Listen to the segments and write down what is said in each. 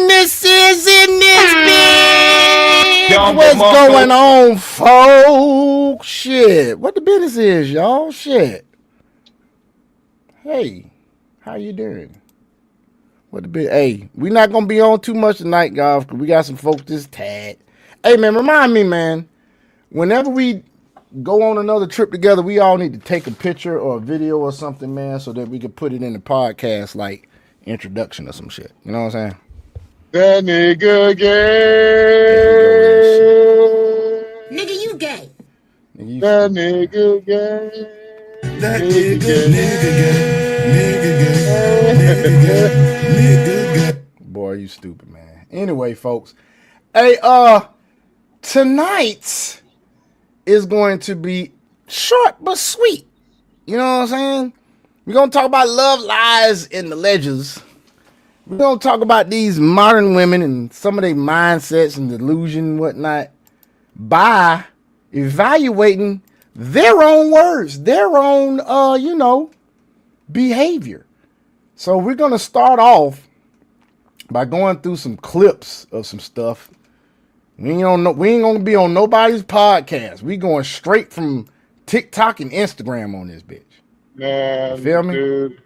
businesses in this bitch. Y'all What's going motherfuckers. on, folks? Shit. What the business is, y'all? Shit. Hey, how you doing? What the bit? Hey, we not gonna be on too much tonight, guys, because we got some folks this tag. Hey, man, remind me, man. Whenever we go on another trip together, we all need to take a picture or a video or something, man, so that we can put it in the podcast, like introduction or some shit. You know what I'm saying? That nigga gay. Nigga, you gay. Nigga, you That stupid, nigga gay. That Nigga nigga, man. Boy, you stupid, man. Anyway, folks. Hey, tonight is going to be short but sweet. You know what I'm saying? We're going to talk about love, lies, and the legends. We're going to talk about these modern women and some of their mindsets and delusion and whatnot by evaluating their own words, their own, behavior. So we're going to start off by going through some clips of some stuff. We ain't going to be on nobody's podcast. We going straight from TikTok and Instagram on this bitch. Man, You feel me? dude.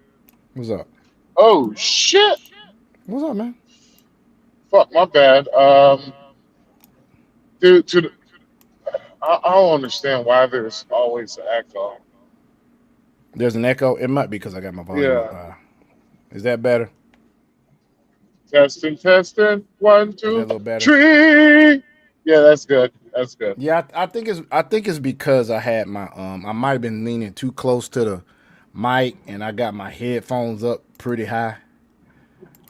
What's up? Oh shit. What's up, man? Fuck, my bad. Dude, I don't understand why there's always an echo. There's an echo. It might be because I got my volume Yeah. up. Is that better? Testing. 1, Is that a 2, little better? 3. Yeah, that's good. That's good. Yeah, I think it's because I had my I might have been leaning too close to the mic and I got my headphones up pretty high.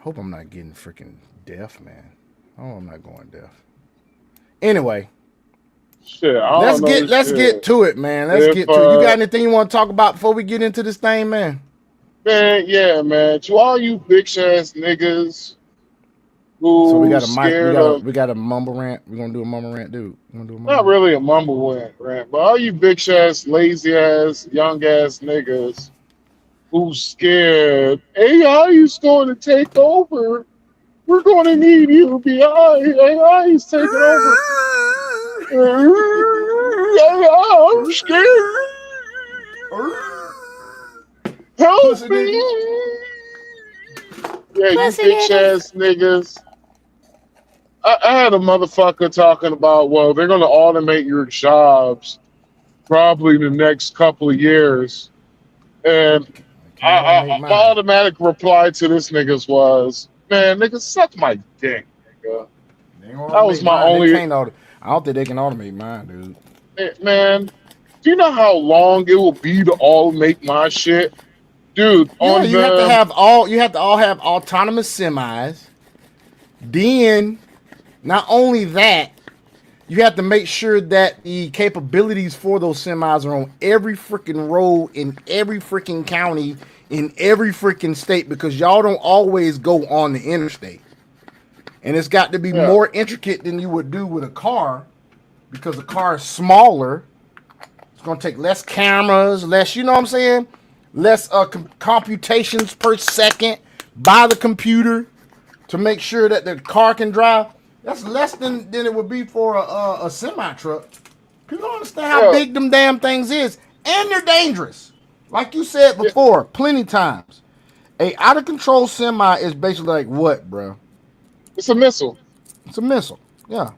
Hope I'm not getting freaking deaf, man. Oh, I'm not going deaf. Anyway, Shit, I let's don't know get shit. to it, man. Let's If, get to it. You got anything you want to talk about before we get into this thing, man? Man, yeah, man. To all you bitch ass niggas who So we got a mic. scared of We got a mumble rant. We're gonna do a mumble rant, dude. We're gonna do a mumble not rant. really a mumble rant, but all you bitch ass, lazy ass, young ass niggas who scared AI is going to take over. We're going to need UBI. AI is taking over. I'm scared. Help Pussy me. Yeah, you Pussy bitch ass niggas. I had a motherfucker talking about, well, they're going to automate your jobs probably in the next couple of years. And my automatic reply to this niggas was, man, niggas, suck my dick, nigga. That was my only. I don't think they can automate mine, dude. Man, do you know how long it will be to automate my shit? Dude, Yeah, you have to all have autonomous semis. Then, not only that, you have to make sure that the capabilities for those semis are on every freaking road in every freaking county in every freaking state because y'all don't always go on the interstate. And it's got to be more intricate than you would do with a car because the car is smaller. It's going to take less cameras, less, you know what I'm saying? Less computations per second by the computer to make sure that the car can drive. That's less than it would be for a semi truck. People don't understand how big them damn things is, and they're dangerous. Like you said before, plenty times. A out of control semi is basically like what, bro? It's a missile. It's a missile. Yeah.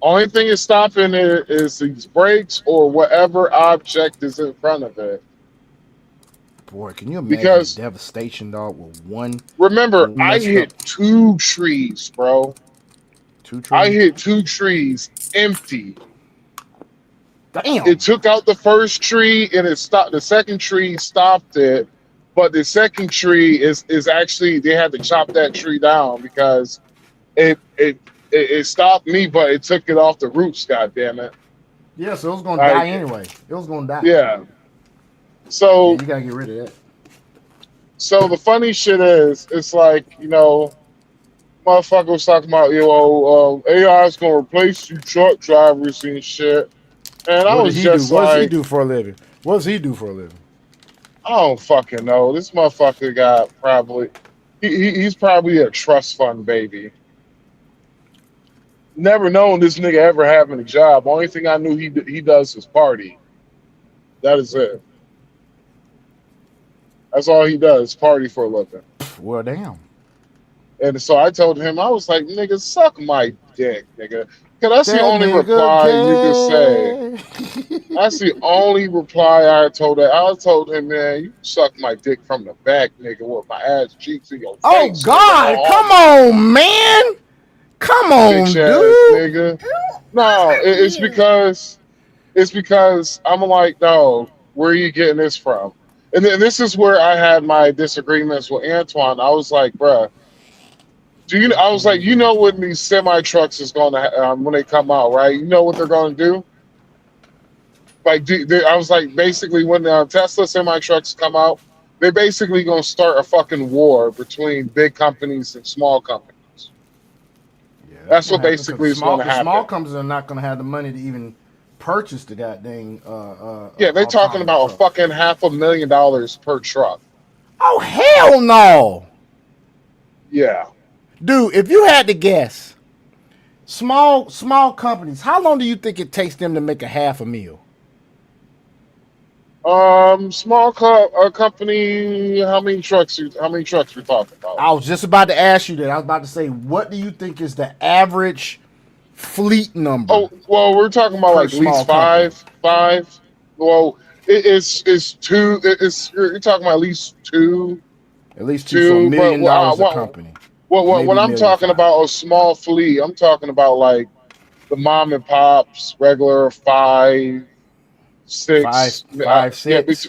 Only thing is stopping it is these brakes or whatever object is in front of it. Boy, can you imagine Because the devastation, dog, with one? Remember, I hit 2 trees, bro. 2 trees. I hit 2 trees empty. Damn. It took out the first tree and it stopped. The second tree stopped it, but the second tree is actually they had to chop that tree down because it stopped me, but it took it off the roots. God damn it! Yeah, so it was gonna die anyway. It was gonna die. Yeah. So you gotta get rid of that. So the funny shit is, it's like, you know, motherfucker was talking about, AI is gonna replace you truck drivers and shit. And I was just like, what does he do for a living? What does he do for a living? I don't fucking know. This motherfucker got probably, he's probably a trust fund baby. Never known this nigga ever having a job. Only thing I knew he does is party. That is it. That's all he does, party for a living. Well, damn. And so I told him, I was like, nigga, suck my dick, nigga. Cause that's the That only nigga reply you can say. That's the only reply I told him. I told him, man, you suck my dick from the back, nigga, with my ass cheeks in your Oh face. God, Nigga. come on, man. Come on, Bitch ass dude. nigga. No, it's because I'm like, no, where are you getting this from? And then this is where I had my disagreements with Antoine. I was like, bruh, I was like, you know, when these semi trucks is going to, when they come out, right? You know what they're going to do? Like, I was like, basically, when Tesla semi trucks come out, they're basically going to start a fucking war between big companies and small companies. Yeah, That's what basically is going to happen. Small companies are not going to have the money to even purchase the goddamn. Yeah, they're talking about truck. a fucking $500,000 per truck. Oh hell no, Yeah. dude! If you had to guess, small companies, how long do you think it takes them to make a $500,000? Small company. How many trucks we talking about? I was just about to ask you that. I was about to say, what do you think is the average fleet number? Oh, well, we're talking about like at least five. Well, it's two. You're talking about at least two. At least two for $1 million a company. Well, when I'm talking about a small fleet, I'm talking about like the mom and pops, regular 5, 6, five, 6.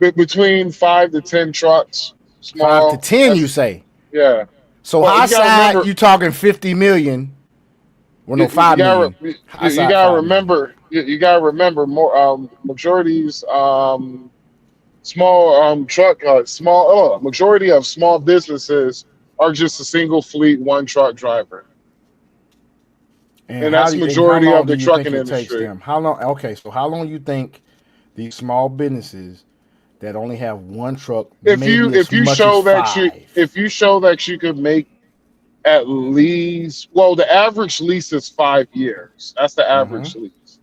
Yeah, between 5 to 10 trucks. Small. 5 to 10, you say? Yeah. So well, high side, you talking 50 million? Well, no, 5 million. You gotta remember. You gotta remember more. Majorities. Small truck. Majority of small businesses are just a single fleet, one truck driver. And that's majority of the trucking industry. How long? Okay, so how long you think these small businesses that only have one truck? If you show that you could make at least, well, the average lease is 5 years. That's the average lease.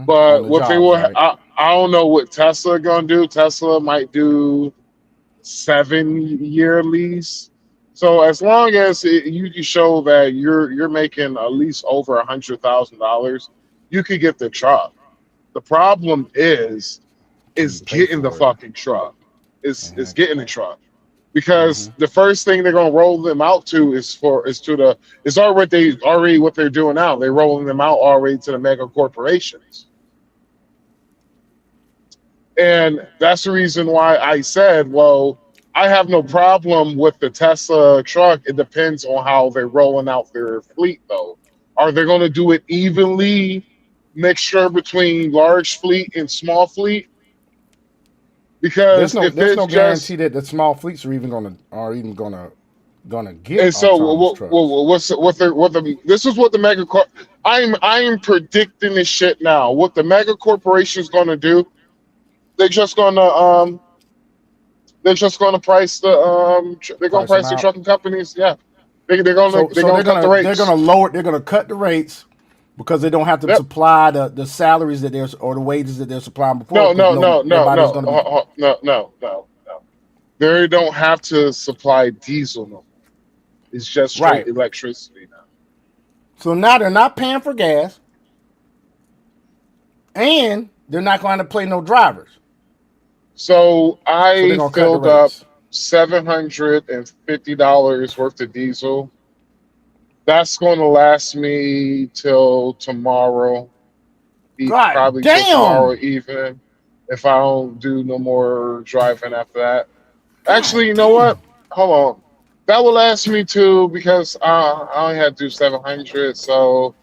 But what they will, right? I don't know what Tesla gonna do. Tesla might do 7-year lease. So as long as you can show that you're making at least over $100,000, you could get the truck. The problem is getting the fucking truck. Is getting the truck. Because the first thing they're gonna roll them out to is already what they're doing now. They're rolling them out already to the mega corporations. And that's the reason why I said, well, I have no problem with the Tesla truck. It depends on how they're rolling out their fleet, though. Are they going to do it evenly, mixture between large fleet and small fleet? Because there's no guarantee that the small fleets are even gonna get. And so, this is what the mega corp. I am predicting this shit now. What the mega corporation is going to do? They're just going to price the they're going to price the trucking companies. Yeah, they're going to cut the rates. They're going to cut the rates because they don't have to supply the salaries that they're or the wages that they're supplying before. No. They don't have to supply diesel no more. It's just straight electricity now. So now they're not paying for gas, and they're not going to pay no drivers. So I filled up $750 worth of diesel. That's going to last me till tomorrow. Probably till tomorrow evening, if I don't do no more driving after that. Actually, you know what? Hold on. That will last me too because I only had to do 700. So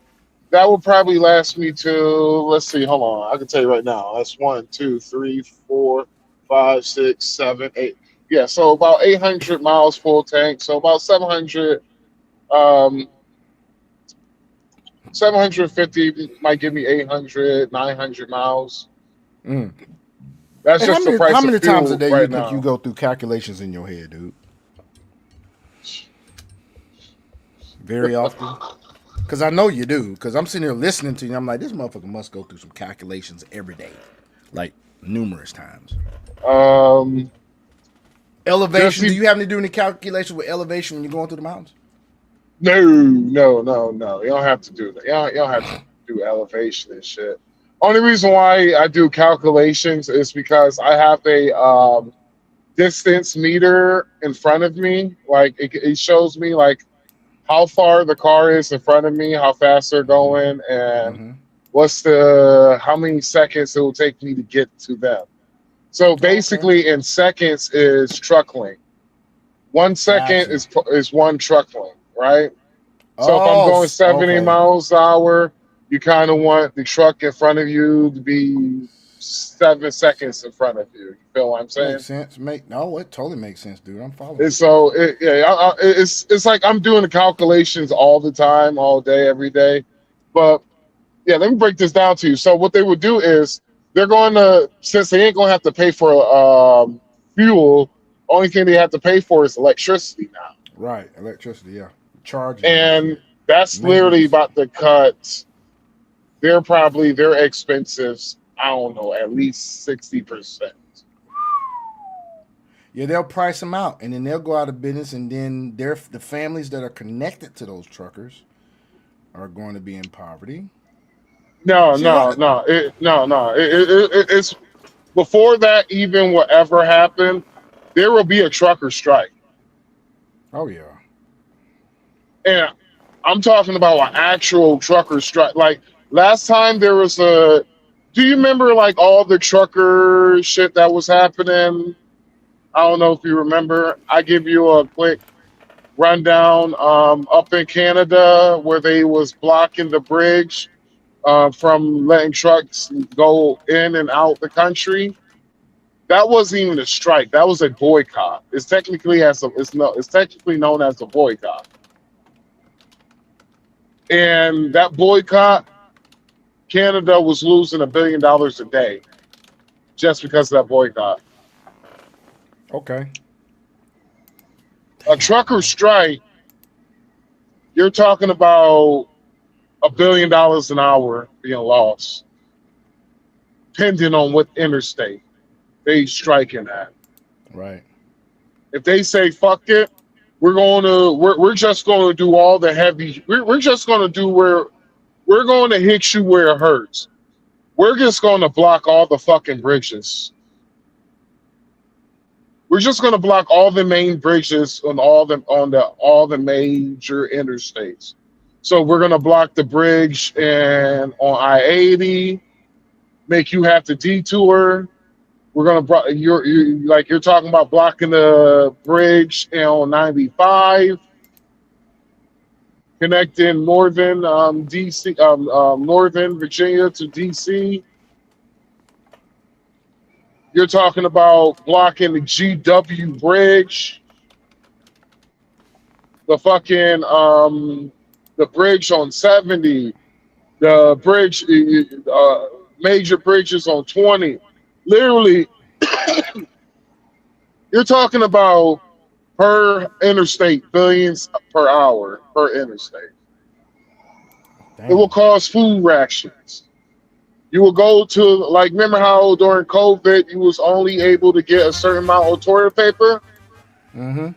that will probably last me till, let's see, hold on. I can tell you right now. That's 1, 2, 3, 4, 5, 6, 7, 8. Yeah, so about 800 miles full tank. So about 750 might give me 800, 900 miles. That's just the price of fuel. How many times a day you think you go through calculations in your head, dude? very often? Because I know you do. Because I'm sitting here listening to you. I'm like, this motherfucker must go through some calculations every day, like numerous times. Um, Elevation. Do Jesse, you have to do any calculations with elevation when you're going through the mountains? no. You don't have to do that. You don't have to do elevation and shit. Only reason why I do calculations is because I have a distance meter in front of me. Like it shows me like how far the car is in front of me, how fast they're going, and Mm-hmm. how many seconds it will take me to get to them. So Oh, okay. basically, in seconds is truck length. 1 second Gotcha. is one truck length, right? So if I'm Oh, going 70 okay. miles an hour, you kind of want the truck in front of you to be 7 seconds in front of you. You feel what I'm Makes saying? sense. It totally makes sense, dude. I'm And following. so it's like I'm doing the calculations all the time, all day, every day. But yeah, let me break this down to you. So what they would do is they're going to, since they ain't going to have to pay for fuel, only thing they have to pay for is electricity now, Right. Electricity, yeah. Charges and and shit. that's literally Maintenance. about to cut. They're probably their expenses. I don't know, at least 60%. Yeah, they'll price them out, and then they'll go out of business, and then the families that are connected to those truckers are going to be in poverty. No, See, no, no, no. It's before that even will ever happen. There will be a trucker strike, oh yeah, and I'm talking about an actual trucker strike. Like last time there was a. Do you remember like all the trucker shit that was happening? I don't know if you remember. I give you a quick rundown. Up in Canada, where they was blocking the bridge from letting trucks go in and out the country. That wasn't even a strike. That was a boycott. It's technically known as a boycott. And that boycott, Canada was losing $1 billion a day just because of that boycott. okay. A Damn, trucker bro. strike, you're talking about $1 billion an hour being lost, depending on what interstate they striking at. Right. If they say fuck it, we're just going to do all the heavy. We're just going to do where we're going to hit you where it hurts. We're just going to block all the fucking bridges. We're just going to block all the main bridges on all the major interstates. So we're going to block the bridge and on I-80, make you have to detour. We're going to you're talking about blocking the bridge on 95, connecting northern DC, northern Virginia to DC. You're talking about blocking the GW Bridge, the fucking the bridge on 70, the bridge, major bridges on 20. Literally, you're talking about per interstate billions per hour per interstate. It will Damn. cause food rations. You will go to like remember how during COVID you was only able to get a certain amount of toilet paper? Mm-hmm.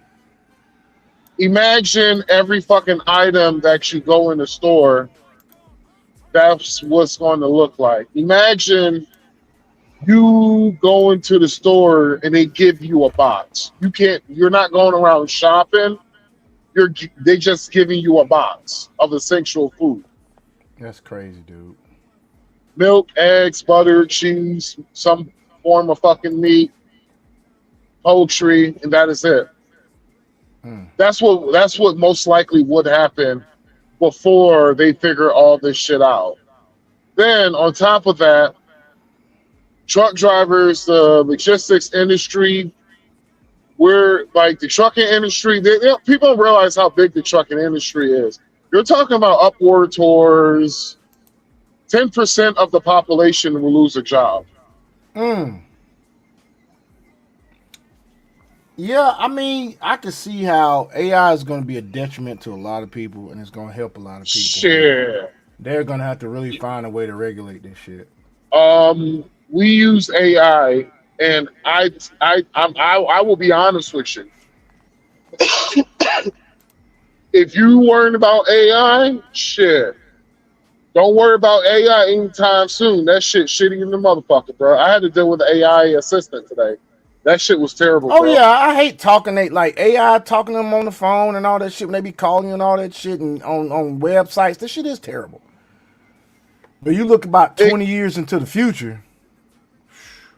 Imagine every fucking item that you go in the store, that's what's going to look like. Imagine you go into the store and they give you a box. You're not going around shopping. They just giving you a box of essential food. That's crazy, dude. Milk, eggs, butter, cheese, some form of fucking meat, poultry, and that is it. Mm. That's what most likely would happen before they figure all this shit out. Then on top of that, truck drivers, the logistics industry, we're like the trucking industry. People don't realize how big the trucking industry is. You're talking about upward towards 10% of the population will lose a job. Mm. Yeah, I mean, I can see how AI is going to be a detriment to a lot of people, and it's going to help a lot of people. But Shit. they're going to have to really find a way to regulate this shit. We use AI, and I will be honest with you. If you worrying about AI, shit, don't worry about AI anytime soon. That shit shitty in the motherfucker, bro. I had to deal with the AI assistant today. That shit was terrible, Oh bro. yeah, I hate talking like AI talking to them on the phone and all that shit when they be calling you and all that shit and on websites. This shit is terrible. But you look about It 20 years into the future.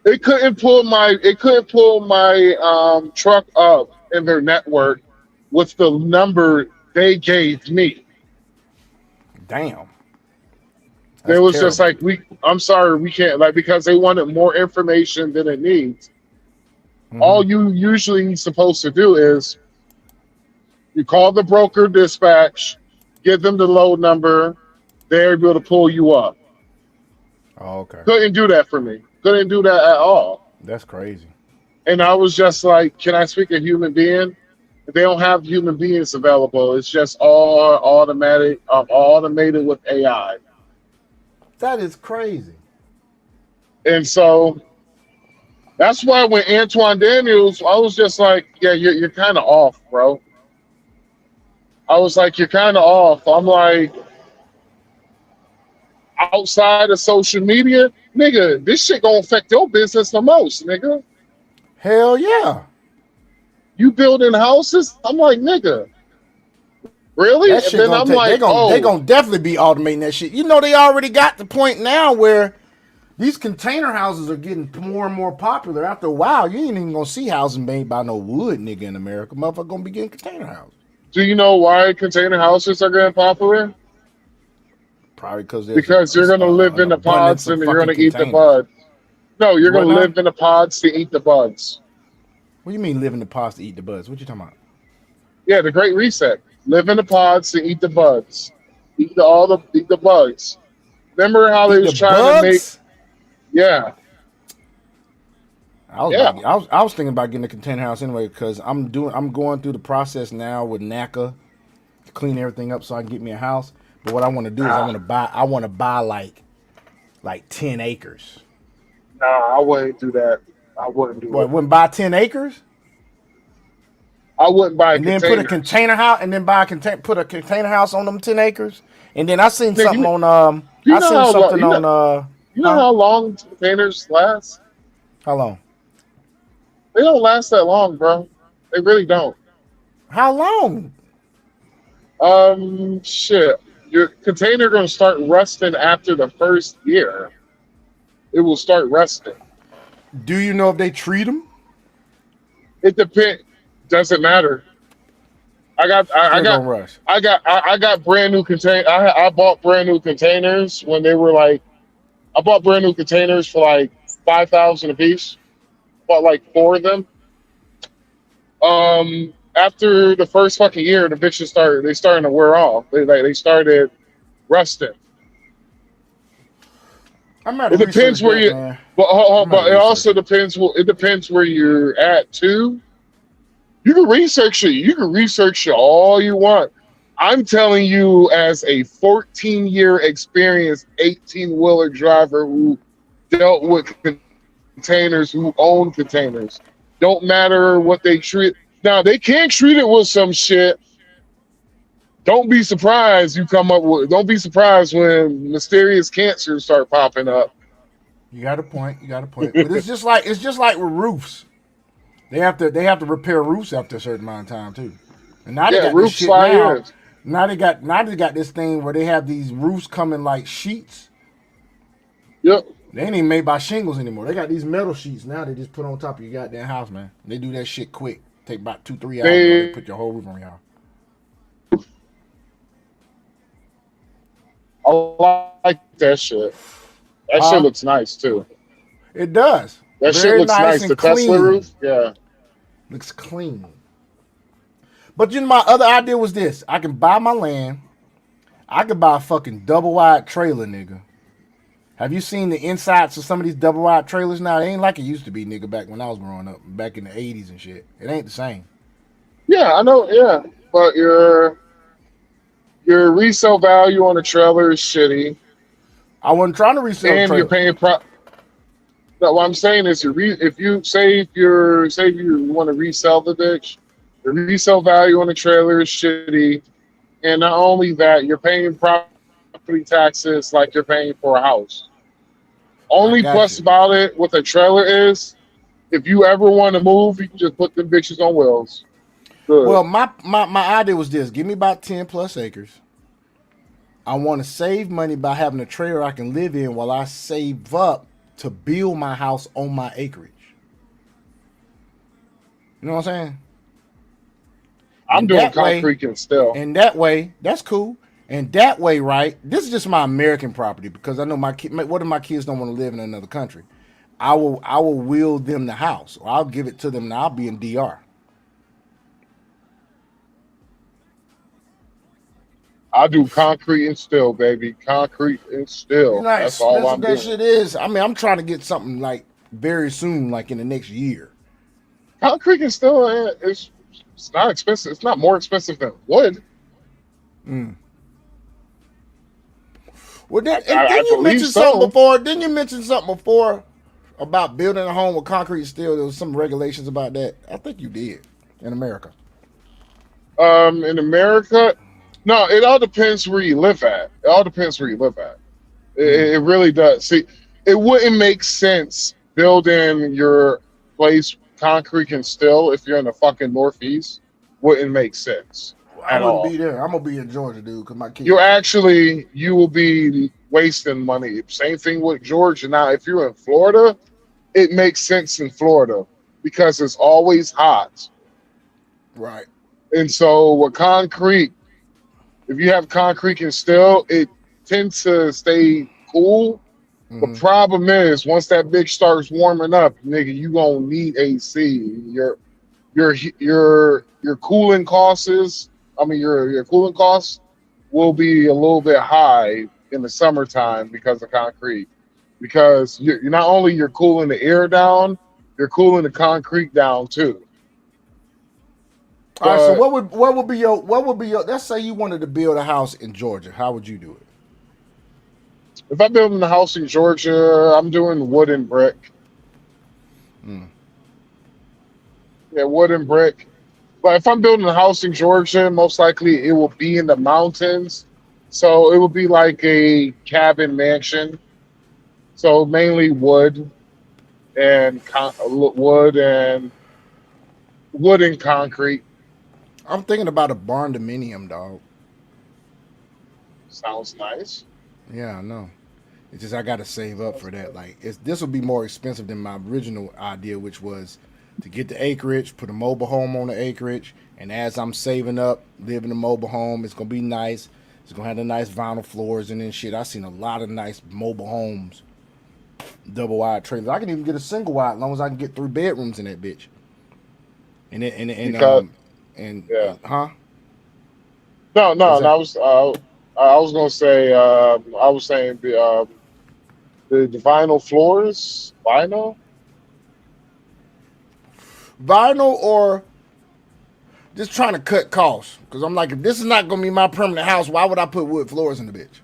it couldn't pull my truck up in their network with the number they gave me. Damn, It that's was just terrible. like I'm sorry, we can't, like, because they wanted more information than it needs. Hmm. All you usually supposed to do is you call the broker dispatch, give them the load number, they're able to pull you up. Oh, okay, Couldn't do that for me. Couldn't do that at all. that's crazy. And I was just like, can I speak a human being? They don't have human beings available. It's just all automatic, automated with AI. That is crazy. And so that's why when Antoine Daniels, I was just like, yeah, you're kind of off, bro. I was like, you're kind of off. I'm like, outside of social media, nigga, this shit gonna affect your business the most, nigga. Hell yeah. You building houses? I'm like, nigga, really? That And shit then gonna I'm take. like, They oh, gonna definitely be automating that shit. You know they already got the point now where these container houses are getting more and more popular. After a while, you ain't even gonna see houses made by no wood nigga in America. Motherfucker gonna be getting container houses. do you know why container houses are getting popular? Probably because there's Because you're gonna live an in the abundance pods of and you're fucking gonna eat the containers. buds. No, you're What gonna now? live in the pods to eat the buds. What do you mean live in the pods to eat the buds? What you talking about? Yeah, the Great Reset. Live in the pods to eat the buds. Eat the bugs. Remember how they Eat was the trying to make? bugs? Yeah, yeah. I was thinking about getting a container house anyway because I'm going through the process now with NACA to clean everything up so I can get me a house. But what I want to do is Nah, I want to buy like 10 acres. nah. I wouldn't do that. I wouldn't do What, it. wouldn't buy 10 acres I wouldn't buy and then put a containers. container house and then put a container house on them 10 acres? And then Nigga, you I know seen how long something on you know huh? how long containers last? How long? They don't last that long, bro. They really don't. How long? Shit. Your container gonna start rusting after the first year. It will start rusting. Do you know if they treat them? It depends. Doesn't matter. I got I Still got gonna rush. I got brand new container. I bought brand new containers when they were like, I bought brand new containers for like 5,000 a piece. Bought like four of them. After the first fucking year, the bitches starting to wear off. They started rusting. I'm gonna It research depends where that, you, man. I'm gonna but it research also it. depends. It depends where you're at too. You can research it. You can research it all you want. I'm telling you, as a 14-year experienced 18-wheeler driver who dealt with containers, who own containers, don't matter what they treat. Now they can treat it with some shit. Don't be surprised you come up with. Don't be surprised when mysterious cancers start popping up. You got a point. You got a point. But it's just like with roofs. They have to repair roofs after a certain amount of time too. And now they Yeah, got this roof's shit 5 years. Now they got this thing where they have these roofs coming like sheets. Yep. They ain't even made by shingles anymore. They got these metal sheets now. They just put on top of your goddamn house, man. They do that shit quick. Take about 2 3 hours, bro. They They put your whole roof on your house. I like that shit. That shit Huh? looks nice too. It does. That shit Very looks nice nice. The and Tesla clean. roof, yeah. Looks clean. But you know, my other idea was this: I can buy my land. I could buy a fucking double wide trailer, nigga, Have you seen the insides of some of these double wide trailers now? It ain't like it used to be, nigga, back when I was growing up, back in the 80s and shit. It ain't the same. Yeah, I know. Yeah, but your resale value on a trailer is shitty, I wasn't trying to resell the and you're trailer. paying. No, what I'm saying is, if you say if you want to resell the bitch, the resale value on the trailer is shitty, and not only that, you're paying property taxes like you're paying for a house. I Only got plus you. about it with a trailer is if you ever want to move, you can just put them bitches on wheels. Good. Well, my idea was this: give me about 10 plus acres. I want to save money by having a trailer I can live in while I save up to build my house on my acreage. You know what I'm saying? I'm And doing that way, concrete and steel. and that way, that's cool. And that way, right? This is just my American property because I know my kid. What if my kids don't want to live in another country? I will will them the house, or I'll give it to them, and I'll be in DR. I do concrete and steel, baby. Concrete and You steel. know how That's all expensive I'm that doing. shit is. I mean, I'm trying to get something like very soon, like in the next year. Concrete and steel it's not expensive. It's not more expensive than wood. Mm. Well, I, and I didn't you believe mention something so. before? Didn't you mention something before about building a home with concrete steel? There was some regulations about that. I think you did in America. In America, no, it all depends where you live at. It all depends where you live at. Mm. It really does. See, it wouldn't make sense building your place concrete and steel if you're in the fucking Northeast. Wouldn't make sense I at wouldn't all. be there. I'm gonna be in Georgia, dude, because my You kids. actually you will be wasting money. Same thing with Georgia. Now, if you're in Florida, it makes sense in Florida because it's always hot. Right. And so with concrete, if you have concrete and steel, it tends to stay cool. The Mm-hmm. problem is once that bitch starts warming up, nigga, you gonna need AC. Your cooling costs your cooling costs will be a little bit high in the summertime because of concrete. Because you're not only you're cooling the air down, you're cooling the concrete down too. All right. So But what would be your? Let's say you wanted to build a house in Georgia. How would you do it? if I'm building a house in Georgia, I'm doing wood and brick. Mm. Yeah, wood and brick. But if I'm building a house in Georgia, most likely it will be in the mountains. So it will be like a cabin mansion. So mainly wood and wood and concrete. I'm thinking about a barn dominium, dog. Sounds nice. Yeah, I know. It's just I got to save up for that. Like, this will be more expensive than my original idea, which was to get the acreage, put a mobile home on the acreage, and as I'm saving up, live in a mobile home, it's gonna be nice. It's gonna have the nice vinyl floors and then shit. I've seen a lot of nice mobile homes, double wide trailers. I can even get a single wide as long as I can get 3 bedrooms in that bitch. And then Because and yeah, huh? no, What's no, no. that? I was gonna say I was saying the vinyl floors, vinyl. Vinyl or just trying to cut costs. Because I'm like, if this is not going to be my permanent house, why would I put wood floors in the bitch?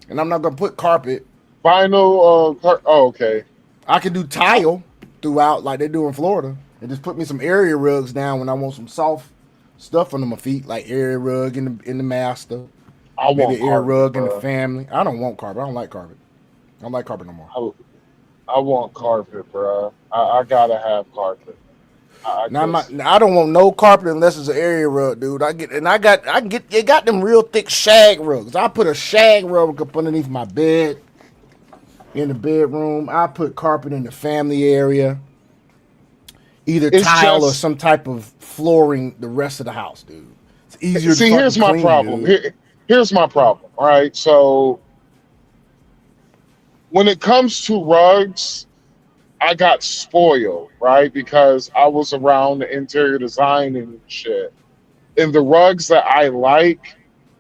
And I'm not going to put carpet. Vinyl. Oh, okay. I can do tile throughout like they do in Florida. And just put me some area rugs down when I want some soft stuff under my feet, like area rug in the master. I Maybe want an area carpet, rug in the bro. family. I don't want carpet. I don't like carpet. I don't like carpet no more. I, I want carpet, bro. I gotta have carpet. I Now just I don't want no carpet unless it's an area rug, dude. I can get they got them real thick shag rugs. I put a shag rug up underneath my bed in the bedroom. I put carpet in the family area, either it's tile or just some type of flooring the rest of the house, dude. It's easier to see. fucking Here's my clean, problem. dude. Here's my problem. All right. So when it comes to rugs, I got spoiled, right? Because I was around the interior design and shit. And the rugs that I like,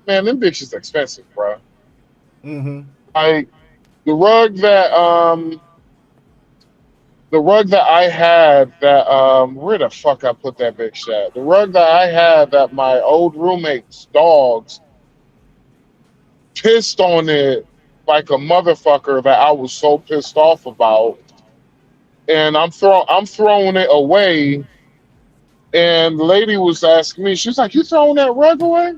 man, them bitches expensive, bro. Mm-hmm. Like The rug that the rug that I had that where the fuck I put that bitch at? The rug that I had that my old roommate's dogs pissed on it like a motherfucker that I was so pissed off about. And I'm throwing it away. And the lady was asking me, she was like, "You throwing that rug away?"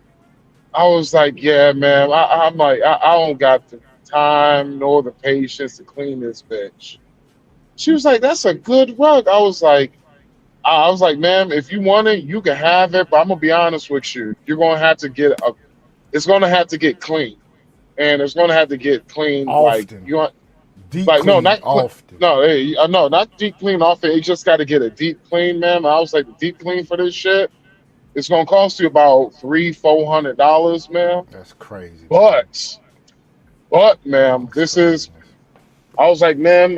I was like, "Yeah, man. I'm like, I don't got the time nor the patience to clean this bitch." She was like, "That's a good rug." I was like, "Ma'am, if you want it, you can have it. But I'm gonna be honest with you. You're gonna have to get a. It's gonna have to get clean, and it's gonna have to get clean. Like Often. you want, Deep like no, clean not clean. often. No, hey, no, not deep clean off it. You just got to get a deep clean, ma'am." I was like, "The deep clean for this shit, it's gonna cost you about $300-400, ma'am." That's crazy, man. But, ma'am, That's this is. craziness. I was like, "Ma'am,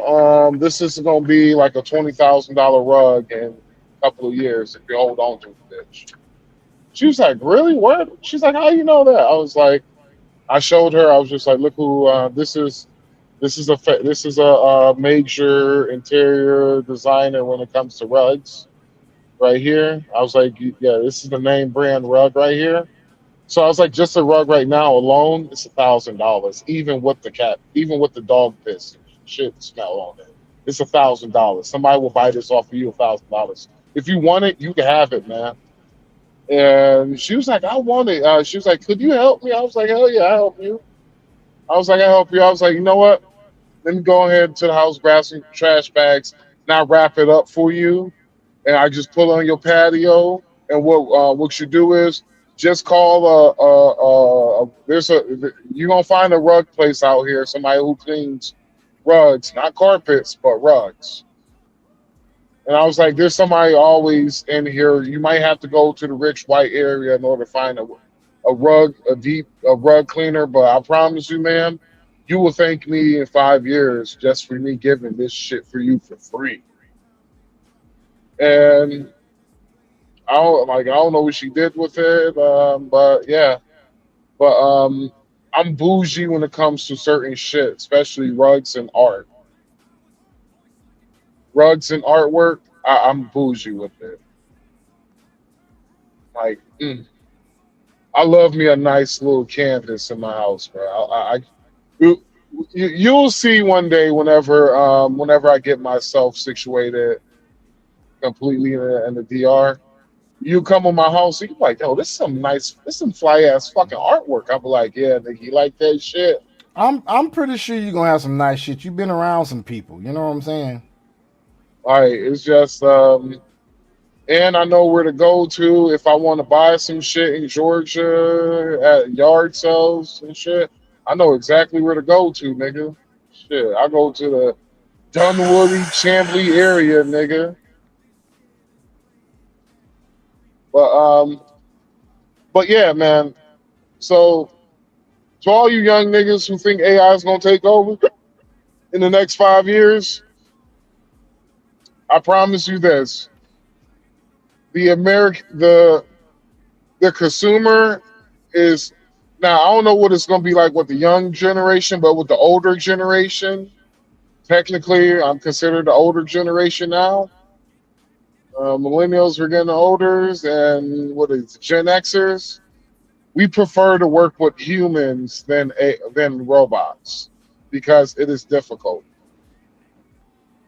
this is gonna be like a $20,000 rug in a couple of years if you hold on to it, bitch." She was like, "Really? What?" She's like, "How you know that?" I was like, I showed her. I was just like, "Look who this is. This is a major interior designer when it comes to rugs right here." I was like, "Yeah, this is the name brand rug right here." So I was like, just a rug right now alone, it's $1,000, even with the cat, even with the dog piss and shit smell on it. It's $1,000. Somebody will buy this off of you $1,000. If you want it, you can have it, man. And she was like, "I want it." She was like, "Could you help me?" I was like, "Hell yeah, I help you." I was like, "I help you." I was like, "You know what? Let me go ahead to the house, grab some trash bags, now wrap it up for you, and I just put it on your patio. And what you do is just call there's a you're gonna find a rug place out here, somebody who cleans rugs, not carpets, but rugs." And I was like, "There's somebody always in here. You might have to go to the rich white area in order to find a rug cleaner, but I promise you, ma'am, you will thank me in 5 years just for me giving this shit for you for free." And I don't know what she did with it, but yeah, but I'm bougie when it comes to certain shit, especially rugs and art. Rugs and artwork, I'm bougie with it. Like, I love me a nice little canvas in my house, bro. You, you'll see one day whenever I get myself situated completely in the DR. You come on my house, you be like, "Yo, this some fly ass fucking artwork." I'll be like, "Yeah, nigga, you like that shit?" I'm pretty sure you're gonna have some nice shit. You've been around some people. You know what I'm saying? All right, it's just and I know where to go to if I want to buy some shit in Georgia at yard sales and shit. I know exactly where to go to, nigga. Shit, I go to the Dunwoody, Chamblee area, nigga. But but yeah, man. So to all you young niggas who think AI is gonna take over in the next 5 years, I promise you this: the consumer is now. I don't know what it's gonna be like with the young generation, but with the older generation, technically, I'm considered the older generation now. Millennials are getting older, and what is it, Gen Xers? We prefer to work with humans than robots because it is difficult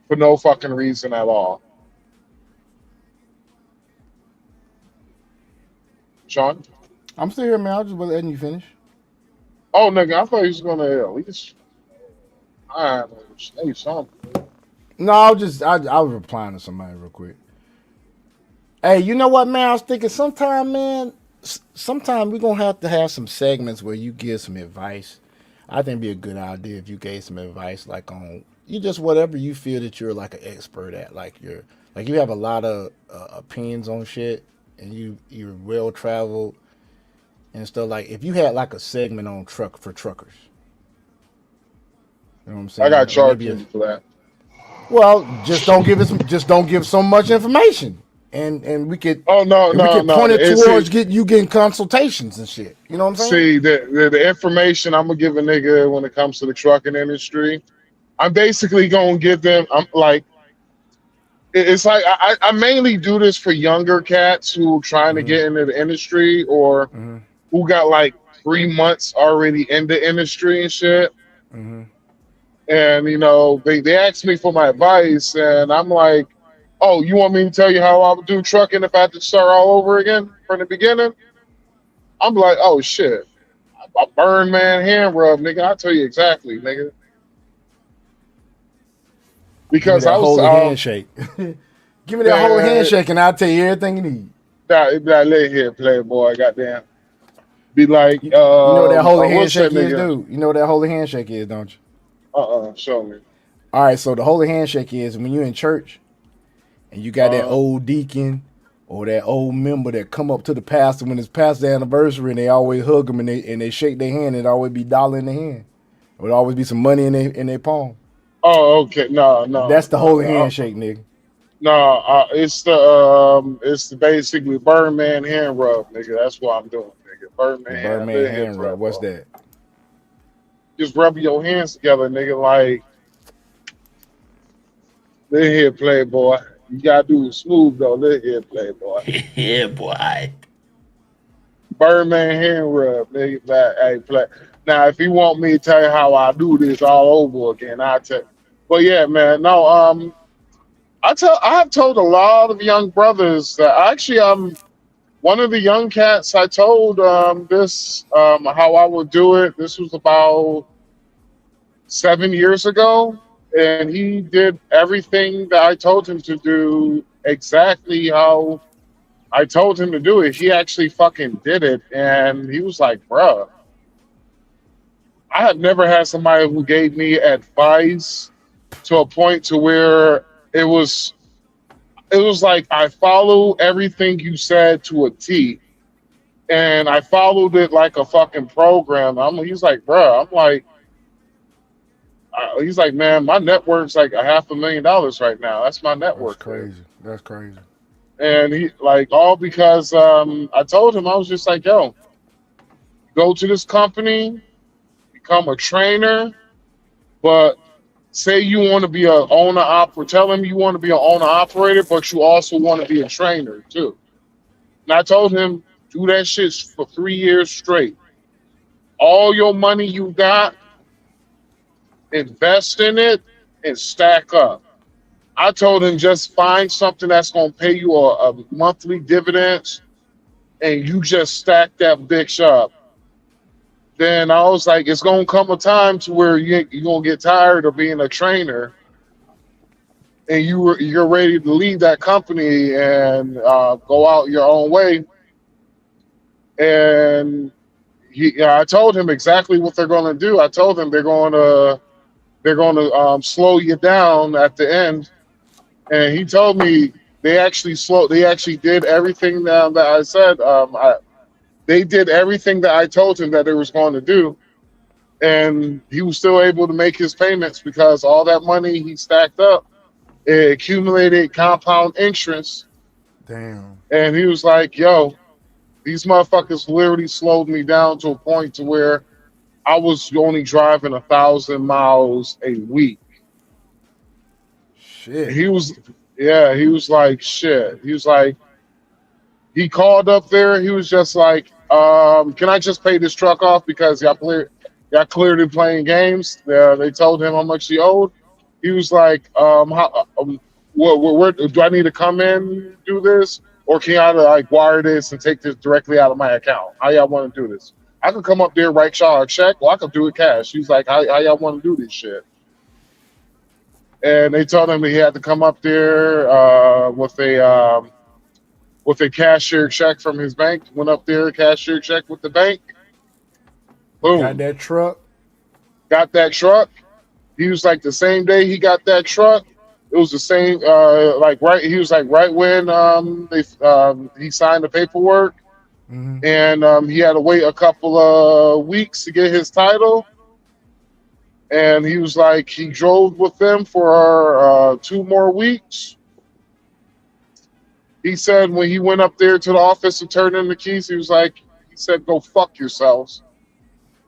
for no fucking reason at all. Sean? I'm still here, man. I'll just letting you finish. Oh, nigga, I thought he was gonna at least. All right, say something. No, I was replying to somebody real quick. Hey, you know what, man? I was thinking sometime, man. Sometime we're gonna have to have some segments where you give some advice. I think it'd be a good idea if you gave some advice, like on you just whatever you feel that you're like an expert at, like you have a lot of opinions on shit, and you're well traveled and stuff. Like if you had like a segment on truck for truckers, you know what I'm I got saying? Or maybe charged a, for that. well, just don't give so much information. and we could Oh no, and we no, could no. point it It's towards you getting consultations and shit. You know what I'm saying? see the information I'm gonna give a nigga when it comes to the trucking industry. I'm basically gonna give them. I'm like, it's like I mainly do this for younger cats who are trying to Mm-hmm. get into the industry or Mm-hmm. who got like 3 months already in the industry and shit. Mm-hmm. And you know, they asked me for my advice, and I'm like, "Oh, you want me to tell you how I would do trucking if I had to start all over again from the beginning?" I'm like, "Oh shit, a burn man hand rub, nigga. I'll tell you exactly, nigga." Give me Because that I was, holy handshake. Give me that holy man, handshake, and I'll tell you everything you need. that lay here, playboy, goddamn. Be like, You know what that holy what's that handshake is, nigga? dude? You know what that holy handshake is, don't you? Show me. All right, so the holy handshake is when you're in church and you got that Uh, old deacon or that old member that come up to the pastor when it's pastor anniversary and they always hug him and they shake their hand and it always be dollar in their hand. It would always be some money in their palm. oh, okay, no, That's no, the no, holy no. handshake, nigga. No, it's the basically Birdman hand rub, nigga. That's what I'm doing, nigga. The Birdman hand, Birdman little hip hand rub. flip, What's bro. that? Just rubbing your hands together, nigga. Like, little here, playboy. You gotta do it smooth though, little here, playboy. Yeah, boy. Birdman hand rub, nigga. Like, hey, play. Now, if you want me to tell you how I do this all over again, I'll tell. But yeah, man. No, I have told a lot of young brothers that actually one of the young cats I told this how I would do it. This was about 7 years ago, and he did everything that I told him to do exactly how I told him to do it. He actually fucking did it, and he was like, "Bruh, I have never had somebody who gave me advice to a point to where it was it was like I follow everything you said to a T, and I followed it like a fucking program." He's like, "Bro," I'm like, he's like, "Man, my network's like $500,000 right now. That's my That's network there." crazy. That's crazy. And he like all because I told him I was just like, "Yo, go to this company, become a trainer, but say you want to be a owner operator. Tell him you want to be an owner operator, but you also want to be a trainer too." And I told him, "Do that shit for 3 years straight. All your money you got, invest in it and stack up." I told him just find something that's gonna pay you a monthly dividends and you just stack that bitch up. Then I was like, it's gonna come a time to where you're gonna get tired of being a trainer and you're ready to leave that company and go out your own way. And I told him exactly what they're gonna do. I told them they're gonna slow you down at the end. And he told me they actually did everything that I said. They did everything that I told him that they was going to do, and he was still able to make his payments because all that money he stacked up, it accumulated compound interest. Damn. And he was like, "Yo, these motherfuckers literally slowed me down to a point to where I was only driving 1,000 miles a week." Shit. He was, yeah, he was like, "Shit." He was like, he called up there. He was just like, "Can I just pay this truck off because y'all clearly playing games?" They told him how much he owed. He was like, where do I need to come in and do this, or can I like wire this and take this directly out of my account? How y'all want to do this? I could come up there, write y'all a check, or I could do it cash." He's like, how y'all want to do this shit?" And they told him he had to come up there with a cashier check from his bank. Went up there, cashier check with the bank. Got Boom, that truck. got that truck. He was like the same day he got that truck. It was the same, like right. He was like right when he signed the paperwork, Mm-hmm. and he had to wait a couple of weeks to get his title. And he was like, he drove with them for 2 more weeks. He said when he went up there to the office and turned in the keys, he was like, he said, "Go fuck yourselves."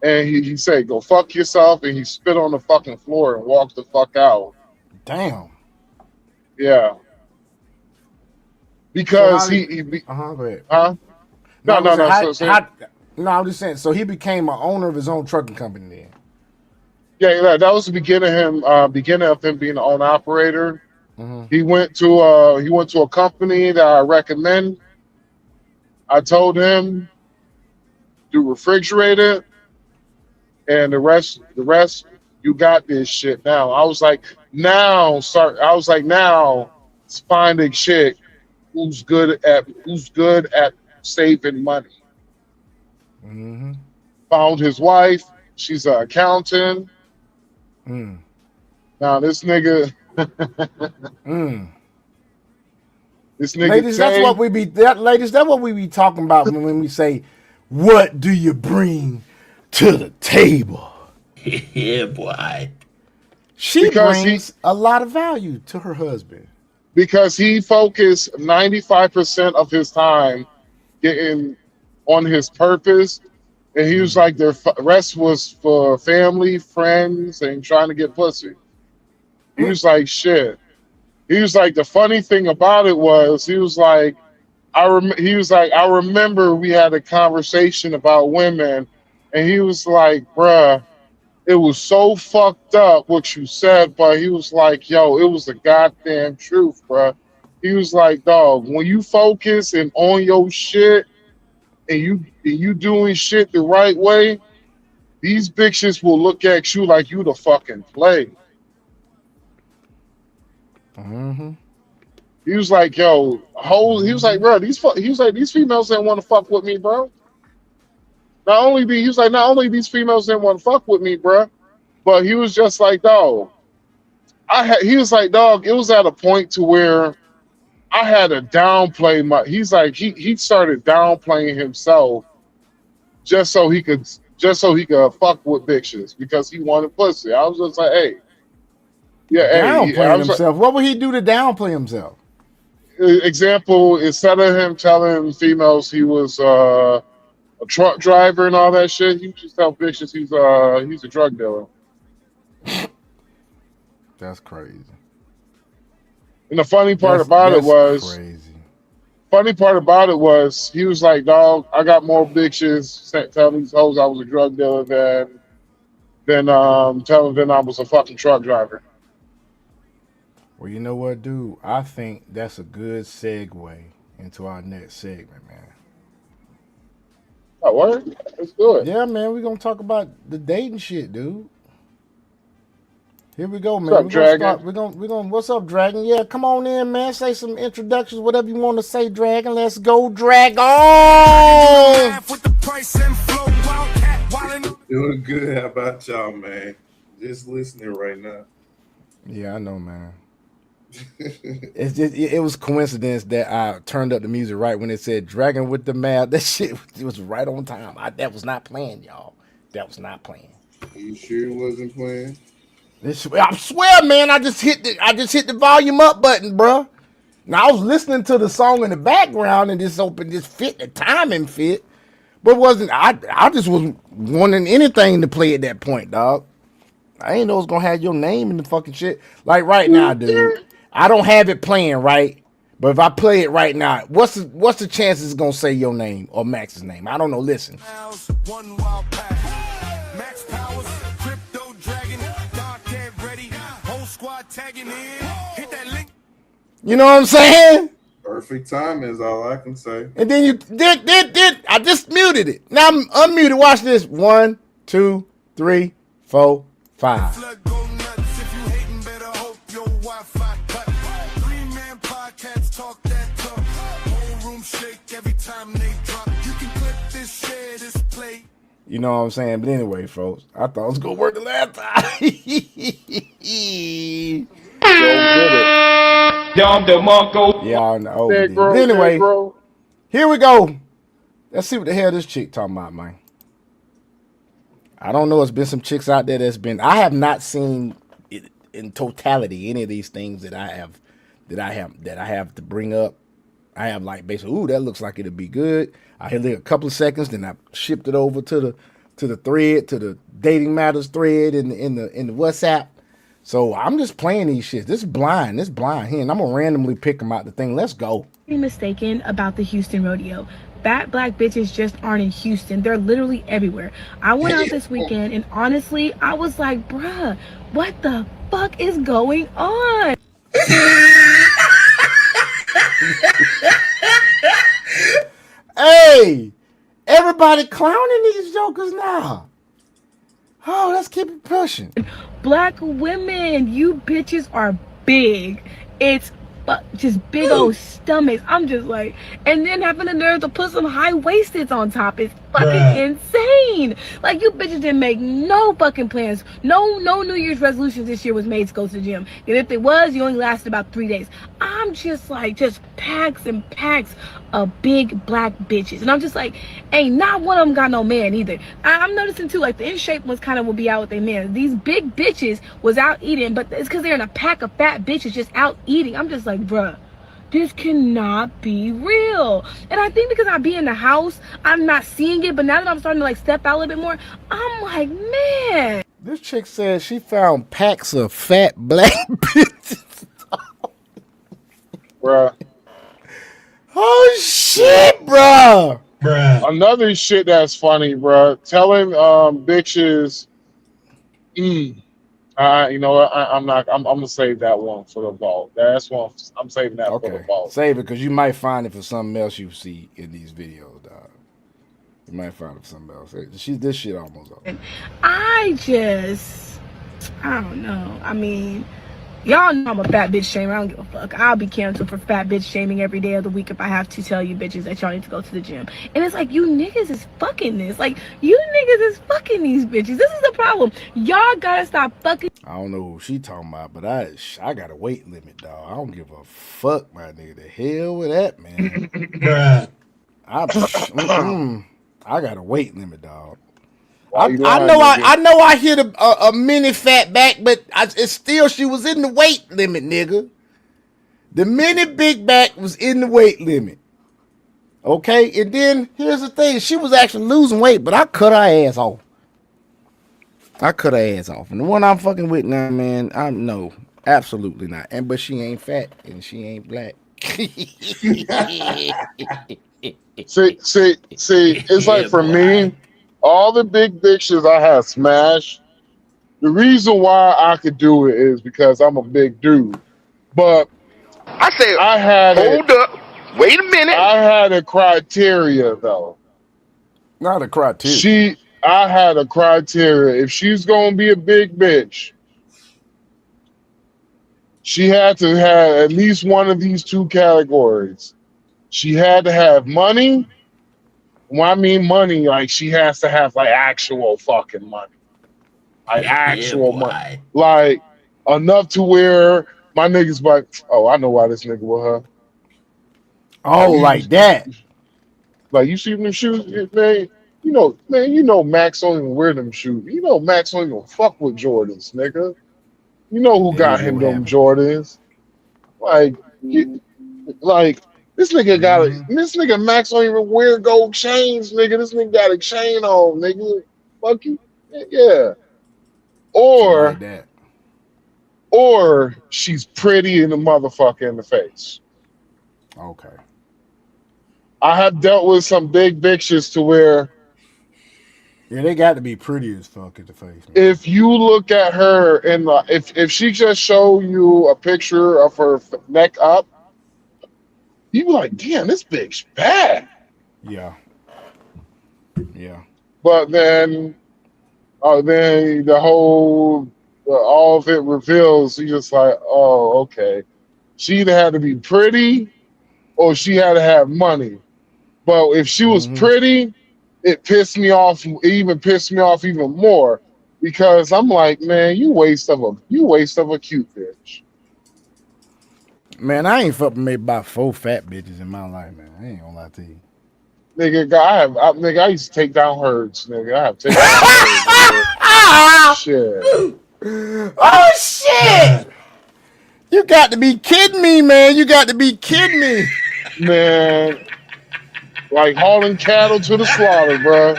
And he said, "Go fuck yourself," and he spit on the fucking floor and walked the fuck out. Damn. Yeah, So how because did? Go ahead. huh? No, No, I'm no, saying no. So, no, I'm just saying. So he became an owner of his own trucking company then. yeah, that was the beginning of him being an own operator. Mm-hmm. He went to a company that I recommend. I told him to refrigerate it, and the rest, you got this shit now. I was like, now, find a chick who's good at saving money. Mm-hmm. Found his wife. She's an accountant. Mm. Now this nigga, Mm. this nigga Ladies, Tay, ladies, that's what we be talking about when we say, "What do you bring to the table?" Yeah, boy. She because he brings a lot of value to her husband. because he focused 95% of his time getting on his purpose, and he was Mm. like the rest was for family, friends, and trying to get pussy. He was like shit. He was like the funny thing about it was he was like he was like I remember we had a conversation about women, and he was like, bruh, it was so fucked up what you said, but he was like, yo, it was the goddamn truth, bruh. He was like, dog, when you focus and on your shit and you doing shit the right way, these bitches will look at you like you the fucking play. Mm-hmm. He was like, yo, he was Mm-hmm. like, bro, he was like, these females didn't want to fuck with me, bro. He was like, not only these females didn't want to fuck with me, bro, but he was just like, dog, he was like, dog, it was at a point to where I had to downplay he's like, he started downplaying himself just so he could, fuck with bitches because he wanted pussy. I was just like, hey, yeah, hey, I Downplaying was like, himself. What would he do to downplay himself? example, instead of him telling females he was a truck driver and all that shit, he just tell bitches he's a drug dealer. That's crazy. And the funny part That's about it that's was, crazy. he was like, dog, I got more bitches telling these hoes I was a drug dealer than telling them I was a fucking truck driver. Well, you know what, dude? I think that's a good segue into our next segment, man. Oh, what? Let's do it. Yeah, man, we're gonna talk about the dating shit, dude. Here we go, What's man. up, We're gonna Dragon? start. We're gonna. What's up, Dragon? Yeah, come on in, man. Say some introductions, whatever you want to say, Dragon. Let's go, Dragon. Doing good. How about y'all, man? Just listening right now. Yeah, I know, man. It's just it was coincidence that I turned up the music right when it said "Dragon with the Mad." That shit was right on time. That was not playing, y'all. That was not playing. You sure it wasn't playing? I swear, man. I just hit the volume up button, bro. Now I was listening to the song in the background and this fit the timing fit, but wasn't I just was wanting anything to play at that point, dog. I ain't know it's gonna have your name in the fucking shit. Like right now, dude. I don't have it playing right, but if I play it right now, what's the chances it's gonna say your name or Max's name? I don't know. Listen. One wild pack. Max Powers, Crypto Dragon, Dark Cat Ready, whole squad tagging in. Hit that link. You know what I'm saying? Perfect time is all I can say. And then you did. I just muted it. Now I'm unmuted. Watch this. 1, 2, 3, 4, 5. Flood go nuts. If you hating, better hope your Wi-Fi cut. 3-man podcasts talk that talk. Whole room shake every time they drop. You can clip this, share this, play. You know what I'm saying? But anyway, folks, I thought it was gonna work the last time. Dom DeMarco. Y'all know. Dead bro, But anyway, bro. here we go. Let's see what the hell this chick talking about, man. I don't know. It's been some chicks out there that's been. I have not seen it in totality any of these things that I have to bring up. I have like basically, ooh, that looks like it'll be good. I hit it a couple of seconds, then I shipped it over to the thread, to the Dating Matters thread in the WhatsApp. So I'm just playing these shits. This blind here, and I'm gonna randomly pick them out the thing. Let's go. Be mistaken about the Houston rodeo. Fat black bitches just aren't in Houston. They're literally everywhere. I went out this weekend and honestly, I was like, bruh, what the fuck is going on? Hey, everybody clowning these jokers now. Oh, let's keep it pushing. Black women, you bitches are big. It's just big old stomachs. I'm just like, and then having the nerve to put some high waisteds on top is fucking insane. Like, you bitches didn't make no fucking plans. No New Year's resolutions this year was made to go to the gym. And if it was, you only lasted about 3 days. I'm just like, just packs and packs of big black bitches. And I'm just like, ain't not one of them got no man either. I'm noticing too, like the in shape ones kind of will be out with their man. These big bitches was out eating, but it's because they're in a pack of fat bitches just out eating. I'm just like, bruh, this cannot be real. And I think because I be in the house, I'm not seeing it. But now that I'm starting to like step out a little bit more, I'm like, man. This chick says she found packs of fat black bitches. Bruh. Oh shit, bro. Another shit that's funny, bro. Telling bitches, you know what? I'm gonna save that one for the vault. That's one. I'm saving that for the vault. Save it because you might find it for something else you see in these videos, dog. You might find it for something else. This shit almost over. I don't know. I mean, y'all know I'm a fat bitch shamer. I don't give a fuck. I'll be canceled for fat bitch shaming every day of the week if I have to tell you bitches that y'all need to go to the gym. And it's like, you niggas is fucking this. Like, you niggas is fucking these bitches. This is the problem. Y'all gotta stop fucking. I don't know who she talking about, but I got a weight limit, dog. I don't give a fuck, my nigga. The hell with that, man. I got a weight limit, dog. I know I hit a mini fat back, but it's still, she was in the weight limit, nigga. The mini big back was in the weight limit. Okay, and then here's the thing: she was actually losing weight, but I cut her ass off. And the one I'm fucking with now, man, no, absolutely not. But she ain't fat and she ain't black. See, it's like for me, all the big bitches I have smashed, the reason why I could do it is because I'm a big dude. But I said, hold up, wait a minute. I had a criteria though. Not a criteria. I had a criteria. If she's gonna be a big bitch, she had to have at least one of these two categories. She had to have money. When I mean money, like she has to have like actual fucking money. Like actual money. Like enough to where my niggas like, oh, I know why this nigga with her. Oh, like that. Like you see them shoes, man. You know Max don't even wear them shoes. You know Max don't even fuck with Jordans, nigga. You know who got him them Jordans. Like this nigga Max don't even wear gold chains, nigga. This nigga got a chain on, nigga. Fuck you. Yeah. Or she's pretty in the motherfucker in the face. Okay. I have dealt with some big bitches to where they got to be pretty as fuck in the face. Man. If you look at her and if she just show you a picture of her neck up, you be like, damn, this bitch bad. Yeah. But then the whole all of it reveals. You just like, oh, okay. She either had to be pretty or she had to have money. But if she was pretty, it pissed me off. It even pissed me off even more because I'm like, man, you waste of a cute bitch. Man, I ain't fucking made about 4 fat bitches in my life, man. I ain't gonna lie to you. Nigga, I used to take down herds, nigga. I have taken down herds. Shit. Oh shit! You got to be kidding me, man. You got to be kidding me. Man, like hauling cattle to the slaughter, bro.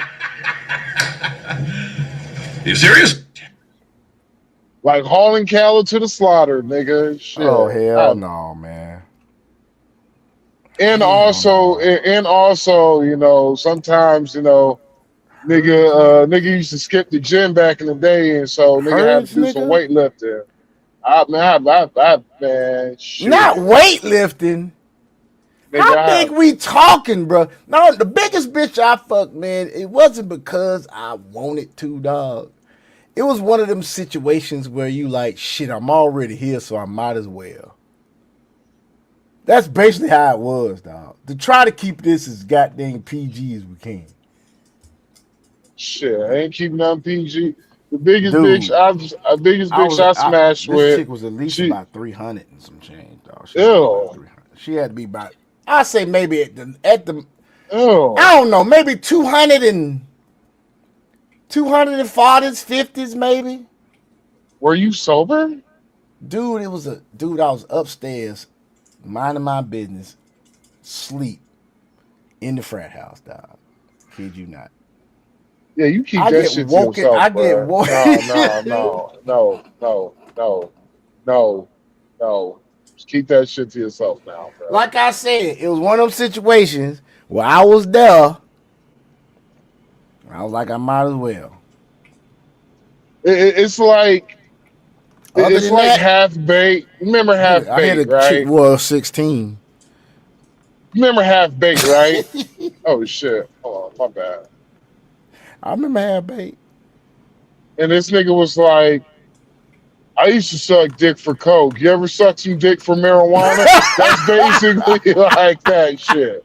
You serious? Like hauling cattle to the slaughter, nigga. Shit. Oh hell no, man. And also, you know, sometimes, you know, nigga used to skip the gym back in the day, and so nigga had to do some weightlifting. Man, shit. Not weightlifting. Nigga, How big we talking, bro? No, the biggest bitch I fucked, man, it wasn't because I wanted to, dog. It was one of them situations where you like, shit, I'm already here, so I might as well. That's basically how it was, dog. To try to keep this as goddamn PG as we can. Shit, I ain't keeping on PG. The biggest Dude, bitch I smashed with. This chick was at least about 300 and some change, dog. She had to be about, I say maybe at the Ew. I don't know, maybe 200 and 240s, 50s, maybe. Were you sober? Dude, I was upstairs, minding my business, sleep in the frat house, dog. Kid you not. Yeah, you keep I that get shit woken- to yourself, I bro. get woken- No. Just keep that shit to yourself now, bro. Like I said, it was one of those situations where I was there. I was like, I might as well. It's like Other it's than like that, half baked. Remember half I had a baked, right? chick was 16. Remember half baked, right? Oh shit! Oh my bad. I remember half baked. And this nigga was like, I used to suck dick for coke. You ever suck some dick for marijuana? That's basically like that shit.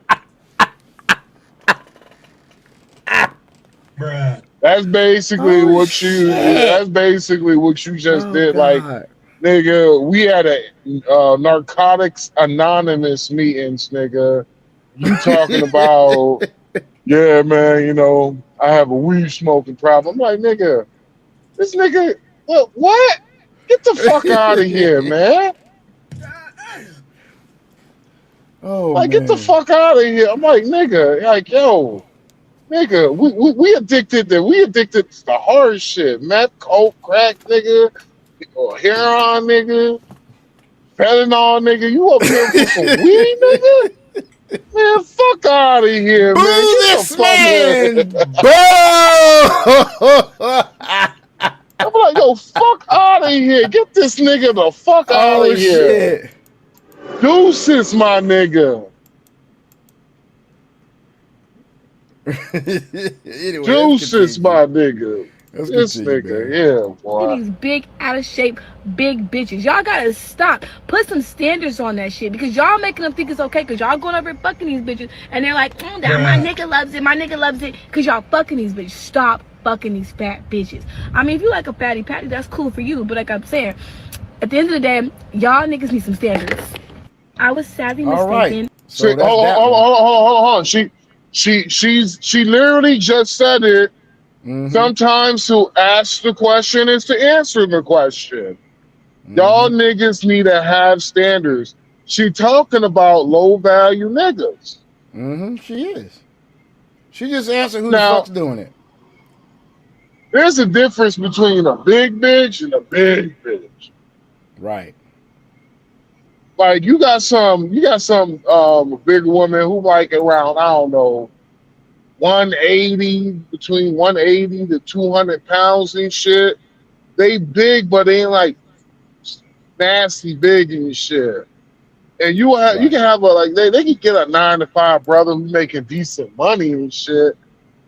Bruh. That's basically what you. That's basically what you just did. God. Like, nigga, we had a Narcotics Anonymous meetings, nigga. You talking about? Yeah, man. You know, I have a weed smoking problem. I'm like, nigga, this nigga, what? Get the fuck out of here, man. Oh, Like, man. get the fuck out of here. I'm like, nigga, like, yo, nigga, we addicted to the hard shit. Meth, coke, crack, nigga, or heroin, nigga, fentanyl, nigga. You up here for some weed, nigga? Man, fuck out of here, Boo man. Get this the fuck man! out. Boo! I'm like, yo, fuck out of here. Get this nigga the fuck out Oh, of here. shit. Deuces, my nigga. Anyway, Deuces, my nigga. Let's This continue, nigga, man. yeah, boy. These big, out of shape, big bitches. Y'all gotta stop. Put some standards on that shit because y'all making them think it's okay because y'all going over and fucking these bitches and they're like, my nigga loves it. My nigga loves it because y'all fucking these bitches. Stop fucking these fat bitches. I mean, if you like a fatty patty, that's cool for you. But like I'm saying, at the end of the day, y'all niggas need some standards. I was sadly All mistaken. right. So that's hold that one. on. She literally just said it. Mhm. Sometimes to ask the question is to answer the question. Y'all niggas need to have standards. She talking about low value niggas. She is. She just answered who Now- the fuck's doing it. There's a difference between a big bitch and a big bitch. Right. Like you got some big woman who like around, I don't know, 180, between 180 to 200 pounds and shit. They big, but they ain't like nasty big and shit. And you can have they can get a 9-to-5 brother who's making decent money and shit.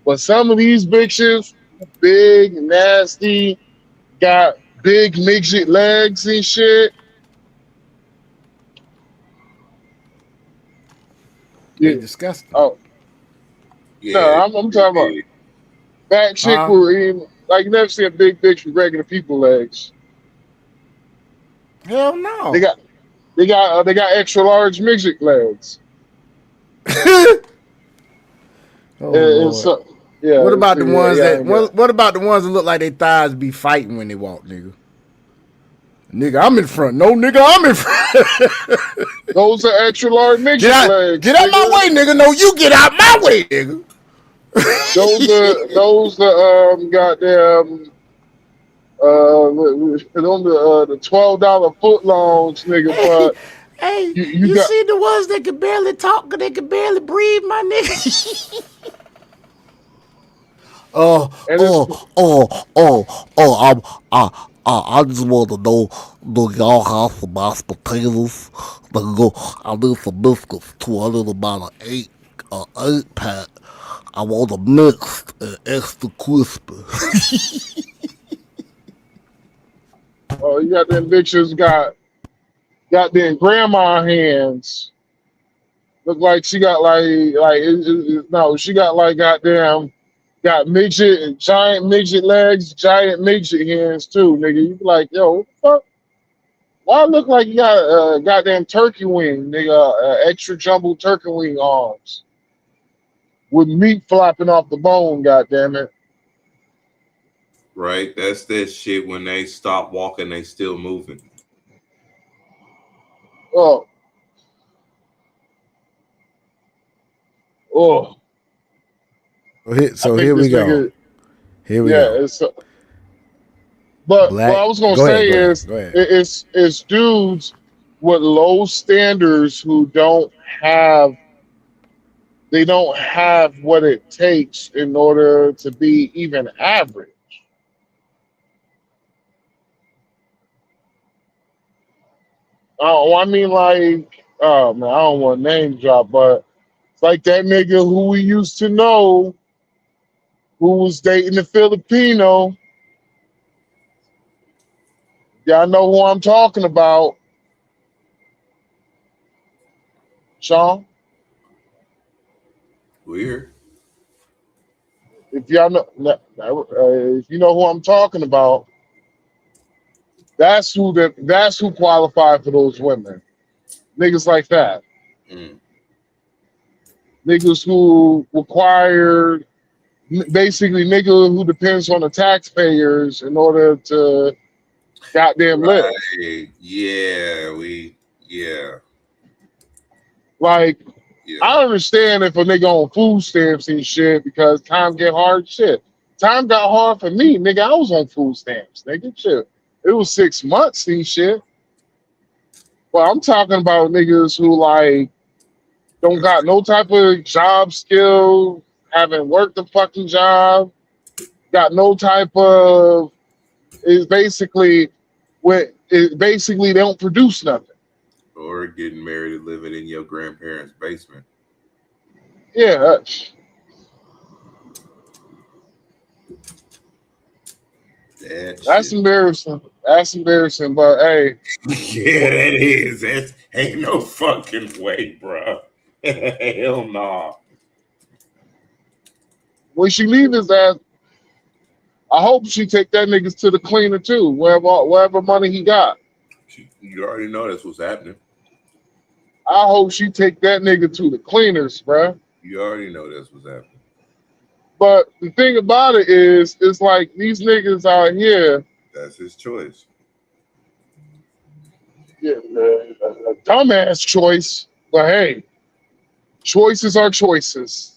But some of these bitches, big, nasty, got big midget legs and shit. They Yeah. disgusting. Oh. No, I'm talking about fat chick with like you never see a big bitch with regular people legs. Hell no. They got extra large midget legs. Oh, And so, yeah. what about the ones yeah, what about the ones that look like their thighs be fighting when they walk, nigga? Nigga, I'm in front. No, nigga, I'm in front. Those are extra large midget legs. Get out my way, nigga. No, you get out my way, nigga. Those goddamn the $12 foot longs, nigga. But Hey, you got see the ones that can barely talk, they can barely breathe, my nigga. and I just want to know, do y'all have some mashed potatoes? I need some biscuits too. I need about an 8-pack. I want them mixed and extra crispy. you got them bitches got them grandma hands. Look like she got no, she got like goddamn got giant midget legs, giant midget hands too, nigga. You be like, yo, what the fuck? Why look like you got a goddamn turkey wing, nigga? Extra jumbo turkey wing arms with meat flopping off the bone. Goddamn it! Right, that's that shit. When they stop walking, they still moving. Oh, So here we go. Nigga, Here we go. it's. But Black- what I was gonna go say ahead, is, go ahead. it's dudes with low standards who don't have what it takes in order to be even average. Oh, I mean, like, oh man, I don't want to name drop, but it's like that nigga who we used to know who was dating a Filipino. Y'all know who I'm talking about. Sean, Weird. if y'all know, if you know who I'm talking about, that's who qualified for those women. Niggas like that. Mm. Niggas who require, basically nigga who depends on the taxpayers in order to goddamn live. Right. Yeah, Like, yeah. I understand if a nigga on food stamps and shit because time get hard. Shit, time got hard for me, nigga. I was on food stamps, nigga. Shit, it was 6 months and shit. But I'm talking about niggas who like don't got no type of job skill, haven't worked a fucking job, got no type of. Is basically they don't produce nothing. Or getting married and living in your grandparents' basement. Yeah. That's embarrassing. That's embarrassing. But hey, yeah, that is. That ain't no fucking way, bro. Hell no. when she leave his ass, I hope she take that niggas to the cleaner too, wherever money he got. You already know that's what's happening. I hope she take that nigga to the cleaners, bruh. You already know that's what's happening. But the thing about it is, it's like these niggas out here. That's his choice. Yeah, a dumbass choice, but hey, choices are choices.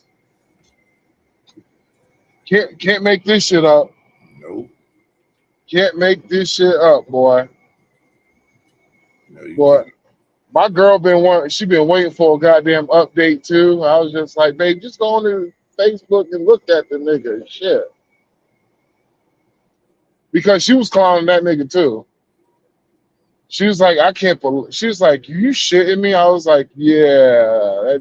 Can't make this shit up. Nope. Can't make this shit up, boy. No, you Boy, can't. my girl she been waiting for a goddamn update too. I was just like, babe, just go on to Facebook and look at the nigga. Shit. Because she was clowning that nigga too. She was like, I can't believe. She was like, you shitting me? I was like, yeah.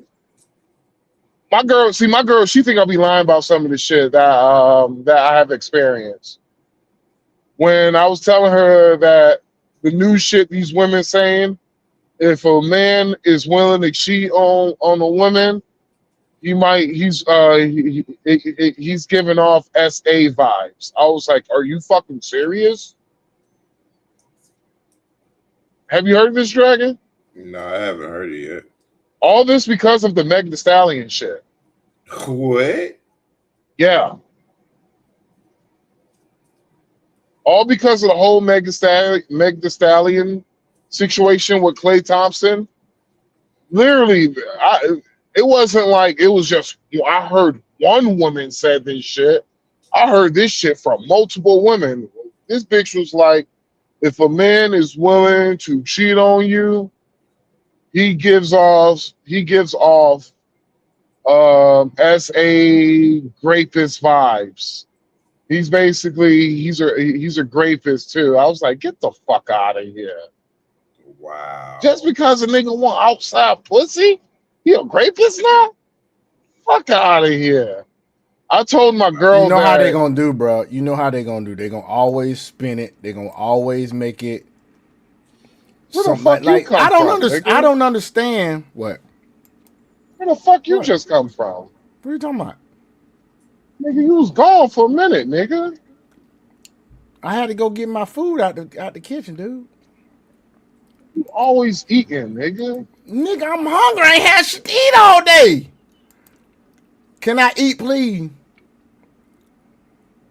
My girl, she think I'll be lying about some of the shit that I have experienced. When I was telling her that the new shit these women saying, if a man is willing to cheat on a woman, he's giving off SA vibes. I was like, are you fucking serious? Have you heard this, Dragon? No, I haven't heard it yet. All this because of the Meg Thee Stallion shit. What? Yeah. all because of the whole Meg Thee Stallion situation with Klay Thompson. Literally, it wasn't like it was just I heard one woman said this shit. I heard this shit from multiple women. This bitch was like, if a man is willing to cheat on you, he gives off as a rapist vibes. He's basically he's a rapist too. I was like, get the fuck out of here. Wow. Just because a nigga want outside pussy, he a rapist now? Fuck out of here. I told my girl You know that, how they gonna do, bro. You know how they gonna do. They gonna always spin it. They gonna always make it. Where the something fuck you come I don't from, understand. nigga? I don't understand what. Where the fuck you What? just come from? What are you talking about? Nigga, you was gone for a minute, nigga. I had to go get my food out the kitchen, dude. You always eating, nigga. Nigga, I'm hungry. I ain't had shit to eat all day. Can I eat, please?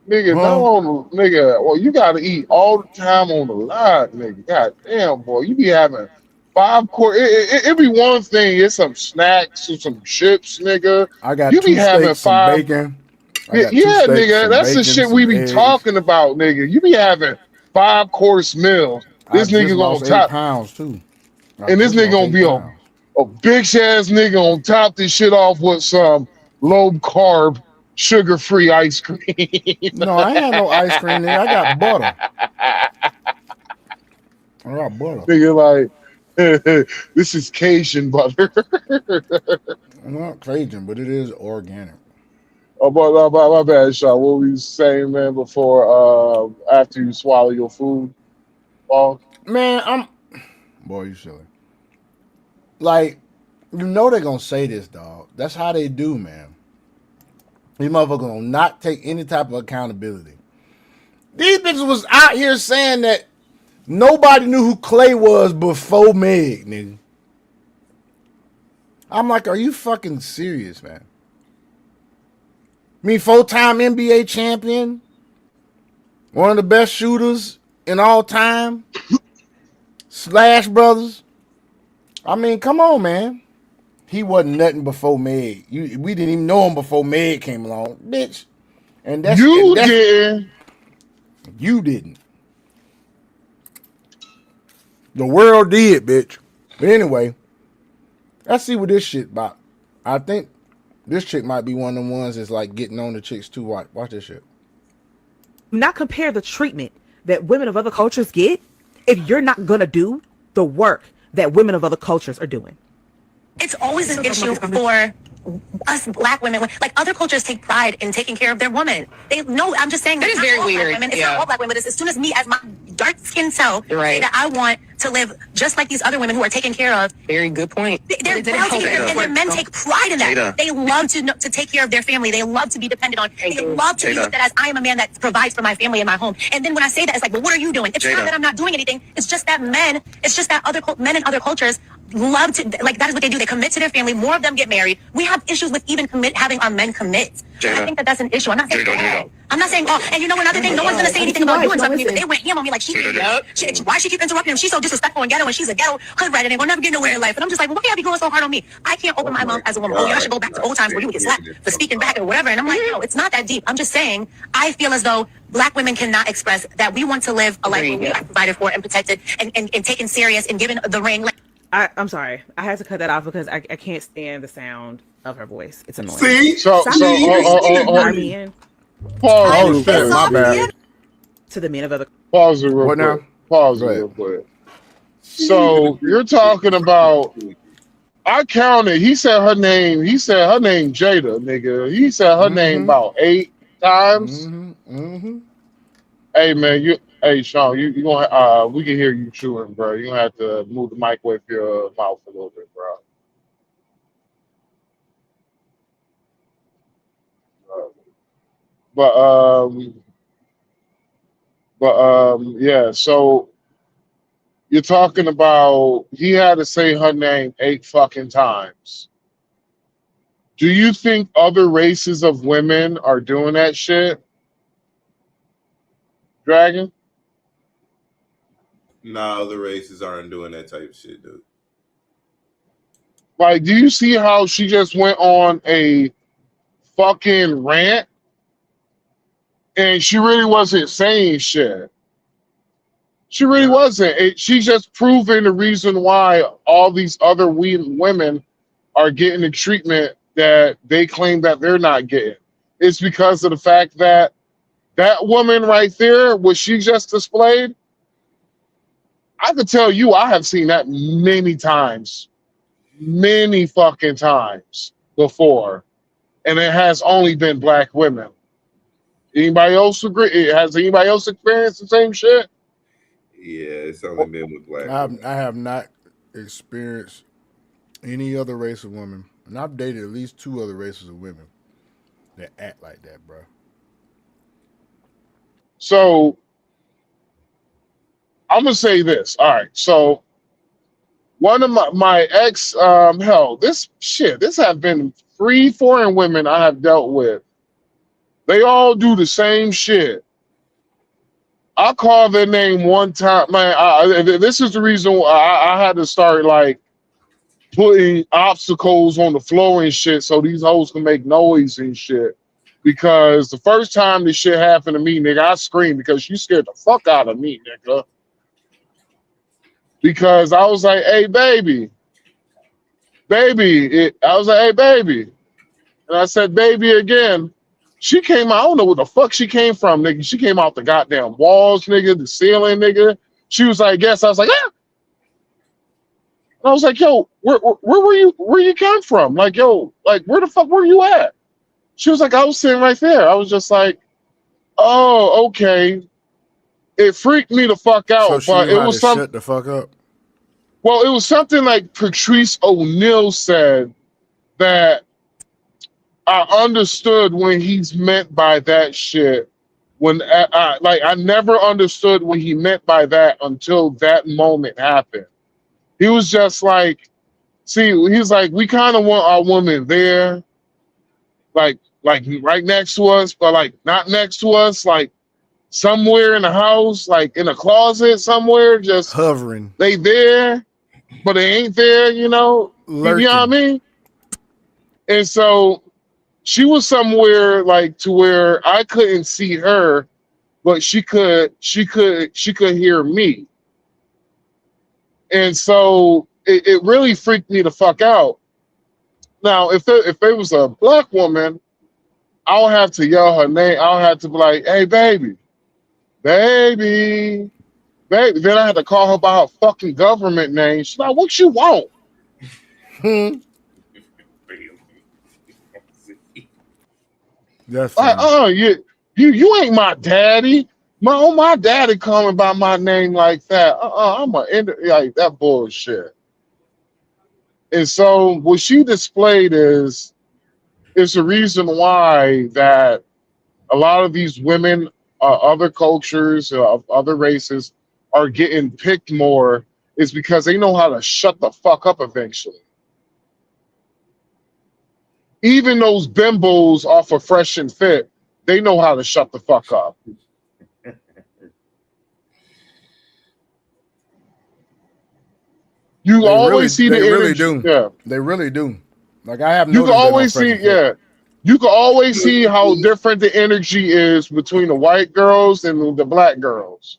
Nigga, Huh? no on the nigga. Well, you gotta eat all the time on the line, nigga. God damn, boy. You be having 5 course. It be one thing, it's some snacks or some chips, nigga. I got You 2 be having steaks, some 5 bacon. I Yeah, got 2 yeah, steaks, nigga. some That's the bacon, shit we some be eggs. talking about, nigga. You be having 5-course meals. I This just nigga gonna lost 8 top, pounds too. I and this just nigga lost gonna 8 be pounds. a bitch ass nigga on top this shit off with some low carb, sugar free ice cream. No, I ain't had no ice cream, nigga. I got butter. I got butter. Nigga, like, this is Cajun butter. I'm not Cajun, but it is organic. Oh, my bad, Sean. What were you saying, man, before, after you swallow your food? Paul? Man, boy, you silly. Like, you know they're gonna say this, dog. That's how they do, man. These motherfuckers gonna not take any type of accountability. These bitches was out here saying that nobody knew who Clay was before Meg, nigga. I'm like, are you fucking serious, man? I mean, 4-time NBA champion, one of the best shooters in all time, Slash Brothers. I mean, come on, man. He wasn't nothing before Meg. We didn't even know him before Meg came along, bitch. And that's You that's, did. You didn't. The world did, bitch. But anyway, let's see what this shit about. I think this chick might be one of the ones that's like getting on the chicks too. Watch this shit. Not compare the treatment that women of other cultures get if you're not gonna do the work that women of other cultures are doing. It's always an issue for us black women. Like, other cultures take pride in taking care of their woman. They know. I'm just saying that is it's not very all black weird, women. It's yeah. not all black women. But as soon as me, as my dark skinned self, Right. say that I want to live just like these other women who are taken care of. Very good point. They're proud to take care of, and their men take pride in that. Jada. They love to take care of their family. They love to be dependent on. They love to be Jada. looked at as I am a man that provides for my family and my home. And then when I say that, it's like, well, what are you doing? It's Jada. not that I'm not doing anything. It's just that other men in other cultures love to, like, that is what they do. They commit to their family. More of them get married. We have issues with even having our men commit. Jada. I think that that's an issue. I'm not saying Jada. I'm not saying, oh, and you know another thing, no one's gonna say anything about doing something because they went ham on me like Jada. why she keep interrupting him? She's so disrespectful and ghetto, and she's a ghetto hood rat, and we'll never get nowhere in life. And I'm just like, well, why y'all be going so hard on me? I can't open my mouth as a woman. Oh, y'all should go back to old times where you would get slapped for speaking back or whatever. And I'm like, no, it's not that deep. I'm just saying, I feel as though black women cannot express that we want to live a life where we are provided for and protected and taken serious and given the ring. I'm sorry. I had to cut that off because I can't stand the sound of her voice. It's annoying. See? So, Armenian pause. shit, my bad. to the men of other. Pause it real What quick. now? Pause it Go ahead. real quick. So you're talking about? I counted. He said her name. He said her name Jada, nigga. He said her name about 8 times. Hey man, hey Sean, you gonna we can hear you chewing, bro. You gonna have to move the mic away from your mouth a little bit, bro. Yeah. So you're talking about he had to say her name 8 fucking times. Do you think other races of women are doing that shit? Dragon? No, the races aren't doing that type of shit, dude. Like, do you see how she just went on a fucking rant? And she really wasn't saying shit. She really wasn't. She's just proving the reason why all these other women are getting the treatment that they claim that they're not getting. It's because of the fact that that woman right there, what she just displayed, I could tell you I have seen that many times, many fucking times before. And it has only been black women. Anybody else agree? Has anybody else experienced the same shit? Yeah, it's only been with black. I have not experienced any other race of women, and I've dated at least 2 other races of women that act like that, bro. So I'm gonna say this. All right. So one of my ex, this have been 3 foreign women I have dealt with. They all do the same shit. I called their name one time, man. This is the reason why I had to start like putting obstacles on the floor and shit so these hoes can make noise and shit. Because the first time this shit happened to me, nigga, I screamed because she scared the fuck out of me, nigga. Because I was like, hey, baby. I was like, hey, baby. And I said, baby again. She came out, I don't know where the fuck she came from, nigga. She came out the goddamn walls, nigga, the ceiling, nigga. She was like, yes. I was like, ah. And I was like, yo, where you come from? Like, yo, like, where the fuck were you at? She was like, I was sitting right there. I was just like, oh, okay. It freaked me the fuck out, So but it was something. Shut the fuck up. Well, it was something like Patrice O'Neal said that I understood when he's meant by that shit. When I never understood what he meant by that until that moment happened. He was just like, see, he's like, we kind of want our woman there, like right next to us, but like not next to us, like somewhere in the house, like in a closet somewhere, just hovering. They there, but they ain't there, you know. Lurking. You know what I mean? And so she was somewhere like to where I couldn't see her, but she could hear me. And so it really freaked me the fuck out. Now, if it was a black woman, I'll have to yell her name. I'll have to be like, hey, baby. Then I had to call her by her fucking government name. She's like, what you want? That's like, you ain't my daddy. My daddy calling by my name like that. I'm like that bullshit. And so what she displayed is the reason why that a lot of these women, other cultures, of other races, are getting picked more is because they know how to shut the fuck up eventually. Even those bimbos off of Fresh and Fit, they know how to shut the fuck up. You always see the energy. They really do. Yeah. They really do. Like I have You can always see, yeah. You can always see how different the energy is between the white girls and the black girls.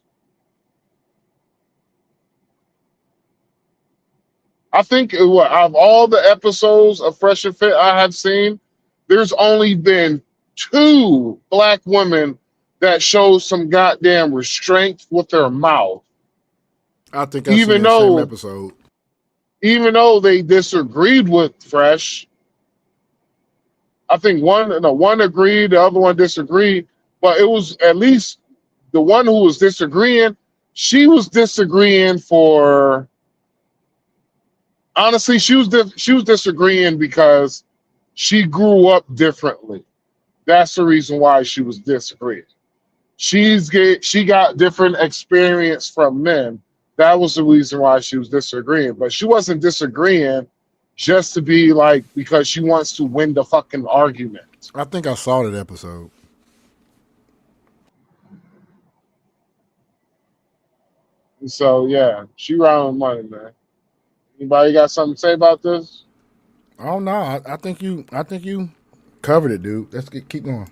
I think out of all the episodes of Fresh and Fit I have seen, there's only been 2 black women that show some goddamn restraint with their mouth. I think I've seen the same episode. Even though they disagreed with Fresh, I think one agreed, the other one disagreed, but it was at least the one who was disagreeing, she was disagreeing for, honestly, she was disagreeing because she grew up differently. That's the reason why she was disagreeing. She got different experience from men. That was the reason why she was disagreeing. But she wasn't disagreeing just to be like, because she wants to win the fucking argument. I think I saw that episode. So yeah, she round money, man. Anybody got something to say about this? Oh no, I think you covered it, dude. Let's keep going.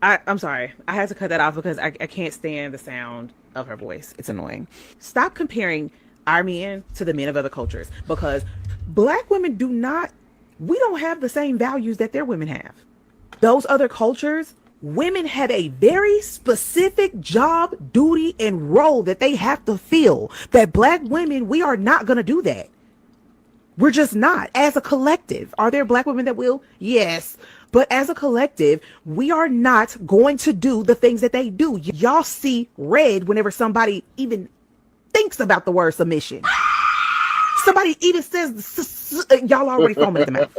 I'm sorry. I had to cut that off because I can't stand the sound of her voice. It's annoying. Stop comparing our men to the men of other cultures because black women we don't have the same values that their women have. Those other cultures, women have a very specific job, duty, and role that they have to fill. That black women, we are not going to do that. We're just not. As a collective, are there black women that will? Yes. But as a collective, we are not going to do the things that they do. Y'all see red whenever somebody even thinks about the word submission. Somebody even says, y'all already foaming at the mouth.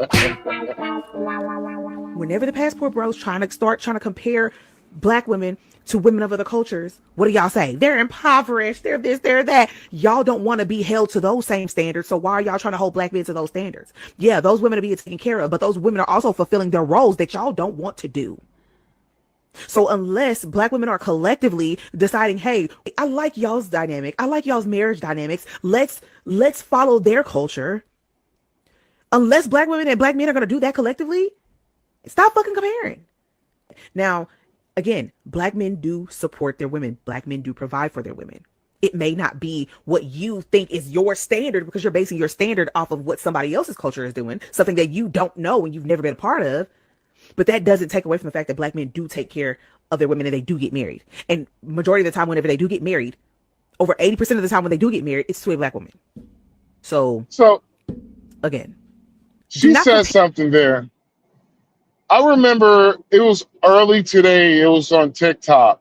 Whenever the passport bros trying to compare black women to women of other cultures, what do y'all say? They're impoverished, they're this, they're that. Y'all don't want to be held to those same standards, so why are y'all trying to hold black men to those standards? Yeah, those women are being taken care of, but those women are also fulfilling their roles that y'all don't want to do. So unless black women are collectively deciding, hey, I like y'all's dynamic, I like y'all's marriage dynamics, let's follow their culture. Unless black women and black men are going to do that collectively, stop fucking comparing. Now, again, black men do support their women. Black men do provide for their women. It may not be what you think is your standard because you're basing your standard off of what somebody else's culture is doing, something that you don't know and you've never been a part of. But that doesn't take away from the fact that black men do take care of their women and they do get married. And majority of the time, whenever they do get married, over 80% of the time when they do get married, it's to a black woman. So again, she said something there. I remember it was early today. It was on TikTok.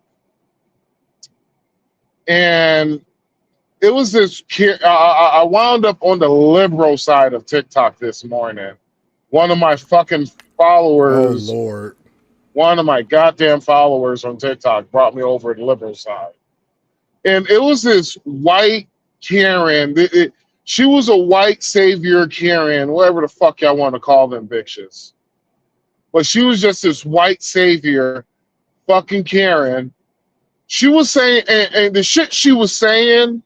And it was this kid. I wound up on the liberal side of TikTok this morning. One of my fucking followers. Oh, Lord. One of my goddamn followers on TikTok brought me over to the liberal side. And it was this white Karen. She was a white savior Karen, whatever the fuck y'all want to call them bitches. But she was just this white savior, fucking Karen. She was saying, and the shit she was saying,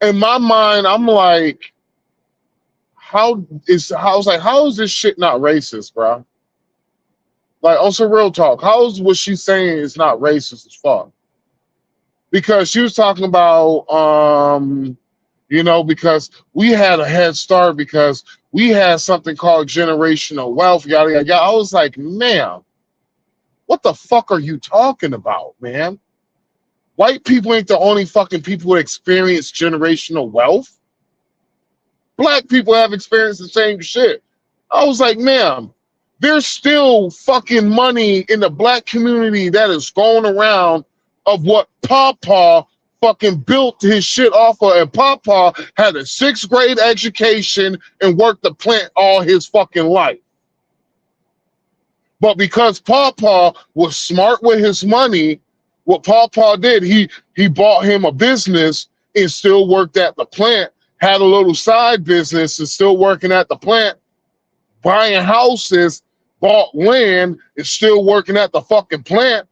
in my mind, I'm like, how is this shit not racist, bro? Like, also real talk, how is what she's saying is not racist as fuck? Because she was talking about, because we had a head start because we had something called generational wealth, yada, yada, yada. I was like, ma'am, what the fuck are you talking about, man? White people ain't the only fucking people that experience generational wealth. Black people have experienced the same shit. I was like, ma'am, there's still fucking money in the black community that is going around of what Pawpaw fucking built his shit off of. And Pawpaw had a 6th grade education and worked the plant all his fucking life. But because Pawpaw was smart with his money, what Pawpaw did, he bought him a business and still worked at the plant, had a little side business and still working at the plant, buying houses, bought land, and still working at the fucking plant.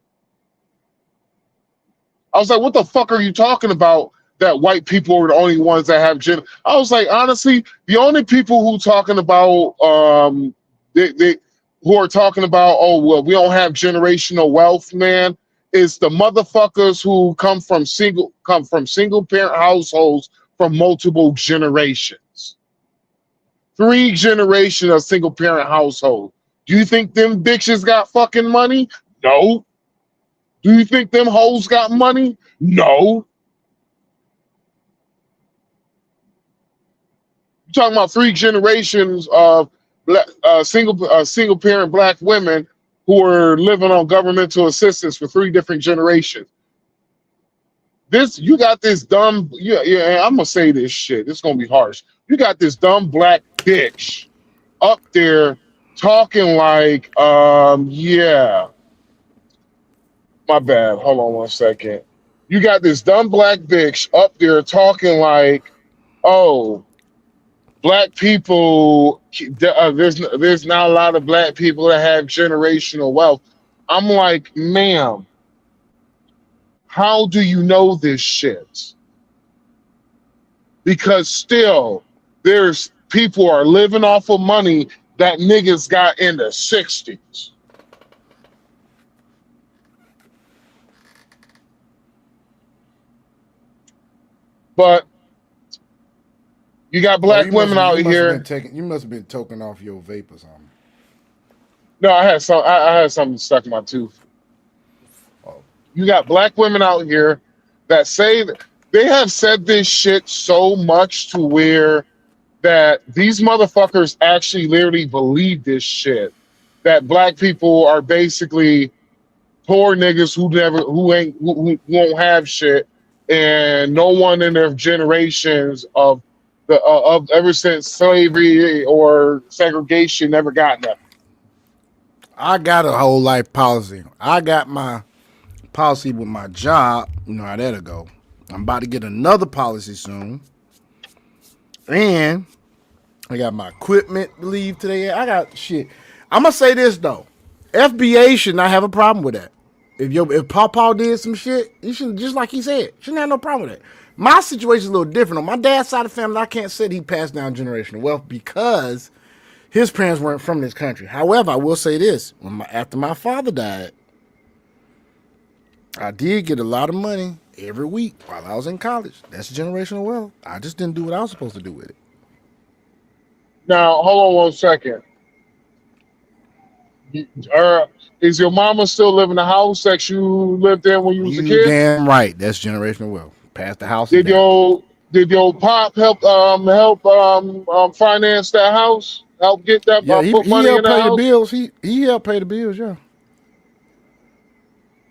I was like, what the fuck are you talking about that white people are the only ones that have I was like, honestly, the only people who talking about who are talking about, oh, well, we don't have generational wealth, man, is the motherfuckers who come from single parent households from multiple generations. 3 generations of single parent household. Do you think them bitches got fucking money? No. Do you think them hoes got money? No. You're talking about 3 generations of single parent black women who are living on governmental assistance for 3 different generations. You got this dumb, I'm gonna say this shit. It's gonna be harsh. You got this dumb black bitch up there talking like, my bad. Hold on 1 second. You got this dumb black bitch up there talking like, oh, black people, there's not a lot of black people that have generational wealth. I'm like, ma'am, how do you know this shit? Because still, there's people are living off of money that niggas got in the 60s. But you got black women out here. You must have been toking off your vape or something. No, I had something stuck in my tooth. You got black women out here that say that they have said this shit so much to where that these motherfuckers actually literally believe this shit. That black people are basically poor niggas who won't have shit, and no one in their generations of ever since slavery or segregation never got nothing. I got a whole life policy. I got my policy with my job. You know how that'll go. I'm about to get another policy soon. And I got my equipment to leave today. I got shit. I'm going to say this, though. FBA should not have a problem with that. If Paw did some shit, you should, just like he said, shouldn't have no problem with that. My situation is a little different. On my dad's side of the family, I can't say he passed down generational wealth because his parents weren't from this country. However, I will say this. After my father died, I did get a lot of money every week while I was in college. That's generational wealth. I just didn't do what I was supposed to do with it. Now, hold on 1 second. Is your mama still living in the house that you lived in when you was a kid? Damn right. That's generational wealth. Pass the house. Did your pop help finance that house? Help get that? Yeah, put money in the house? The bills. He helped pay the bills. Yeah.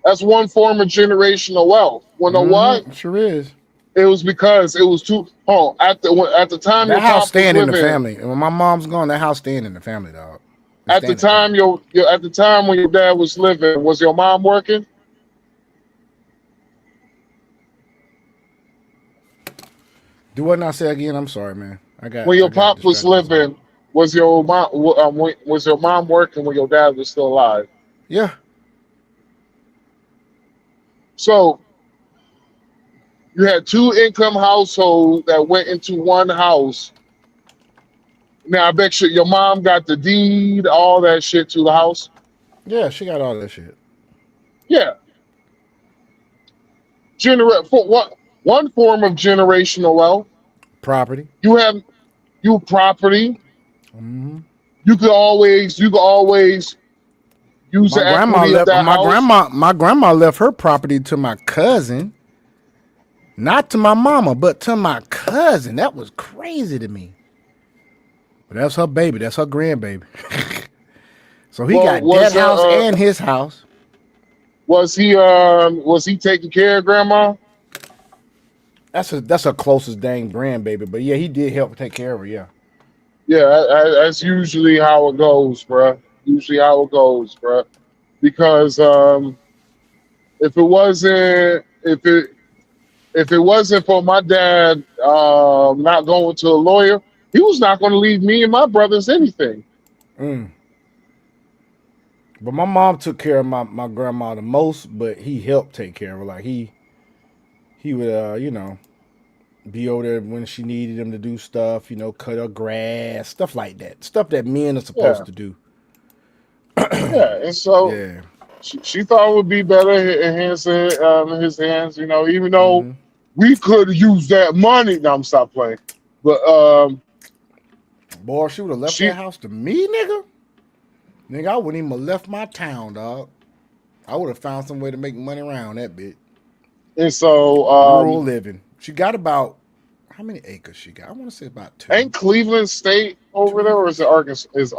That's one form of generational wealth. You know what? Sure is. It was because it was too. Oh, at the time that house staying in the family. And when my mom's gone, that house staying in the family, dog. At the time when your dad was living, was your mom working? Do what I say again? I'm sorry, man. When your pop was living, was your mom working when your dad was still alive? Yeah. So you had two income households that went into one house. Now I bet you your mom got the deed, all that shit to the house. Yeah, she got all that shit. Yeah. One form of generational wealth. Property. You property. Mm-hmm. You could always use the equity of that house. My grandma left her property to my cousin. Not to my mama, but to my cousin. That was crazy to me. But that's her baby. That's her grandbaby. So he got that house and his house. Was he taking care of grandma? That's her closest dang grandbaby. But yeah, he did help take care of her. Yeah. Yeah, that's usually how it goes, bruh. Because if it wasn't for my dad not going to a lawyer, he was not going to leave me and my brothers anything. But my mom took care of my grandma the most, but he helped take care of her. Like he would be over there when she needed him to do stuff, cut her grass, stuff like that. Stuff that men are supposed to do. Yeah, and so she thought it would be better in his hands, even though we could use that money. No, I'm stop playing. But boy, she would have left that house to me, nigga. Nigga, I wouldn't even have left my town, dog. I would have found some way to make money around that bitch. And so rural living. She got about how many acres she got? I want to say about 2. Ain't Cleveland State over there, or is it Arkansas? Is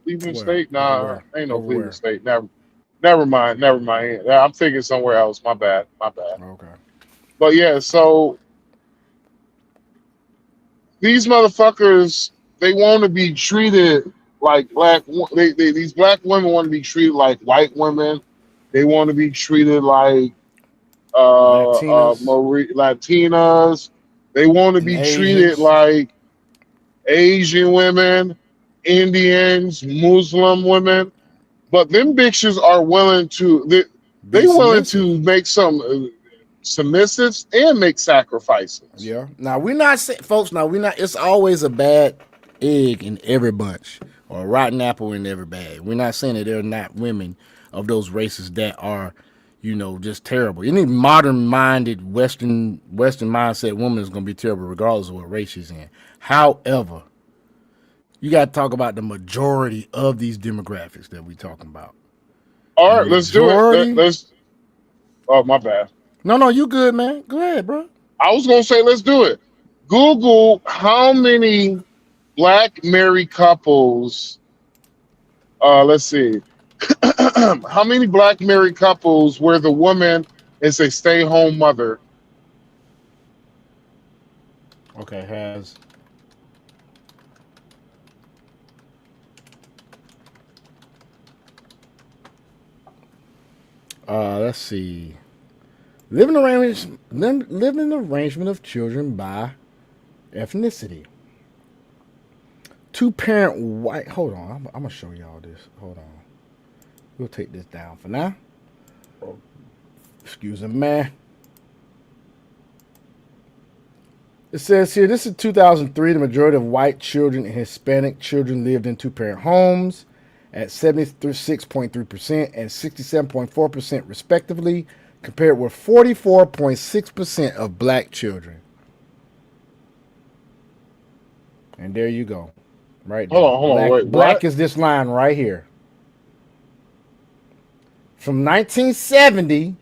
Cleveland State? Nah, ain't no Cleveland State. Never mind. I'm thinking somewhere else. My bad. Okay. But yeah, so these motherfuckers, they want to be treated like these black women want to be treated like white women. They want to be treated like Latinas. They want to be treated like Asian women, Indians, Muslim women. But them bitches are willing to They willing to make some submissives and make sacrifices. Yeah. Now we're not saying, folks. Now we're not. It's always a bad egg in every bunch or a rotten apple in every bag. We're not saying that there are not women of those races that are, just terrible. Any modern-minded Western mindset woman is going to be terrible regardless of what race she's in. However, you got to talk about the majority of these demographics that we're talking about. All right, let's do it. Oh, my bad. No, you good, man. Go ahead, bro. I was going to say, let's do it. Google how many black married couples, let's see. How many black married couples where the woman is a stay-home mother? Okay, let's see. Living arrangement of children by ethnicity. Two-parent white. Hold on, I'm gonna show y'all this. Hold on. We'll take this down for now. Excuse me, man. It says here, this is 2003. The majority of white children and Hispanic children lived in two-parent homes at 76.3% and 67.4% respectively, compared with 44.6% of black children. And there you go. Right there. Hold on, wait. Black what? is this line right here. From 1970,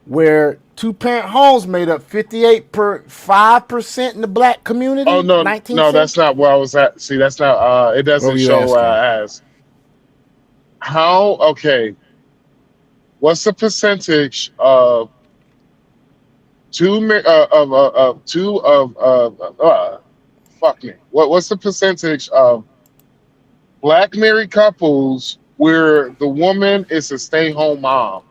where two-parent homes made up 58.5% in the black community. Oh, no, that's not where I was at. See, that's not, it doesn't show where I asked. Okay. What's the percentage of what's the percentage of black married couples where the woman is a stay-home mom?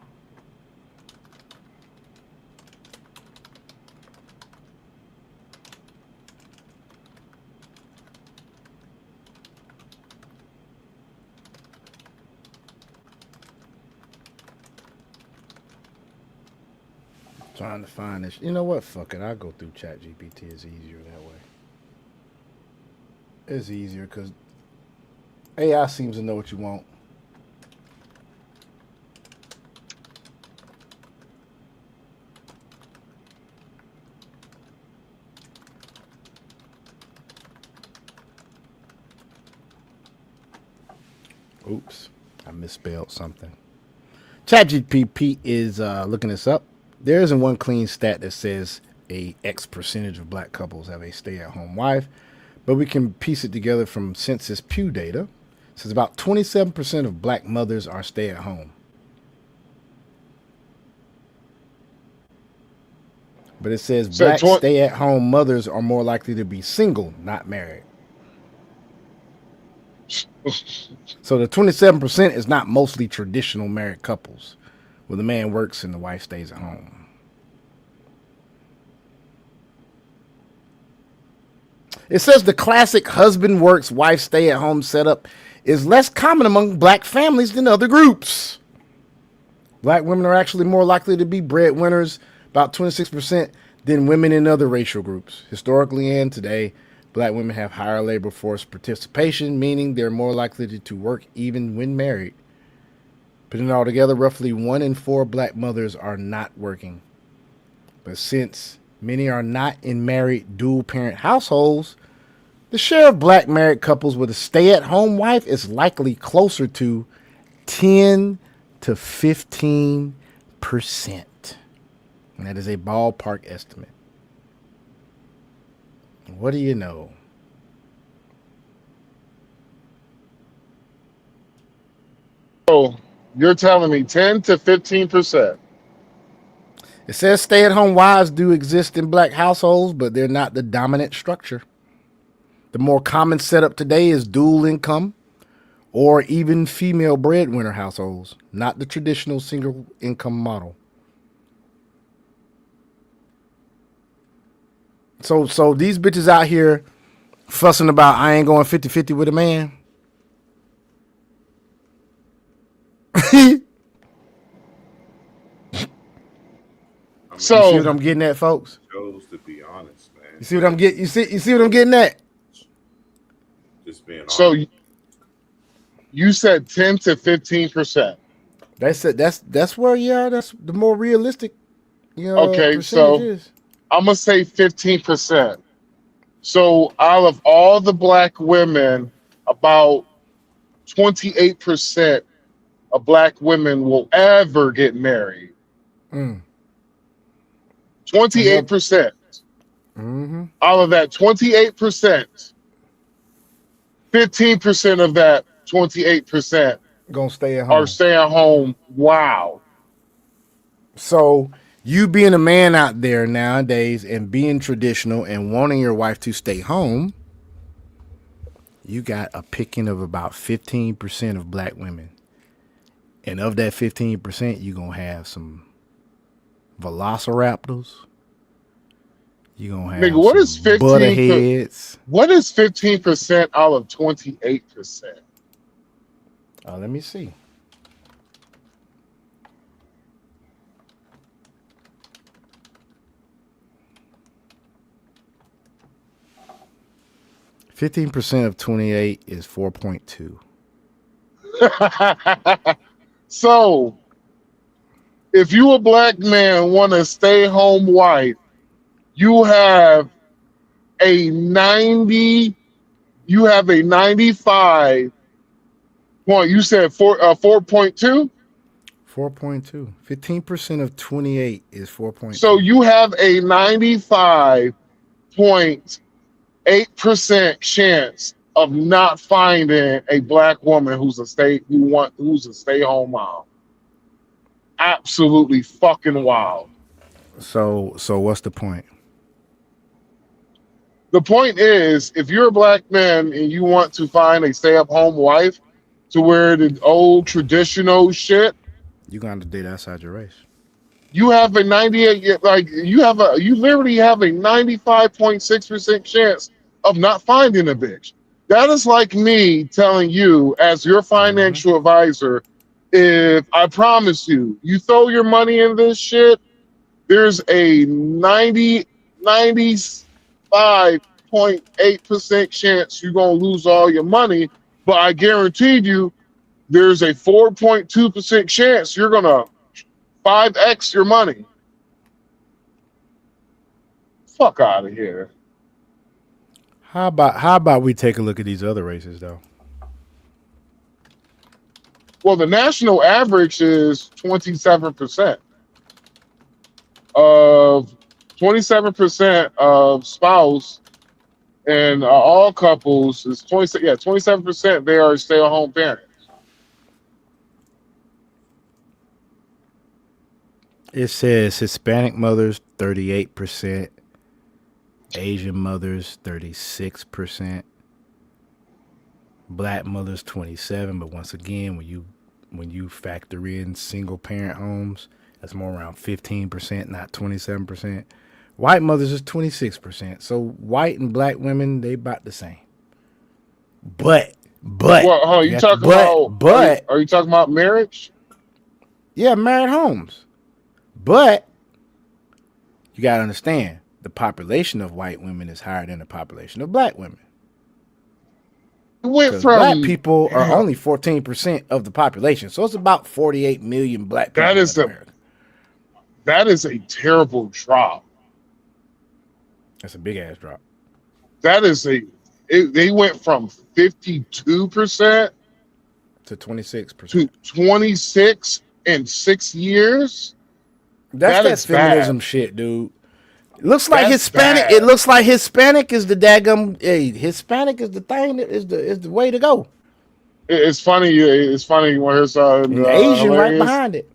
Trying to find this. You know what? Fuck it. I'll go through ChatGPT. It's easier that way. It's easier because AI seems to know what you want. Oops, I misspelled something. ChatGPT is looking this up. There isn't one clean stat that says a X percentage of black couples have a stay-at-home wife, but we can piece it together from Census Pew data. It says about 27% of black mothers are stay-at-home. But it says black stay-at-home mothers are more likely to be single, not married. So the 27% is not mostly traditional married couples, where the man works and the wife stays at home. It says the classic husband works, wife stay at home setup is less common among black families than other groups. Black women are actually more likely to be breadwinners, about 26%, than women in other racial groups. Historically and today, black women have higher labor force participation, meaning they're more likely to work even when married. Putting it all together, roughly 1 in 4 black mothers are not working. But since many are not in married dual-parent households, the share of black married couples with a stay-at-home wife is likely closer to 10 to 15%. And that is a ballpark estimate. What do you know? Oh, you're telling me 10 to 15%. It says stay-at-home wives do exist in black households, but they're not the dominant structure. The more common setup today is dual income or even female breadwinner households, not the traditional single income model. So these bitches out here fussing about I ain't going 50-50 with a man. see what So I'm getting at, folks? Chose to be honest, man. You see what I'm getting? You see what I'm getting at? Just being honest. so you said 10 to 15%. That's it. That's where that's the more realistic, Okay, percentage so is. I'm gonna say 15%. So out of all the black women, about 28% of black women will ever get married. Mm. 28%. Mm-hmm. Out of that 28%, 15% of that 28% Gonna stay at home. are staying home. Wow. So you being a man out there nowadays and being traditional and wanting your wife to stay home, you got a picking of about 15% of black women. And of that 15%, you're going to have some velociraptors. You're going to have Nigga, what is some 15 butterheads. What is 15% out of 28%? Let me see. %15 of 28 is 4.2. So, if you a black man want a stay home wife, you have a 95 point. You said 4.2. 4.2. 15% of 28 is 4.2. So you have a 95.8% chance of not finding a black woman who's a stay home mom. Absolutely fucking wild. So what's the point? The point is, if you're a black man and you want to find a stay-at-home wife to wear the old traditional shit, You're going to date outside your race. you have a 98, like you literally have a 95.6% chance of not finding a bitch. That is like me telling you, as your financial advisor, if I promise you throw your money in this shit, there's a 95.8% chance you're gonna lose all your money, but I guaranteed you there's a 4.2% chance you're gonna 5x your money. Fuck out of here. How about we take a look at these other races though? Well, the national average is 27% of 27% of spouse, and all couples is 27%. They are stay-at-home parents. It says Hispanic mothers 38%, Asian mothers 36%, black mothers 27%. But once again, when you factor in single parent homes, that's more around 15%, not 27%. White mothers is 26%. So white and black women, they about the same. But Well, are you talking about marriage? Yeah, married homes. But you got to understand, the population of white women is higher than the population of black women. Black people are only 14% of the population, so it's about 48 million black people. That is a terrible drop. That's a big ass drop. They went from 52% to 26%. to 26 in 6 years. That's that feminism shit, dude. It looks like That's Hispanic. bad. It looks like Hispanic is the daggum. Hispanic is the thing. Is the way to go. It's funny. It's funny when it's And Asian right behind it.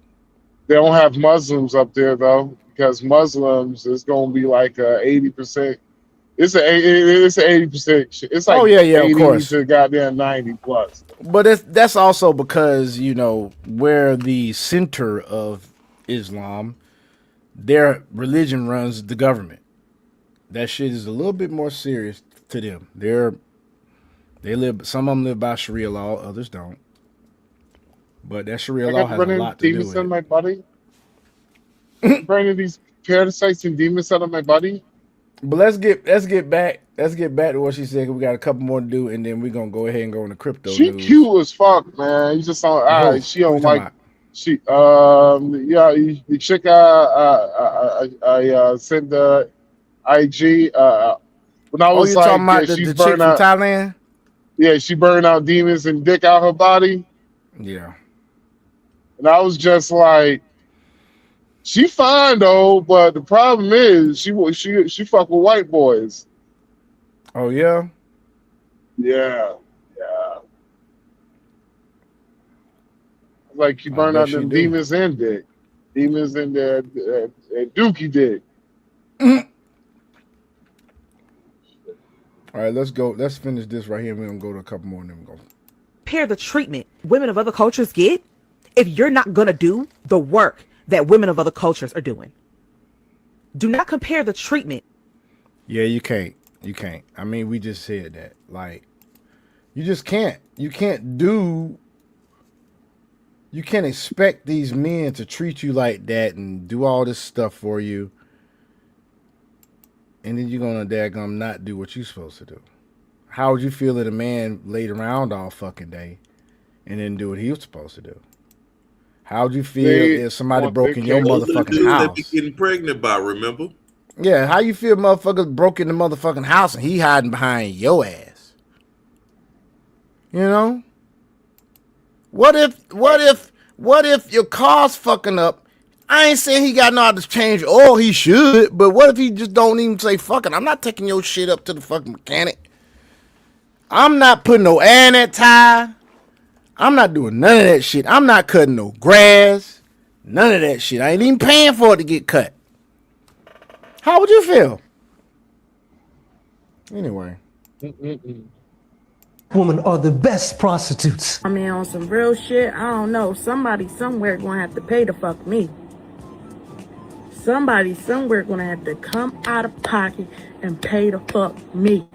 They don't have Muslims up there though, because Muslims is going to be like 80%. It's an 80%. It's like 80 of course. to goddamn 90 plus. But that's also because where the center of Islam, their religion runs the government. That shit is a little bit more serious to them. They live. Some of them live by Sharia law, others don't. But that Sharia law has a lot to do with it. My buddy. Bringing these parasites and demons out of my body? But let's get back to what she said. We got a couple more to do, and then we're gonna go ahead and go into crypto She news. cute as fuck, man. You just don't. Who? She Who don't you talking like. about? She yeah. The chick I sent the IG when I Oh, was you like, talking about yeah, the she's chick burning from out. Thailand? Yeah, she burned out demons and dick out her body, Yeah. and I was just like, she fine though, but the problem is she fuck with white boys. Oh yeah. Yeah. Like she I burned bet out she them do. demons and dick. Demons and dookie dick. All right, let's go. Let's finish this right here. We're gonna go to a couple more, and then we're gonna. Compare the treatment women of other cultures get if you're not gonna do the work that women of other cultures are doing. Do not compare the treatment. Yeah, you can't. You can't. I mean, we just said that. Like, you just can't. You can't do. You can't expect these men to treat you like that and do all this stuff for you, and then you're gonna daggum not do what you're supposed to do. How would you feel if a man laid around all fucking day and didn't do what he was supposed to do? How would you feel if somebody broke in your Those are the motherfucking dudes that be house? getting pregnant by, remember? Yeah, how you feel motherfuckers broke in the motherfucking house and he hiding behind your ass? You know? What if your car's fucking up? I ain't saying he got no how to change oil, he should, but what if he just don't even say fucking, I'm not taking your shit up to the fucking mechanic. I'm not putting no air in that tire. I'm not doing none of that shit. I'm not cutting no grass. None of that shit. I ain't even paying for it to get cut. How would you feel? Anyway. Women are the best prostitutes. I mean, on some real shit, I don't know. Somebody somewhere gonna have to pay to fuck me. Somebody somewhere gonna have to come out of pocket and pay to fuck me.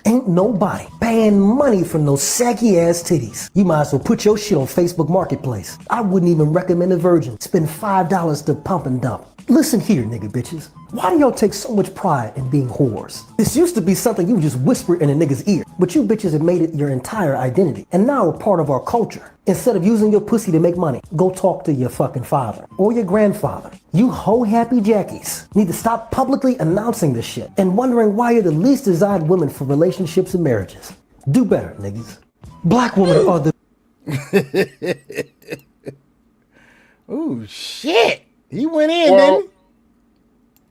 Ain't nobody paying money for no saggy ass titties. You might as well put your shit on Facebook Marketplace. I wouldn't even recommend a virgin. Spend $5 to pump and dump. Listen here, nigga bitches. Why do y'all take so much pride in being whores? This used to be something you would just whisper in a nigga's ear, but you bitches have made it your entire identity, and now a part of our culture. Instead of using your pussy to make money, go talk to your fucking father or your grandfather. You hoe-happy jackies need to stop publicly announcing this shit and wondering why you're the least desired women for relationships and marriages. Do better, niggas. Black women are the... Ooh, shit. He went in, Well, didn't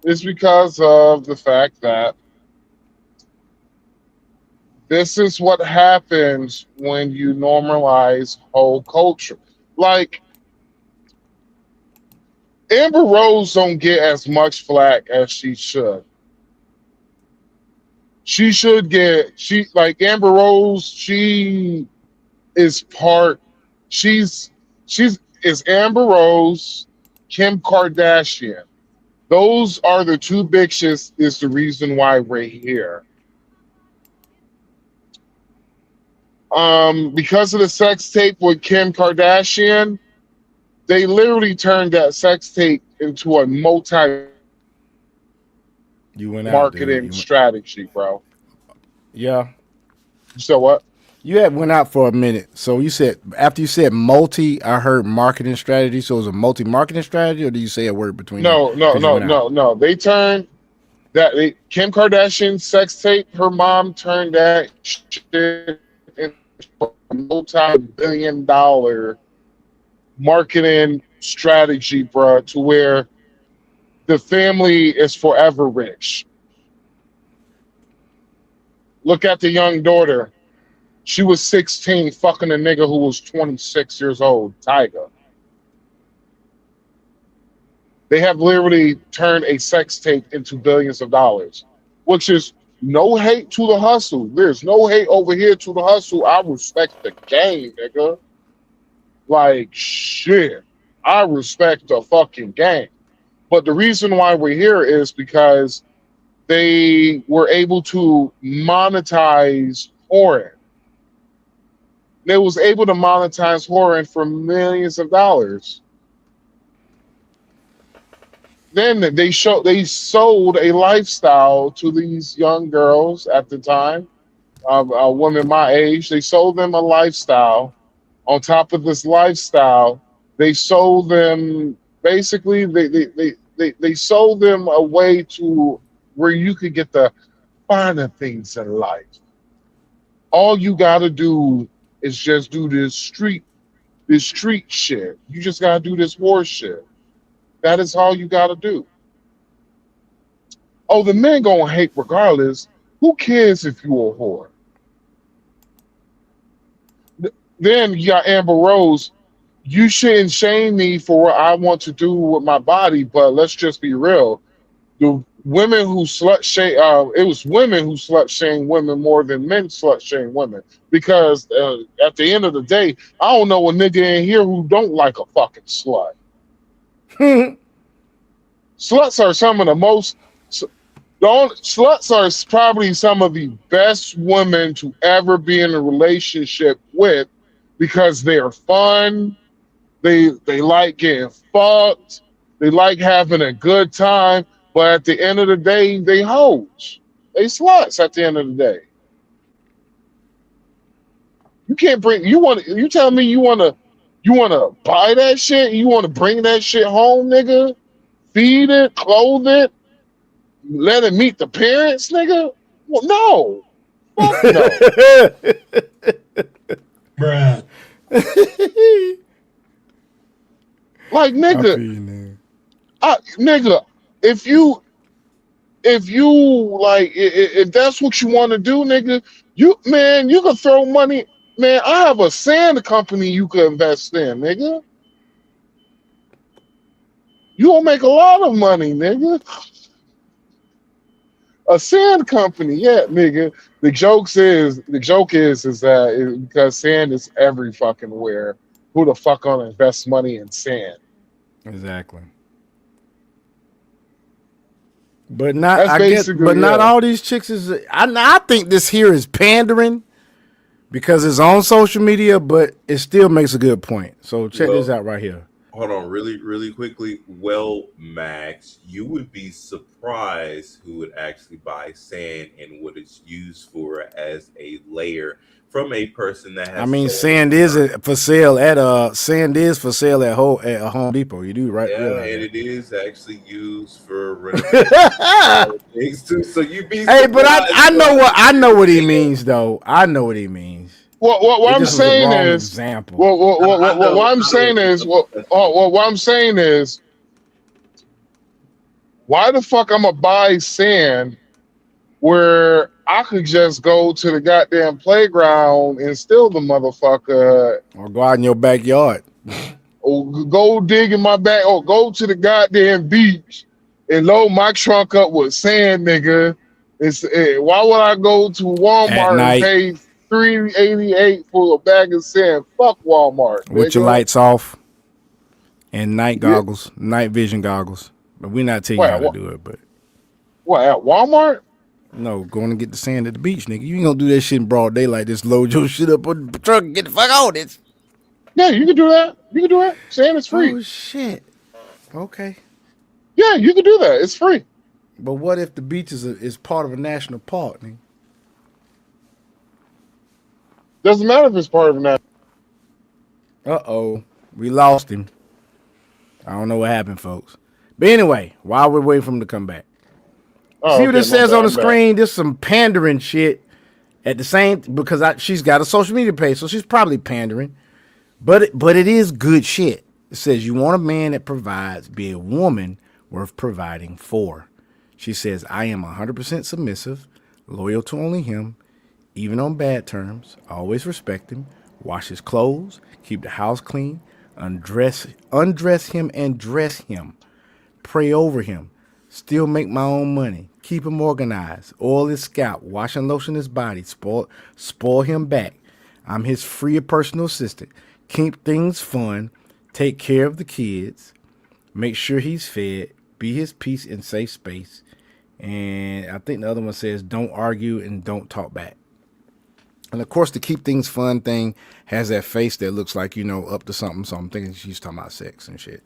it's because of the fact that this is what happens when you normalize whole culture. Like, Amber Rose don't get as much flack as she should. She should get, like Amber Rose, she is Amber Rose, Kim Kardashian. Those are the two bitches is the reason why we're here. Because of the sex tape with Kim Kardashian, they literally turned that sex tape into a multi-marketing strategy, bro. Yeah. So what? You had went out for a minute. So you said, after you said multi, I heard marketing strategy. So it was a multi-marketing strategy, or did you say a word between No. They turned that Kim Kardashian sex tape, her mom turned that shit into a multi-billion-dollar marketing strategy, bro, to where the family is forever rich. Look at the young daughter. She was 16 fucking a nigga who was 26 years old, Tyga. They have literally turned a sex tape into billions of dollars, which is no hate to the hustle. There's no hate over here to the hustle. I respect the game, nigga. Like, shit. I respect the fucking game. But the reason why we're here is because they were able to monetize whoring. They was able to monetize whoring for millions of dollars. then they sold a lifestyle to these young girls at the time, women my age. They sold them a lifestyle. On top of this lifestyle, they sold them basically they sold them a way to where you could get the finer things in life. All you gotta do is just do this street shit. You just gotta do this horse shit. That is all you gotta do. Oh, the men gonna hate regardless. Who cares if you a whore? Then you got Amber Rose. You shouldn't shame me for what I want to do with my body, but let's just be real. The women who slut shame, it was women who slut shame women more than men slut shame women. Because at the end of the day, I don't know a nigga in here who don't like a fucking slut. Sluts are some of the most. Sluts are probably some of the best women to ever be in a relationship with, because they are fun. They like getting fucked. They like having a good time. But at the end of the day, they hoes. They sluts at the end of the day. You can't bring you tell me you wanna buy that shit? You wanna bring that shit home, nigga? Feed it, clothe it, let it meet the parents, nigga? Well, no. Fuck no. Bruh. Like, nigga, nigga, if you like, if that's what you want to do, nigga, you can throw money. Man, I have a sand company you could invest in, nigga. You will make a lot of money, nigga. A sand company, yeah, nigga. The joke is that because sand is every fucking where. Who the fuck gonna invest money in sand? Exactly. But not, I guess, but not all these chicks is. I think this here is pandering because it's on social media, but it still makes a good point. So check this out right here. Hold on, really quickly. Well, Max, you would be surprised who would actually buy sand and what it's used for as a layer from a person that has. I mean, sand is for sale at Home Depot. You do right? Yeah, and it is actually used for things too. So you be. Hey, but I know what he means though. I know what he means. What I'm saying is, what I'm saying is, why the fuck I'm gonna buy sand where I could just go to the goddamn playground and steal the motherfucker, or go out in your backyard, or go dig in my back, or go to the goddamn beach and load my trunk up with sand, nigga. Why would I go to Walmart and pay $3.88 for a bag of sand? Fuck Walmart. With nigga. your lights off and night goggles, night vision goggles. But we're not telling you how to do it. But what, at Walmart? No, going to get the sand at the beach, nigga. You ain't gonna do that shit in broad daylight. Just load your shit up on the truck and get the fuck on it. Yeah, you can do that. You can do it. Sand is free. Oh shit. Okay. Yeah, you can do that. It's free. But what if the beach is part of a national park, nigga? Doesn't matter if it's part of a national. Uh-oh. We lost him. I don't know what happened, folks. But anyway, while we're waiting for him to come back. See what it says on the screen? There's some pandering shit at the same, because she's got a social media page, so she's probably pandering. But it is good shit. It says you want a man that provides, be a woman worth providing for. She says, I am 100% submissive, loyal to only him, even on bad terms, always respect him, wash his clothes, keep the house clean, undress him and dress him, pray over him, still make my own money, keep him organized, oil his scalp, wash and lotion his body, spoil him back. I'm his free personal assistant. Keep things fun, take care of the kids, make sure he's fed, be his peace and safe space. And I think the other one says, don't argue and don't talk back. And of course, the keep things fun thing has that face that looks like, up to something. So I'm thinking she's talking about sex and shit.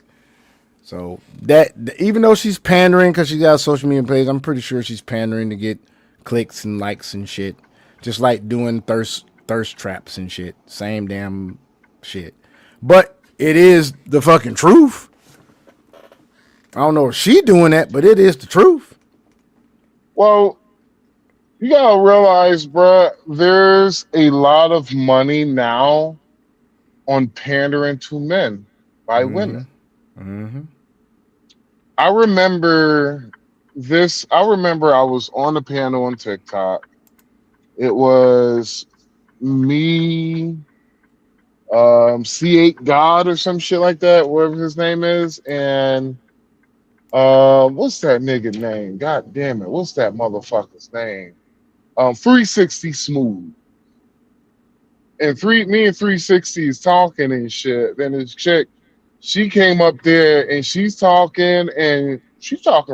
So that even though she's pandering because she got a social media page, I'm pretty sure she's pandering to get clicks and likes and shit. Just like doing thirst traps and shit. Same damn shit. But it is the fucking truth. I don't know if she doing that, but it is the truth. Well, you gotta realize, bruh, there's a lot of money now on pandering to men by women. Mm-hmm. I remember I was on a panel on TikTok. It was me, C8 God or some shit like that, whatever his name is, and what's that nigga name? God damn it, what's that motherfucker's name? 360 Smooth. And me and 360 is talking and shit. Then this chick, she came up there and she's talking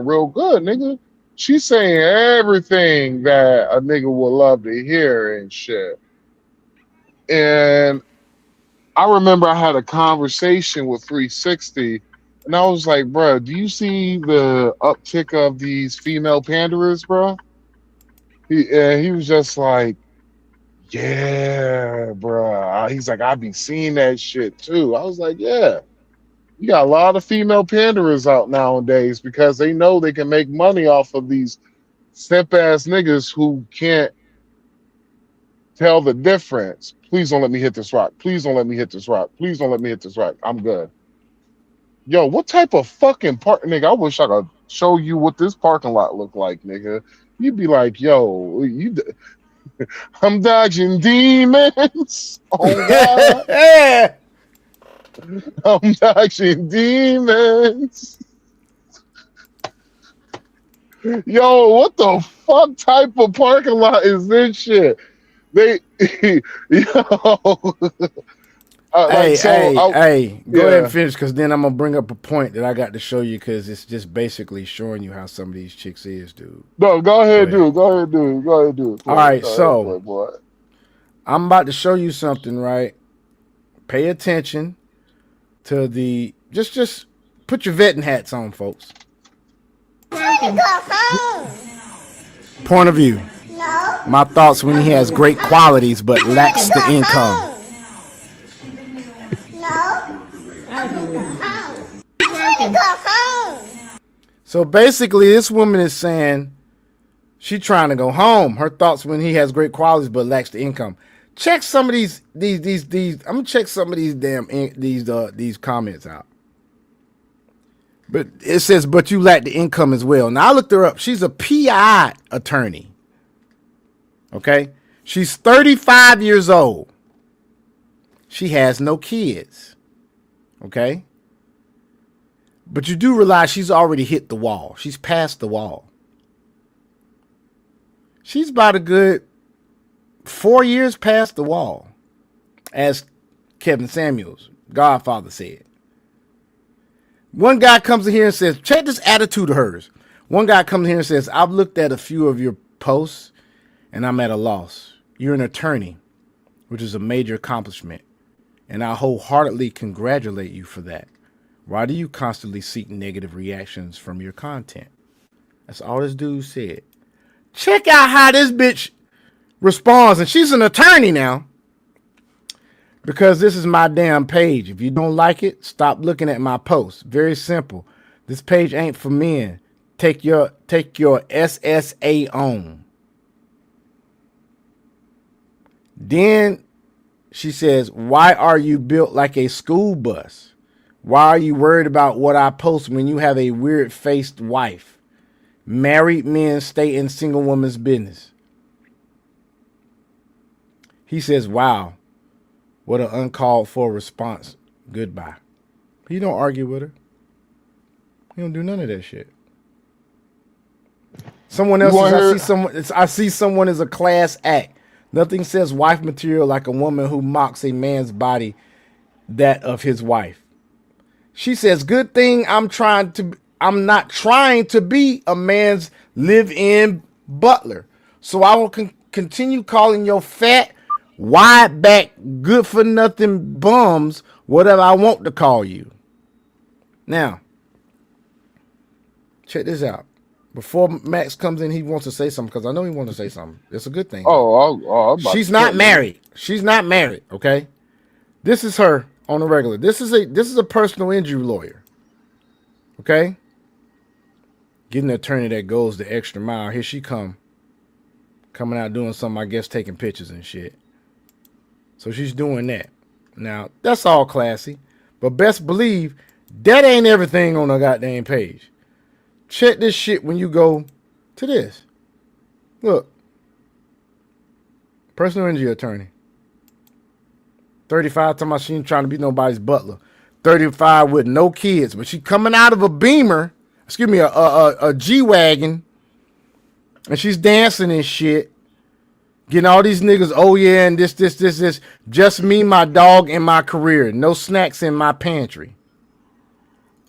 real good, nigga. She's saying everything that a nigga would love to hear and shit. And I remember I had a conversation with 360 and I was like, bro, do you see the uptick of these female panderers, bro? He was just like, yeah, bro. He's like, I be seeing that shit too. I was like, yeah. You got a lot of female panderers out nowadays because they know they can make money off of these simp ass niggas who can't tell the difference. Please don't let me hit this rock. Please don't let me hit this rock. Please don't let me hit this rock. I'm good. Yo, what type of fucking park, nigga? I wish I could show you what this parking lot looked like, nigga. You'd be like, yo, I'm dodging demons. Oh God. I'm dodging demons. Yo, what the fuck type of parking lot is this shit? Yo. Go ahead and finish because then I'm going to bring up a point that I got to show you because it's just basically showing you how some of these chicks is, dude. No, go ahead, dude. Go ahead, dude. All right, so I'm about to show you something, right? Pay attention to the just put your vetting hats on, folks. Point of view. No. My thoughts when he has great qualities but lacks the income. So basically, this woman is saying she's trying to go home. Her thoughts when he has great qualities but lacks the income. Check some of these. I'm gonna check some of these these comments out. But it says, but you lack the income as well. Now I looked her up. She's a PI attorney. Okay, she's 35 years old. She has no kids. Okay, but you do realize she's already hit the wall. She's past the wall. She's about a good 4 years past the wall, as Kevin Samuels, Godfather, said. One guy comes in here and says, check this attitude of hers. One guy comes in here and says, I've looked at a few of your posts and I'm at a loss. You're an attorney, which is a major accomplishment, and I wholeheartedly congratulate you for that. Why do you constantly seek negative reactions from your content? That's all this dude said. Check out how this bitch responds, and she's an attorney now. Because this is my damn page. If you don't like it, stop looking at my posts. Very simple. This page ain't for men. Take your SSA on. Then she says, why are you built like a school bus? Why are you worried about what I post when you have a weird-faced wife? Married men stay in single woman's business. He says, wow, what an uncalled for response. Goodbye. He don't argue with her. He don't do none of that shit. Someone else I see someone as a class act. Nothing says wife material like a woman who mocks a man's body, that of his wife. She says, good thing I'm not trying to be a man's live-in butler. So I will continue calling your fat, wide back, good for nothing bums whatever I want to call you. Now, Check this out. Before Max comes in, he wants to say something because I know he wants to say something. It's a good thing. I'm about She's to not tell you. married. She's not married. Okay. This is her on the regular. This is a personal injury lawyer. Okay. Getting an attorney that goes the extra mile. Here she coming out doing something, I guess taking pictures and shit. So she's doing that. Now, that's all classy. But best believe that ain't everything on the goddamn page. Check this shit when you go to this. Look. Personal injury attorney. 35, talking about she ain't trying to be nobody's butler. 35 with no kids, but she coming out of a Beamer, a G-Wagon, and she's dancing and shit. Getting all these niggas, oh yeah, and this. Just me, my dog, and my career. No snacks in my pantry.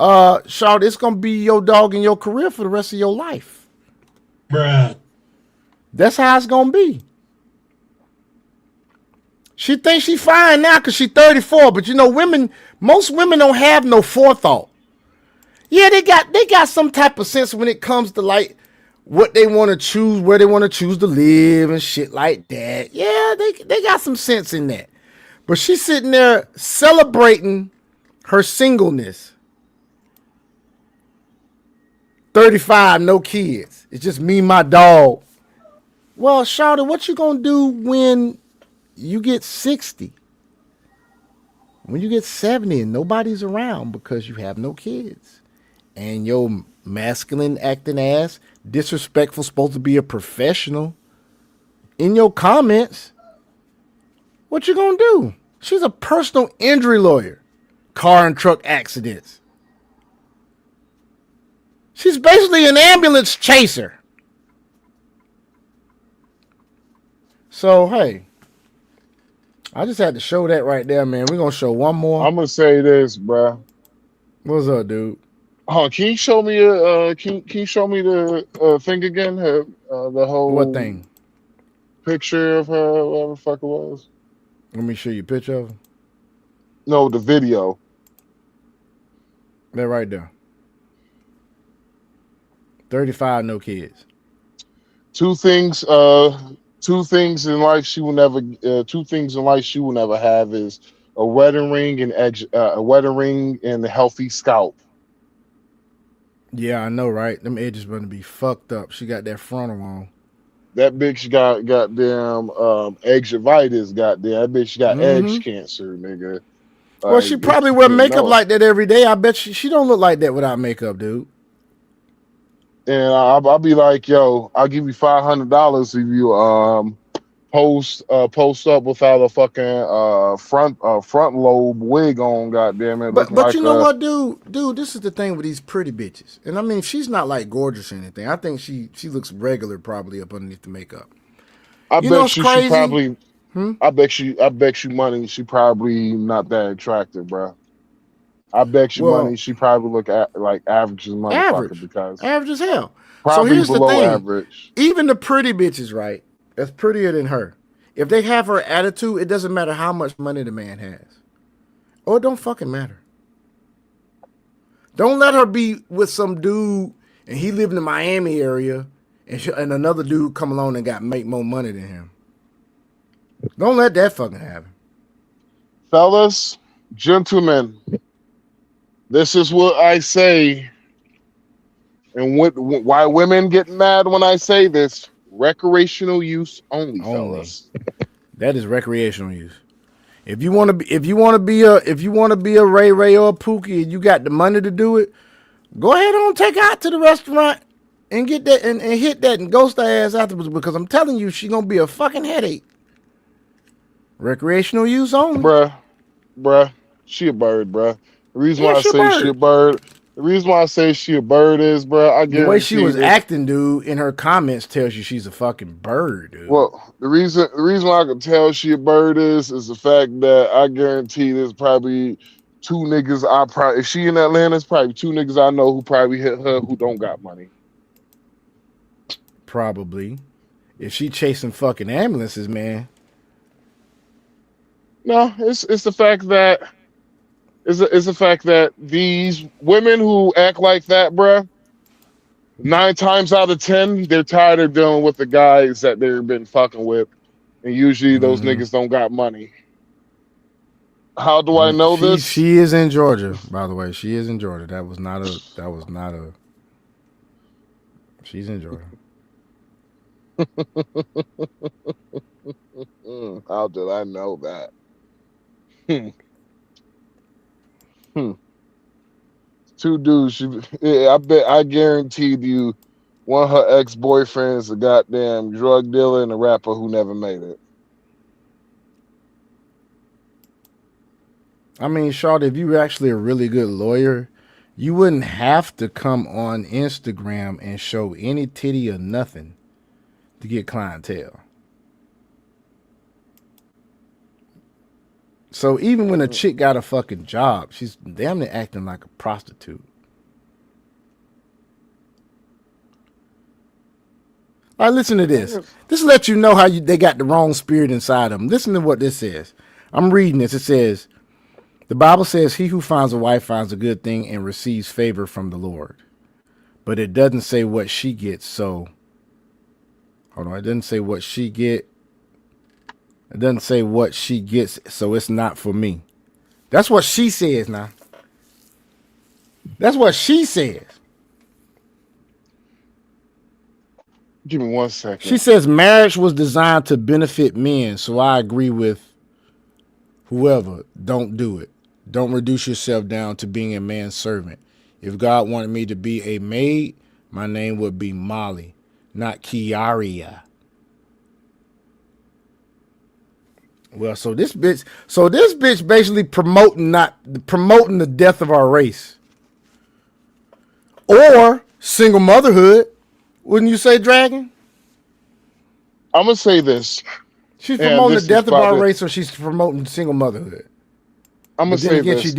Shawty, it's gonna be your dog and your career for the rest of your life. Bruh. That's how it's gonna be. She thinks she fine now because she's 34, but you know, most women don't have no forethought. Yeah, they got some type of sense when it comes to like what they want to choose, where they want to choose to live and shit like that. Yeah, they got some sense in that. But she's sitting there celebrating her singleness. 35, no kids. It's just me, my dog. Well, shawty, what you gonna do when you get 60? When you get 70 and nobody's around because you have no kids? And your masculine acting ass, disrespectful, supposed to be a professional, in your comments, what you gonna do? She's a personal injury lawyer. Car and truck accidents. She's basically an ambulance chaser. So, hey, I just had to show that right there, man. We're going to show one more. I'm going to say this, bruh. What's up, dude? Can you show me can you show me the thing again? The whole What thing? Picture of her, whatever the fuck it was. Let me show you a picture of her. No, the video. That right there. 35, no kids. Two things in life she will never have is a wedding ring and a healthy scalp. Yeah, I know, right? Them edges gonna be fucked up. She got that frontal on. That bitch got goddamn edgevitis, goddamn. That bitch got edge cancer, nigga. Well, she probably wear makeup like that every day. I bet she don't look like that without makeup, dude. And I'll be like, yo, I'll give you $500 if you post up without a fucking front lobe wig on, goddamn it. But like, you know what, dude, this is the thing with these pretty bitches. And I mean, she's not like gorgeous or anything. I think she looks regular probably up underneath the makeup. I bet you she probably I bet you money she probably not that attractive, bro. I bet you money she probably look like average as motherfucker because average as hell. Probably so here's below the thing. Average. Even the pretty bitches, right? That's prettier than her. If they have her attitude, it doesn't matter how much money the man has. Or it don't fucking matter. Don't let her be with some dude and he live in the Miami area and another dude come along and make more money than him. Don't let that fucking happen. Fellas, gentlemen, this is what I say. And why women get mad when I say this. Recreational use only, fellas. That is recreational use. If you want to be a Ray Ray or a Pookie and you got the money to do it, go ahead and take her out to the restaurant and get that and hit that and ghost her ass afterwards, because I'm telling you, she gonna be a fucking headache. Recreational use only. Bruh. She a bird, bruh. The reason why I say she a bird. The reason why I say she a bird is, bro, I guarantee the way she was acting, dude, in her comments tells you she's a fucking bird, dude. Well, the reason why I can tell she a bird is the fact that I guarantee there's probably two niggas if she in Atlanta, it's probably two niggas I know who probably hit her who don't got money. Probably. If she chasing fucking ambulances, man. No, it's the fact that It's the fact that these women who act like that, bruh, 9 times out of 10, they're tired of dealing with the guys that they've been fucking with, and usually those niggas don't got money. How do I know this? She is in Georgia, by the way. She is in Georgia. That was not a. She's in Georgia. How did I know that? Two dudes. I guaranteed you, one of her ex-boyfriends, a goddamn drug dealer and a rapper who never made it. I mean, Charlotte, if you were actually a really good lawyer, you wouldn't have to come on Instagram and show any titty or nothing to get clientele. So even when a chick got a fucking job, she's damn near acting like a prostitute. All right, listen to this. This will let you know how they got the wrong spirit inside them. Listen to what this says. I'm reading this. It says, the Bible says, he who finds a wife finds a good thing and receives favor from the Lord. But it doesn't say what she gets. So, hold on. It doesn't say what she get. It doesn't say what she gets. So it's not for me. That's what she says now. That's what she says. Give me 1 second. She says marriage was designed to benefit men. So I agree with whoever. Don't do it. Don't reduce yourself down to being a man's servant. If God wanted me to be a maid, my name would be Molly, not Kiaria. Well, so this bitch basically promoting the death of our race. Or single motherhood. Wouldn't you say, Dragon? I'm gonna say this. She's promoting the death of our race, or she's promoting single motherhood. I'm gonna say again, this. She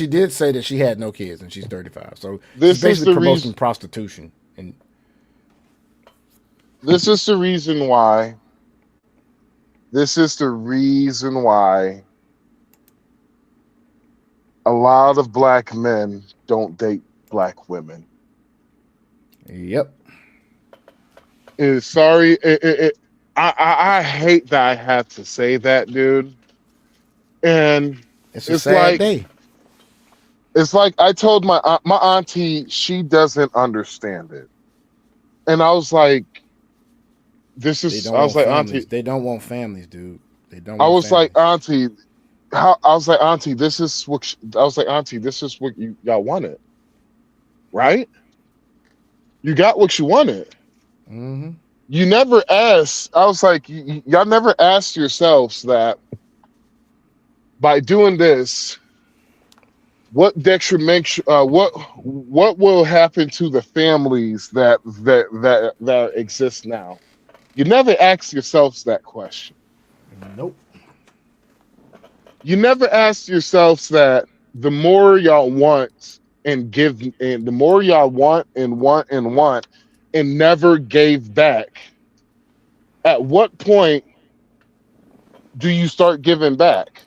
did say that she had no kids and she's 35. So she's basically promoting prostitution. And this is the reason why. This is the reason why a lot of black men don't date black women. Yep. I hate that I have to say that, dude. And it's a sad day. It's like I told my auntie, she doesn't understand it, and I was like, "This is." I was like, "Auntie, they don't want families, dude. They don't." I was like, "Auntie, how?" I was like, "Auntie, this is what." I was like, "Auntie, this is what y'all wanted, right? You got what you wanted." Mm-hmm. You never asked. I was like, y'all never asked yourselves that by doing this, what will happen to the families that exist now? You never ask yourselves that question. Nope. You never ask yourselves that the more y'all want and give, and the more y'all want and never gave back, at what point do you start giving back?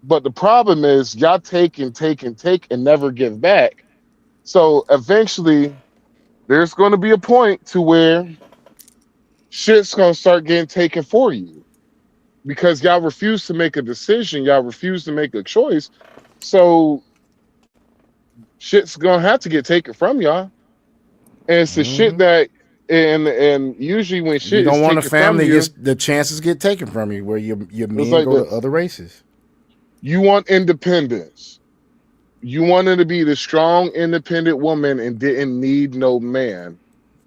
But the problem is y'all take and never give back. So eventually there's going to be a point to where shit's going to start getting taken for you because y'all refuse to make a decision. Y'all refuse to make a choice. So shit's going to have to get taken from y'all. And it's the shit that, and usually when shit you don't is want a taken family, from you, the chances get taken from you where your men like go this. to other races. You want independence. You wanted to be the strong, independent woman and didn't need no man.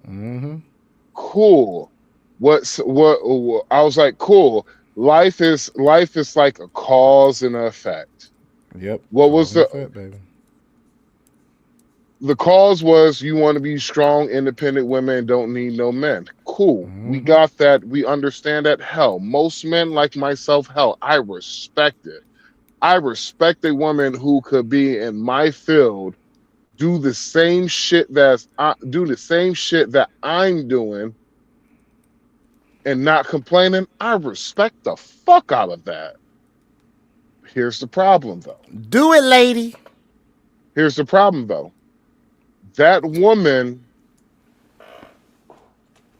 Mm-hmm. Cool. What? I was like, cool. Life is like a cause and an effect. Yep. What was the effect, baby? The cause was you want to be strong, independent women and don't need no men. Cool. Mm-hmm. We got that. We understand that. Hell, most men like myself, hell, I respect it. I respect a woman who could be in my field, do the same shit that I'm doing, and not complaining. I respect the fuck out of that. Here's the problem, though. Do it, lady. Here's the problem, though. That woman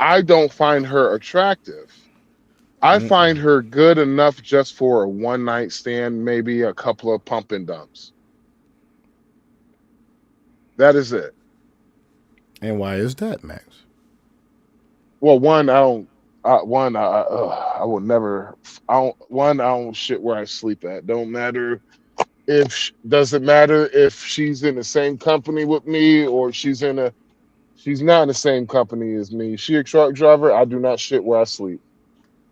I don't find her attractive. I find her good enough just for a one night stand, maybe a couple of pump and dumps. That is it. And why is that, Max? Well, one, I don't. I would never. I don't shit where I sleep at. Don't matter if doesn't matter if she's in the same company with me or she's not in the same company as me. She a truck driver. I do not shit where I sleep.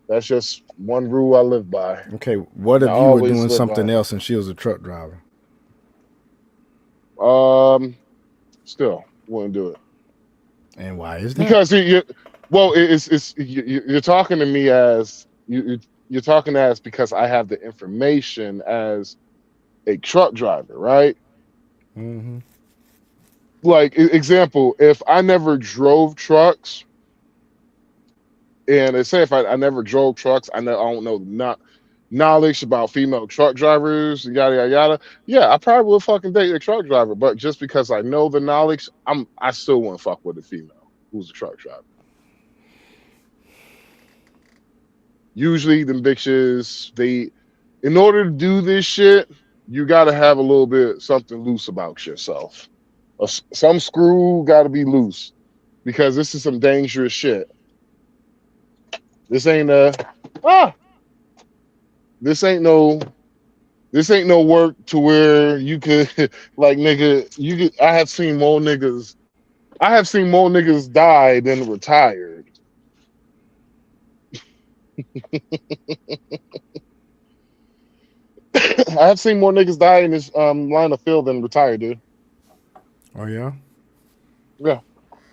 That's just one rule I live by. Okay, what if I you were always doing live something by. else and she was a truck driver? Still wouldn't do it. And why is that? Because you're talking to me as you're talking as because I have the information as a truck driver, right? Mm-hmm. Like example, if I never drove trucks, and they say if I never drove trucks, I don't know not knowledge about female truck drivers, yada yada yada. Yeah, I probably would fucking date a truck driver, but just because I know the knowledge, I still wouldn't fuck with a female who's a truck driver. Usually, them bitches, in order to do this shit, you got to have a little bit something loose about yourself. Some screw got to be loose because this is some dangerous shit. This ain't no work to where you could like nigga. I have seen more niggas die than retired. I have seen more niggas die in this line of field than retired, dude. Oh yeah? Yeah.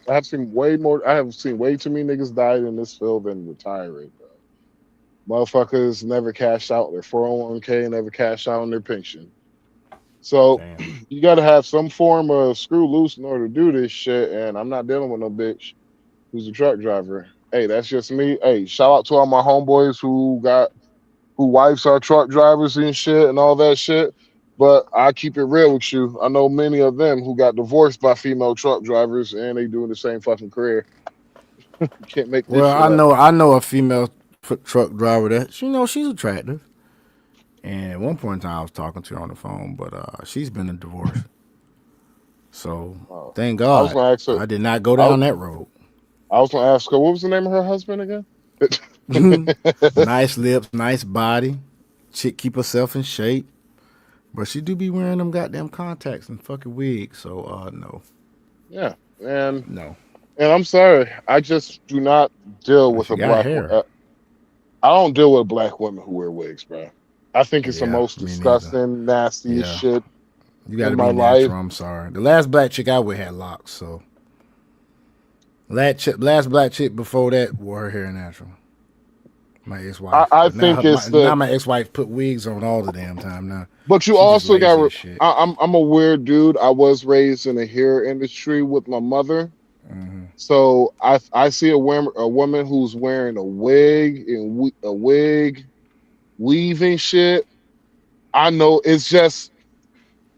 I have seen way too many niggas die in this field than retiring, bro. Motherfuckers never cash out their 401k, never cash out on their pension. So you gotta have some form of screw loose in order to do this shit, and I'm not dealing with no bitch who's a truck driver. Hey, that's just me. Hey, shout out to all my homeboys who wives are truck drivers and shit and all that shit. But I keep it real with you. I know many of them who got divorced by female truck drivers and they doing the same fucking career. You can't make this shit up. I know a female truck driver that she's attractive. And at one point in time I was talking to her on the phone, but she's been in divorce. So thank God I was gonna ask her, I did not go down that road. I was gonna ask her, what was the name of her husband again? Nice lips, nice body. Chick keep herself in shape. But she do be wearing them goddamn contacts and fucking wigs, so no. Yeah, and no. And I'm sorry, I just do not deal with a black. I don't deal with black women who wear wigs, bro. I think it's the most disgusting, nastiest shit. You gotta in be my natural. life. I'm sorry. The last black chick I with had locks, so last black chick before that wore her hair natural. My ex-wife. I think now my ex-wife put wigs on all the damn time now. But you also got. I'm a weird dude. I was raised in the hair industry with my mother, so I see a woman who's wearing a wig and weaving shit. I know it's just.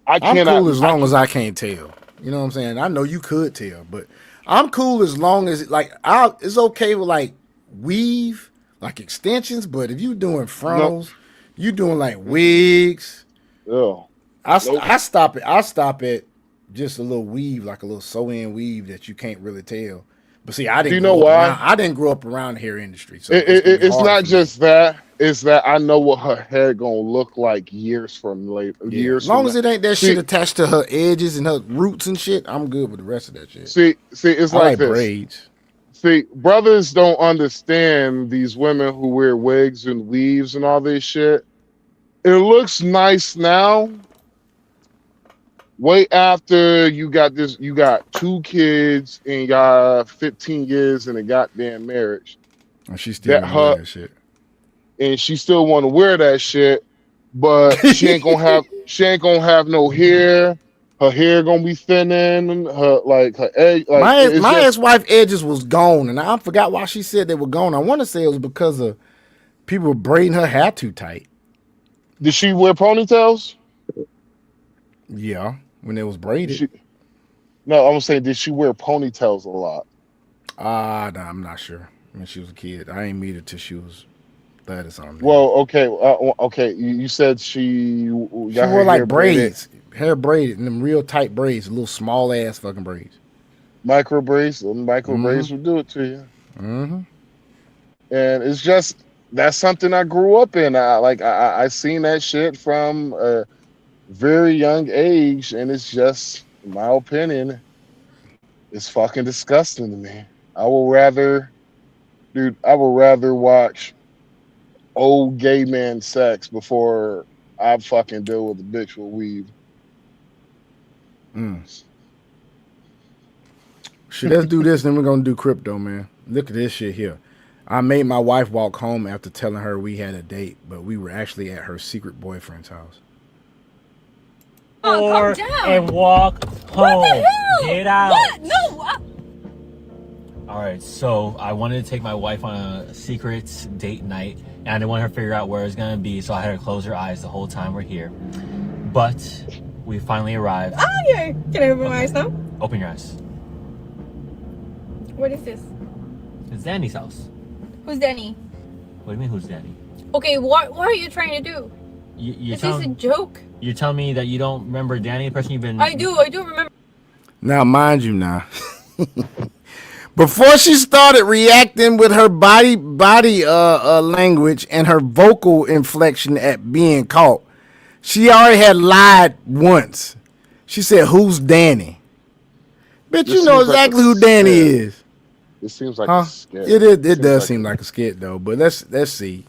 I'm cool as long as I can't tell. You know what I'm saying? I know you could tell, but I'm cool as long as it's okay with like weave, like extensions. But if you doing frontals, you doing like wigs. Yeah. I stop it. I stop at just a little weave, like a little sew-in weave that you can't really tell. But see, I didn't. Do you know why? I didn't grow up around the hair industry, so it's not just that. It's that I know what her hair gonna look like years from later. Years. As long as it ain't that shit attached to her edges and her roots and shit, I'm good with the rest of that shit. See, it's I like this. Braids. See, brothers don't understand these women who wear wigs and weaves and all this shit. It looks nice now. Way after you got 2 kids and you got 15 years in a goddamn marriage. And she still wear that shit. And she still want to wear that shit, but she ain't gonna have no hair. Her hair gonna be thinning. Her edge. My ex-wife edges was gone, and I forgot why she said they were gone. I want to say it was because of people were braiding her hair too tight. Did she wear ponytails? Yeah, when it was braided. No, I'm saying, did she wear ponytails a lot? Nah, I'm not sure. When she was a kid, I ain't meet her till she was 30 something. Well, okay, okay. You said she She got her wore like hair braided. hair braided, and them real tight braids, little small ass fucking braids. Micro braids will do it to you. Mm-hmm. And it's just that's something I grew up in. I seen that shit from a very young age, and it's just, in my opinion, it's fucking disgusting to me. I would rather watch old gay man sex before I fucking deal with a bitch with weave. Shit, let's do this, then we're gonna do crypto, man. Look at this shit here. I made my wife walk home after telling her we had a date, but we were actually at her secret boyfriend's house. Calm down. And walk home. What the hell? Get out. What? No. All right, so I wanted to take my wife on a secret date night, and I didn't want her to figure out where it was gonna be, so I had her close her eyes the whole time we're here. But we finally arrived. Oh, yeah. Can I open my eyes now? Open your eyes. What is this? It's Danny's house. Who's Danny? What do you mean, who's Danny? Okay, what are you trying to do? You're Is this a telling, joke? you're telling me that you don't remember Danny, the person you've been... I do remember. Now, mind you, before she started reacting with her body language and her vocal inflection at being caught, she already had lied once. She said, "Who's Danny?" Bitch, you know exactly who Danny is. It seems like a skit. It does seem like a skit though, but let's see.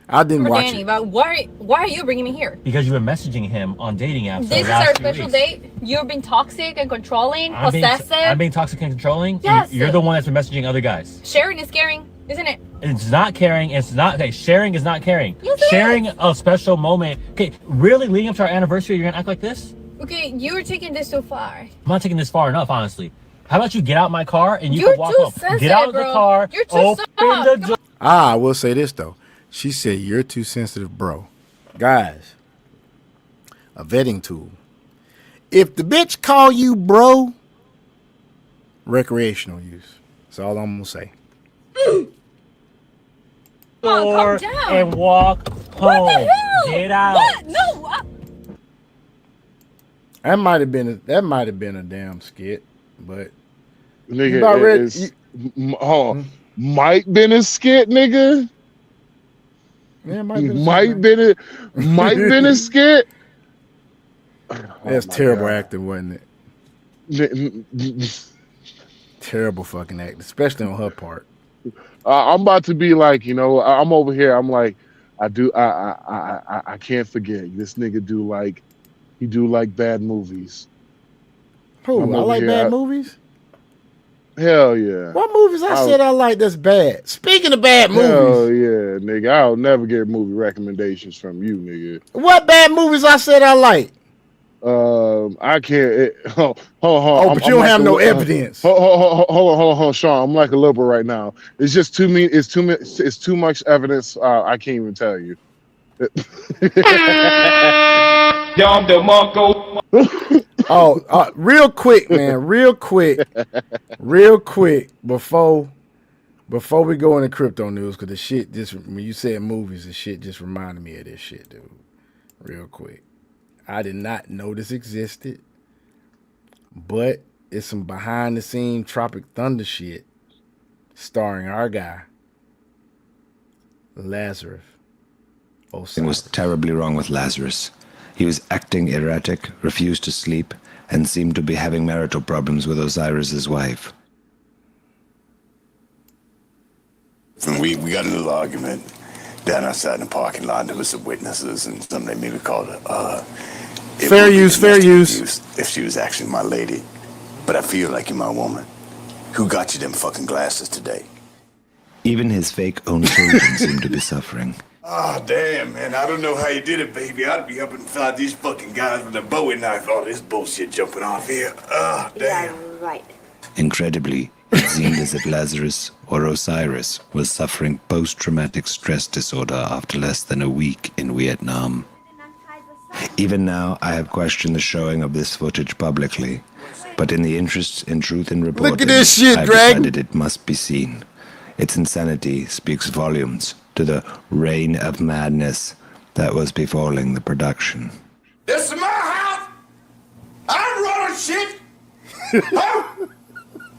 I didn't watch Danny, it. but why are you bringing me here? Because you were messaging him on dating apps. This is our special date. You're being toxic and controlling, possessive. I'm being toxic and controlling? Yes. You're the one that's been messaging other guys. Sharing is caring, isn't it? It's not caring. It's not... Okay, sharing is not caring. Yes, it Sharing a special moment. Okay, really leading up to our anniversary, you're going to act like this? Okay, you're taking this too far. I'm not taking this far enough, honestly. How about you get out my car and you You're can walk too home? sensitive, Get out of the bro. car. You're too open soft. the door. I will say this though. She said, "You're too sensitive, bro." Guys, a vetting tool. If the bitch call you bro, recreational use. That's all I'm gonna say. Calm down. And walk home. What the hell? Get out. What? No. That might have been a damn skit, but Nigga, you about ready? Might been a skit, nigga. Yeah, it might been a skit. That's terrible acting, wasn't it? Terrible fucking acting, especially on her part. I'm about to be like, I'm over here. I'm like, I can't forget. This nigga do like bad movies. Who? I like bad movies? Hell yeah. What movies I said I like that's bad? Speaking of bad movies. Hell yeah, nigga. I'll never get movie recommendations from you, nigga. What bad movies I said I like? I can't. Hold on. Oh, but you don't have no evidence. Hold on, Sean. I'm like a liberal right now. It's just too me. It's too much evidence. I can't even tell you. Dom DeMarco. Real quick, man. Real quick. Before we go into crypto news, because the shit just when you said movies, the shit just reminded me of this shit, dude. Real quick. I did not know this existed, but it's some behind the scene Tropic Thunder shit starring our guy, Lazarus. Something was terribly wrong with Lazarus. He was acting erratic, refused to sleep, and seemed to be having marital problems with Osiris's wife. And we got a little argument down outside in the parking lot. There was some witnesses and something maybe called fair use. If she was actually my lady. But I feel like you're my woman. Who got you them fucking glasses today? Even his fake-owned children seemed to be suffering. Oh, damn, man. I don't know how you did it, baby. I'd be up inside these fucking guys with a Bowie knife. All this bullshit jumping off here. Oh, damn. Yeah, right. Incredibly, it seemed as if Lazarus, or Osiris, was suffering post-traumatic stress disorder after less than a week in Vietnam. Even now, I have questioned the showing of this footage publicly, But in the interest in truth and reporting, Look at this shit, I Dragon. decided it must be seen. Its insanity speaks volumes to the reign of madness that was befalling the production. This is my house. I'm running shit. Huh?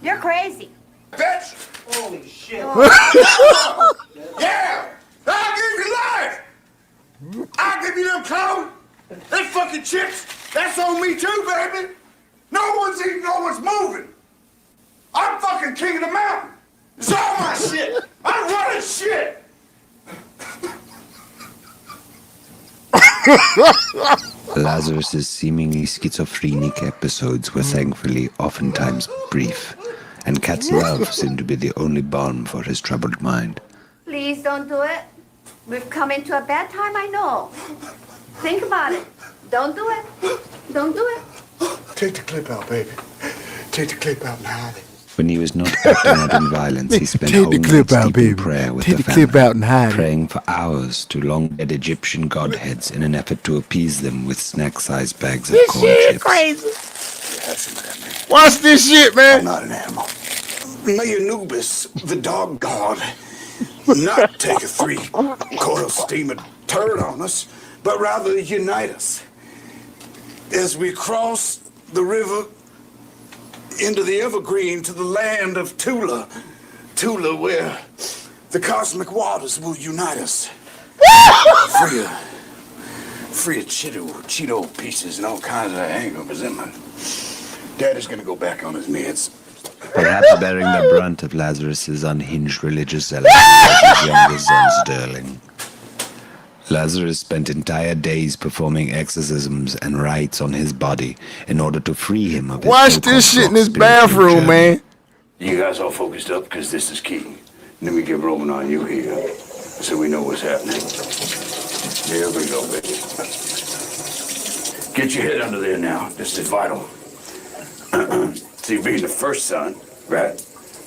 You're crazy. Bitch. Holy shit. Yeah. I'll give you life. I'll give you them clothes. Them fucking chips. That's on me too, baby. No one's eating, no one's moving. I'm fucking king of the mountain. It's all my shit. I'm running shit. Lazarus's seemingly schizophrenic episodes were thankfully oftentimes brief, and Kat's love seemed to be the only balm for his troubled mind. Please don't do it. We've come into a bad time, I know. Think about it. Don't do it. Don't do it. Take the clip out, baby. Take the clip out and hide it. When he was not acting out in violence, he spent Take whole the clip nights out, deep in baby. prayer with Take the the family, clip out and hide it. praying for hours to long-dead Egyptian godheads in an effort to appease them with snack-sized bags of This corn shit chips. crazy. Watch this shit, man. I'm not an animal. May Anubis, the dog god, not take a three-coil steamer turd on us, but rather unite us. As we cross the river into the evergreen to the land of Tula. Tula, where the cosmic waters will unite us. Free of Cheeto pieces and all kinds of hangovers. Then my daddy's gonna go back on his meds. Perhaps bearing the brunt of Lazarus's unhinged religious zealousy was his younger son Sterling. Lazarus spent entire days performing exorcisms and rites on his body in order to free him of his Watch so-called this shit in blocked this spiritual bathroom, journey. man. You guys all focused up because this is key. Let me get rolling on you here so we know what's happening. There we go, baby. Get your head under there now. This is vital. See, being the first son, right?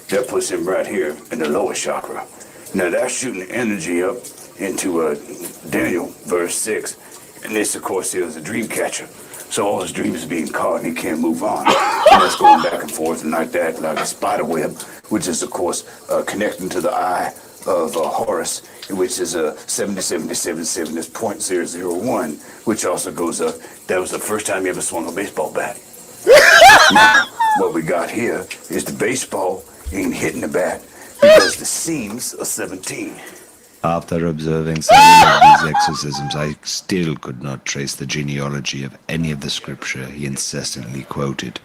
That puts him right here in the lower chakra. Now that's shooting energy up into Daniel, verse 6. And this, of course, is a dream catcher. So all his dreams are being caught and he can't move on. And that's going back and forth and like that, like a spider web, which is, of course, connecting to the eye of Horus, which is 70777 is .001, which also goes up. That was the first time you ever swung a baseball bat. Now, what we got here is the baseball ain't hitting the bat because the seams are 17. After observing several of these exorcisms, I still could not trace the genealogy of any of the scripture he incessantly quoted.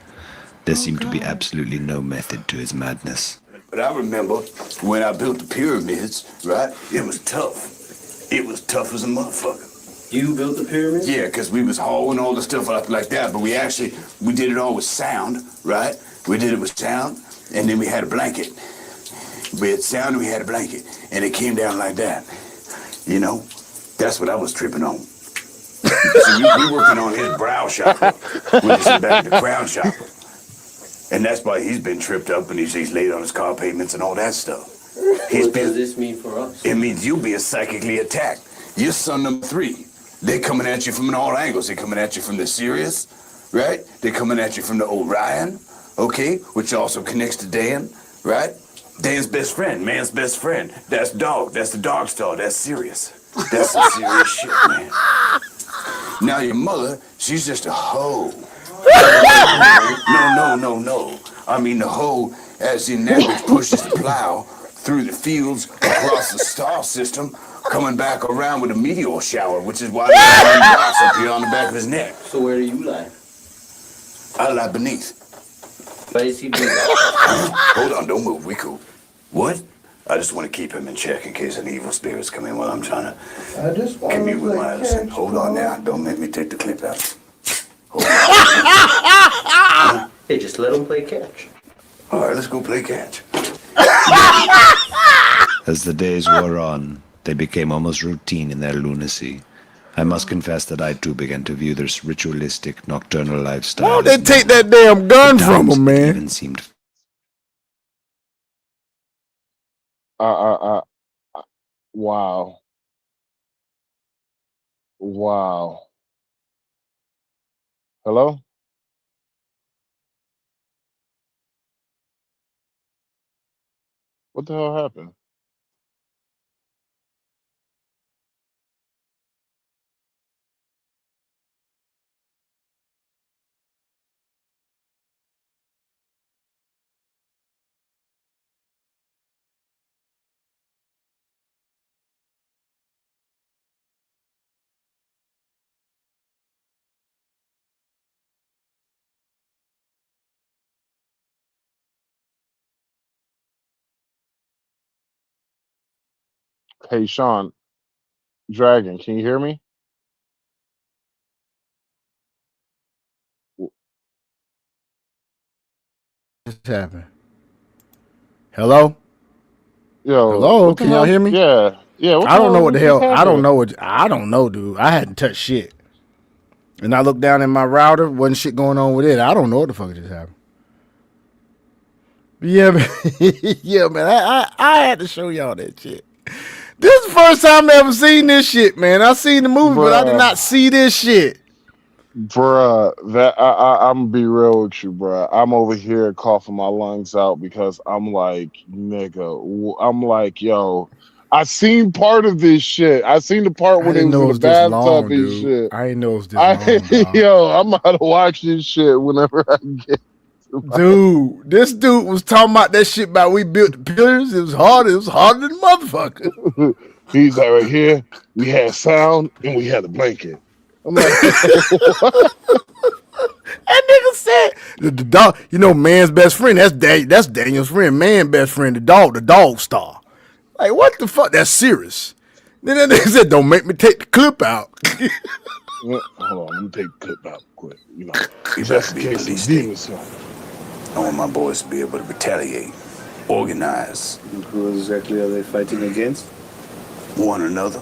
There seemed to be absolutely no method to his madness. But I remember when I built the pyramids, right? It was tough. It was tough as a motherfucker. You built the pyramids? Yeah, because we was hauling all the stuff up like that, but we did it all with sound, right? We did it with sound, and then we had a blanket. We had sound and we had a blanket, and it came down like that. You know, that's what I was tripping on. See, we working on his brow chakra, which is back to the crown chakra. And that's why he's been tripped up and he's laid on his car pavements and all that stuff. What does this mean for us? It means you'll be psychically attacked. You're son number 3. They're coming at you from all angles. They're coming at you from the Sirius, right? They're coming at you from the Orion, okay? Which also connects to Dan, right? Dan's best friend, man's best friend. That's dog. That's the dog star. That's Sirius. That's some serious shit, man. Now your mother, she's just a hoe. No. I mean the hoe as in that which pushes the plow through the fields across the star system, coming back around with a meteor shower, which is why there's rocks up here on the back of his neck. So where do you lie? I lie beneath. Why is he doing that? Hold on, don't move. We cool. What? I just want to keep him in check in case any evil spirits come in while I'm trying to commute with my other. Hold on now. Don't make me take the clip out. Hold on. Hey, just let him play catch. All right, let's go play catch. As the days wore on, they became almost routine in their lunacy. I must confess that I too began to view this ritualistic, nocturnal lifestyle. Why don't they take that damn gun from him, man? Even seemed Wow. Wow. Hello? What the hell happened? Hey, Sean, Dragon, can you hear me? Just happened. Hello? Yo, Hello? what the Can y'all hell? hear me? Yeah, yeah. What I the don't know hell what the just hell. I don't happened? know what. I don't know, dude. I hadn't touched shit. And I looked down in my router. Wasn't shit going on with it. I don't know what the fuck just happened. Yeah, man. Yeah, man. I had to show y'all that shit. This is the first time I ever seen this shit, man. I seen the movie, but I did not Bruh, see this shit. bruh, that I'm gonna be real with you, bruh. I'm over here coughing my lungs out because I'm like, nigga, I'm like, yo, I seen part of this shit. I seen the part I where they didn't was know in it the was this bathtub long, and dude. shit. I didn't know it was this long, dog. Yo, I'm about to watch this shit whenever I get to my. Dude, this dude was talking about that shit about we built the pillars. It was hard. It was harder than motherfucker. He's like, right here, we had sound and we had a blanket. I'm like, what? That nigga said the dog. You know, man's best friend. That's Daniel's friend. Man, best friend. The dog star. Like what the fuck? That's serious. Then that nigga said, "Don't make me take the clip out." Hold on, let me take the clip out quick. You know, You just better in be case police some state. demons come. I want my boys to be able to retaliate, organize. Who exactly are they fighting against? One another.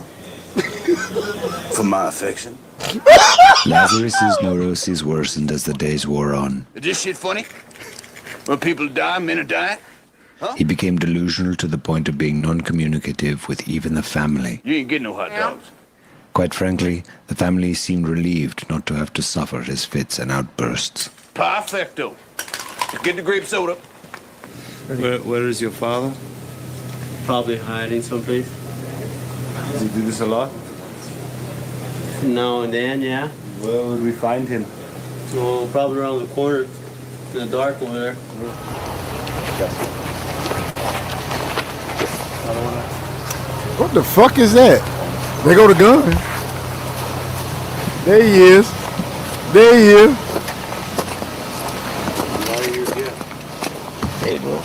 For my affection. Lazarus's neuroses worsened as the days wore on. Is this shit funny? When people die, men are dying? He became delusional to the point of being non-communicative with even the family. You ain't getting no hot dogs. Quite frankly, the family seemed relieved not to have to suffer his fits and outbursts. Perfecto. Get the grape soda. Where is your father? Probably hiding someplace. Does he do this a lot? Now and then, yeah. Where would we find him? Oh, probably around the corner, in the dark over there. What the fuck is that? They go to gun. There he is. There he is. Why are you here? Hey, bro.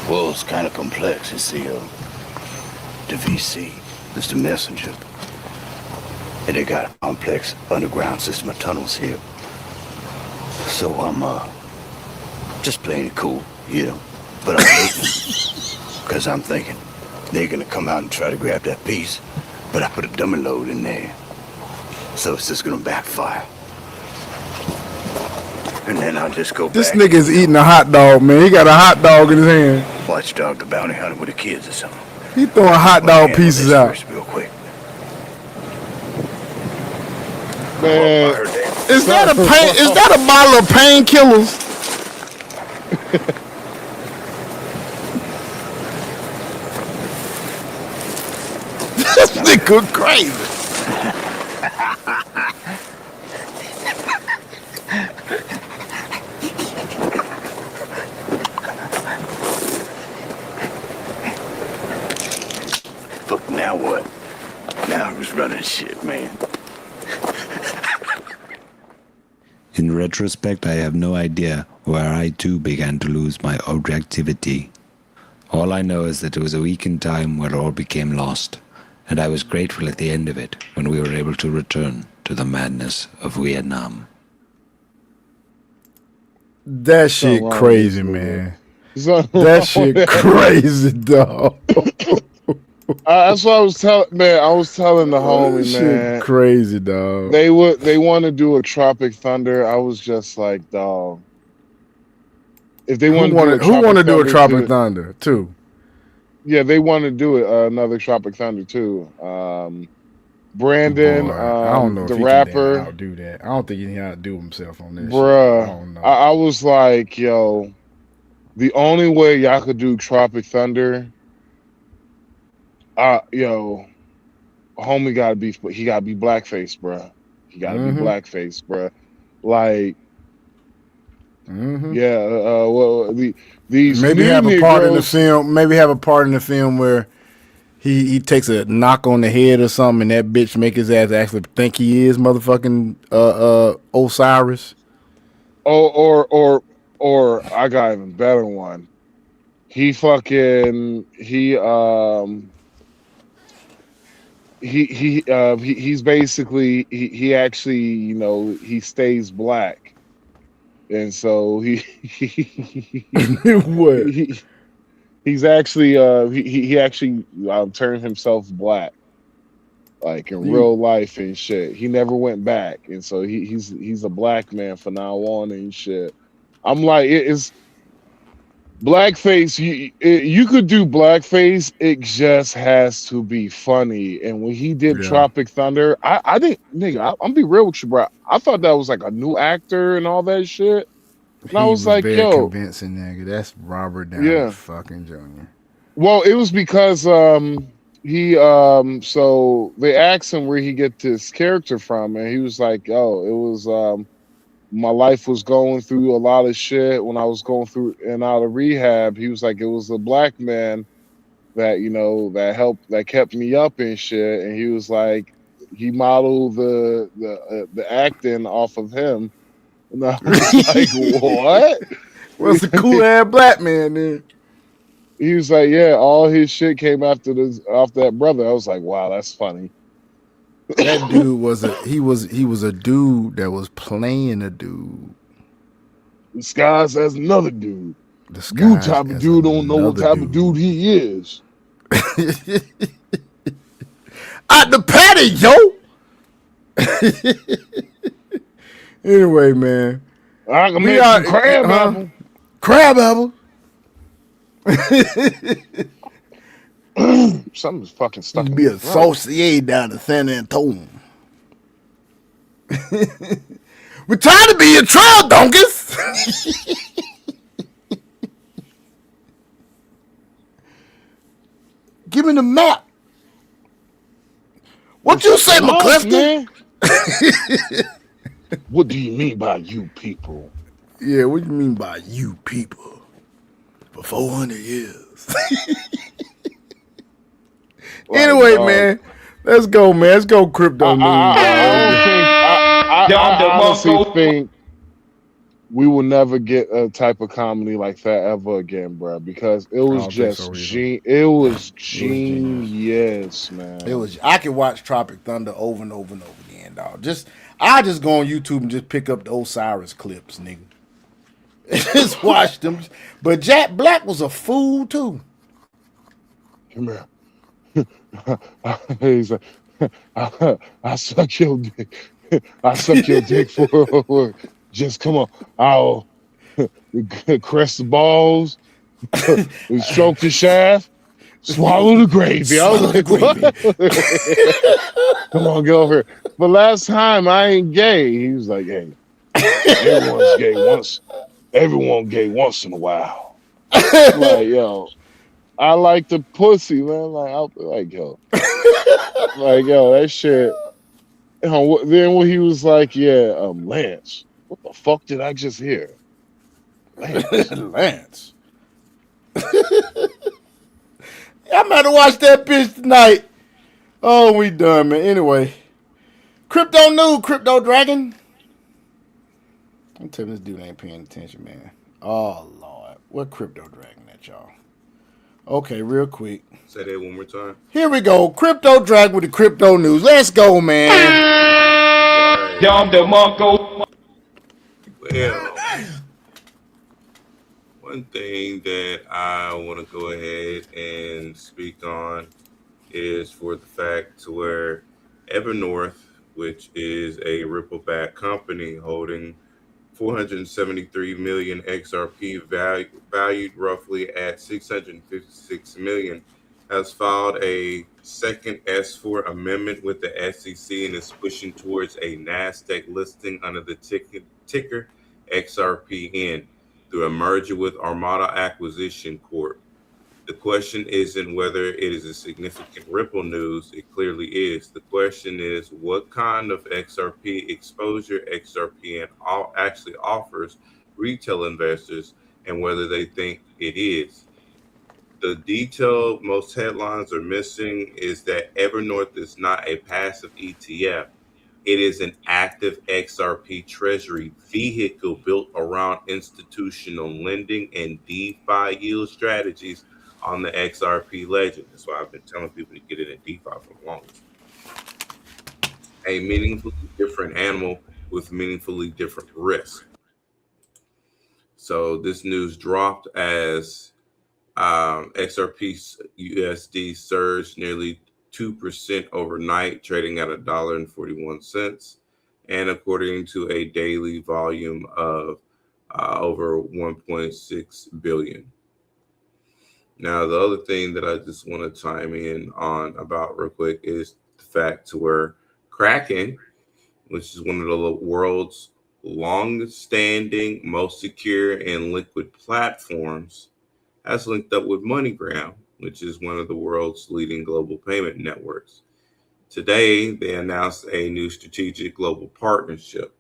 Well, it's kind of complex. You see, the VC is the messenger. And they got a complex underground system of tunnels here. So I'm, just playing it cool, you know. But I'm waiting. Because I'm thinking they're gonna come out and try to grab that piece. But I put a dummy load in there. So it's just gonna backfire. And then I'll just go This back. nigga's eating a hot dog, man. He got a hot dog in his hand. Watchdog the bounty hunter with the kids or something. He throwing hot dog pieces out. Real quick. Man, Is that a pain? Is that a bottle of painkillers? This nigga crazy. Fuck, now what? Now who's running shit, man? In retrospect, I have no idea where I too began to lose my objectivity. All I know is that it was a week in time where all became lost, and I was grateful at the end of it when we were able to return to the madness of Vietnam. That shit wrong with crazy, this nigga. man. Something That wrong shit with crazy, dog. That's what I was telling, man. I was telling the That homie, shit man. crazy, dog. They want to do a Tropic Thunder. I was just like, dog. If they want to Who want to do a Tropic Thunder too? Yeah, they want to do it. Another Tropic Thunder too. Brandon, Boy, I don't know the if he rapper, can outdo that. I don't think he can outdo himself on this. bruh. Shit. I don't know. I was like, yo, The only way y'all could do Tropic Thunder, yo, homie gotta be blackface, bruh. He gotta be blackface, bruh. Like, yeah, well, these maybe new have a part in the Negroes- film. Maybe have a part in the film where he takes a knock on the head or something, and that bitch make his ass actually think he is motherfucking Osiris. or I got an even better one. He's basically he actually, you know, he stays black, and so what? He's actually he actually turned himself black, like in real life and shit. He never went back, and so he's a black man from now on and shit. I'm like, it's blackface. You could do blackface. It just has to be funny. And when he did Tropic Thunder, I didn't, nigga. I'm be real with you, bro. I thought that was like a new actor and all that shit. And I was like, very yo, convincing, nigga. That's Robert Downey fucking Jr. Well, it was because he so they asked him where he get this character from, and he was like, oh, it was my life was going through a lot of shit when I was going through and out of rehab. He was like, it was a black man that, you know, that kept me up and shit. And he was like, he modeled the acting off of him. And I was like, what? What's a cool ass black man then? He was like, yeah, all his shit came off that brother. I was like, wow, that's funny. That dude was a dude that was playing a dude. Disguised as another dude. You Disguised type of as dude don't know what another type of dude he is. At the patio. Anyway, man. I can make some crab apple. Crab apple. Something's fucking stuck. Be a saucier down in San Antonio. We're trying to be a trail donkeys. Give me the map. What you say, McCliskey? What do you mean by you people? Yeah, what do you mean by you people? For 400 years. Anyway, man, let's go, man. Let's go crypto news. I honestly think we will never get a type of comedy like that ever again, bro, because it was just genius, man. It was. I could watch Tropic Thunder over and over and over again, dog. I just go on YouTube and just pick up the Osiris clips, nigga. Just watch them. But Jack Black was a fool too. Come here. He's like, I suck your dick. I suck your dick for just come on. I'll caress the balls, stroke the shaft, swallow the gravy. I was like, what? Come on, get over here. But last time I ain't gay. He was like, hey, everyone's gay once. Everyone gay once in a while. Like, yo. I like the pussy, man. Like, I'll be like, yo, that shit. Then when he was like, yeah, Lance, what the fuck did I just hear? Lance. I'm about to watch that bitch tonight. Oh, we done, man. Anyway, crypto news, Crypto Dragon. I'm telling you, this dude ain't paying attention, man. Oh Lord, what Crypto Dragon at, y'all? Okay, real quick. Say that one more time. Here we go. Crypto Drag with the crypto news. Let's go, man. Dom DeMarco. Well, one thing that I want to go ahead and speak on is for the fact to where Evernorth, which is a Rippleback company holding 473 million XRP valued roughly at 656 million, has filed a second S4 amendment with the SEC and is pushing towards a NASDAQ listing under the ticker XRPN. through a merger with Armada Acquisition Corp. The question isn't whether it is a significant Ripple news. It clearly is. The question is what kind of XRP exposure XRP actually offers retail investors and whether they think it is. The detail most headlines are missing is that Evernorth is not a passive ETF. It is an active XRP treasury vehicle built around institutional lending and DeFi yield strategies on the XRP ledger. That's why I've been telling people to get into DeFi for the longest. A meaningfully different animal with meaningfully different risk. So this news dropped as XRP USD surged nearly 2% overnight, trading at $1.41, and according to a daily volume of over 1.6 billion. Now, the other thing that I just want to chime in on about real quick is the fact to where Kraken, which is one of the world's longest-standing, most secure and liquid platforms, has linked up with MoneyGram, which is one of the world's leading global payment networks. Today, they announced a new strategic global partnership.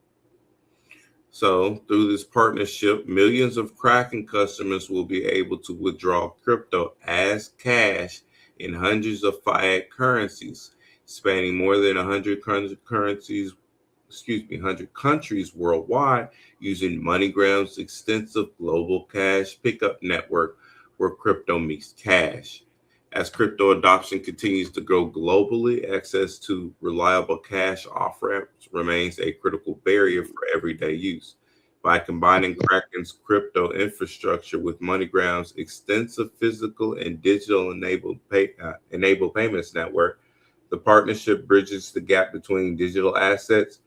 So, through this partnership, millions of Kraken customers will be able to withdraw crypto as cash in hundreds of fiat currencies, spanning more than 100 countries worldwide, using MoneyGram's extensive global cash pickup network where crypto meets cash. As crypto adoption continues to grow globally, access to reliable cash off-ramps remains a critical barrier for everyday use. By combining Kraken's crypto infrastructure with MoneyGram's extensive physical and digital enabled payments network, the partnership bridges the gap between digital assets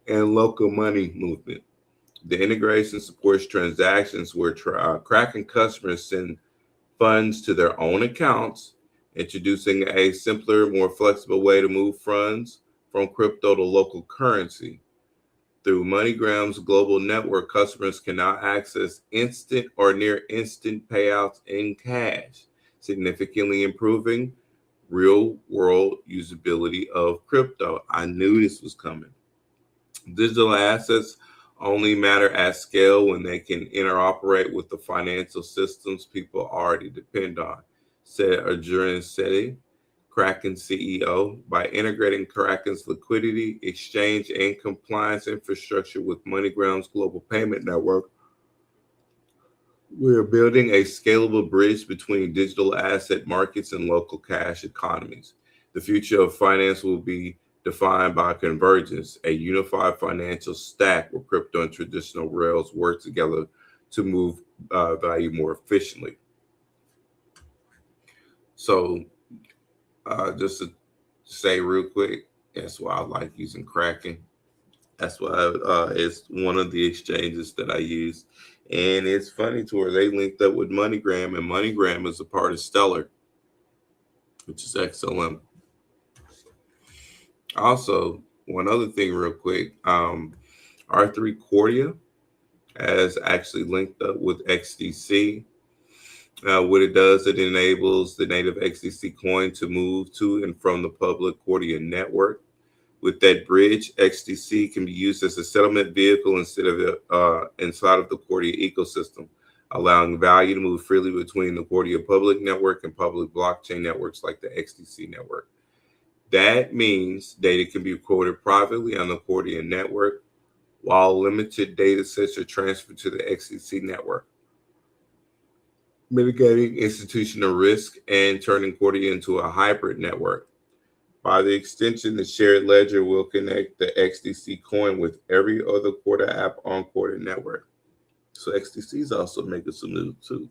and local money movement. The integration supports transactions where Kraken customers send funds to their own accounts, introducing a simpler, more flexible way to move funds from crypto to local currency. Through MoneyGram's global network, customers can now access instant or near instant payouts in cash, significantly improving real-world usability of crypto. I knew this was coming. Digital assets only matter at scale when they can interoperate with the financial systems people already depend on, said Arjun Sethi, Kraken CEO. By integrating Kraken's liquidity, exchange, and compliance infrastructure with MoneyGram's global payment network, we are building a scalable bridge between digital asset markets and local cash economies. The future of finance will be defined by convergence, a unified financial stack where crypto and traditional rails work together to move value more efficiently. So just to say real quick, that's why I like using Kraken. That's why it's one of the exchanges that I use. And it's funny to where they linked up with MoneyGram, and MoneyGram is a part of Stellar, which is XLM. Also, one other thing real quick, R3 Cordia has actually linked up with XDC. What it does, it enables the native XDC coin to move to and from the public Cordia network. With that bridge, XDC can be used as a settlement vehicle inside of the Cordia ecosystem, allowing value to move freely between the Cordia public network and public blockchain networks like the XDC network. That means data can be quoted privately on the Cordia network, while limited data sets are transferred to the XDC network, mitigating institutional risk and turning Cordia into a hybrid network. By the extension, the shared ledger will connect the XDC coin with every other Cordia app on Cordia network. So XDC is also making some news too.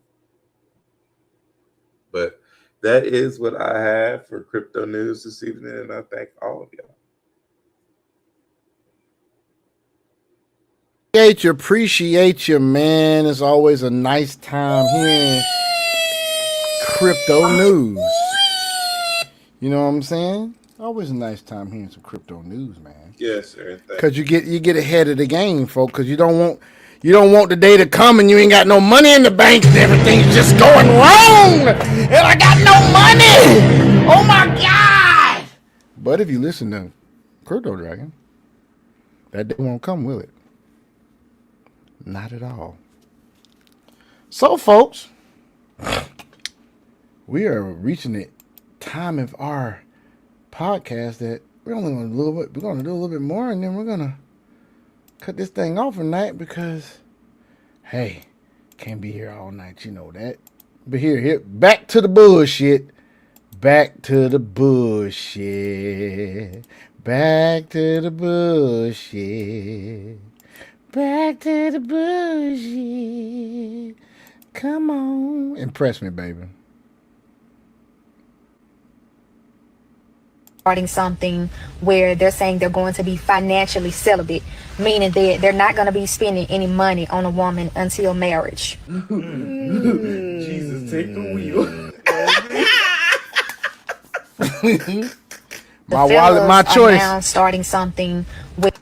But that is what I have for crypto news this evening, and I thank all of y'all. Appreciate you, man. It's always a nice time hearing crypto news. You know what I'm saying? Always a nice time hearing some crypto news, man. Yes, sir. Because you get ahead of the game, folks. Because you don't You don't want the day to come and you ain't got no money in the bank and everything's just going wrong. And I got no money. Oh my God. But if you listen to Crypto Dragon, that day won't come, will it? Not at all. So, folks, we are reaching the time of our podcast that we're only going to do a little bit. We're going to do a little bit more, and then we're going to cut this thing off tonight because, hey, can't be here all night. You know that. But here, back to the bullshit. Back to the bullshit. Back to the bullshit. Back to the bullshit. Come on. Impress me, baby. Starting something where they're saying they're going to be financially celibate, meaning that they're not going to be spending any money on a woman until marriage. Jesus, take the wheel. My wallet, my choice. Now starting something with.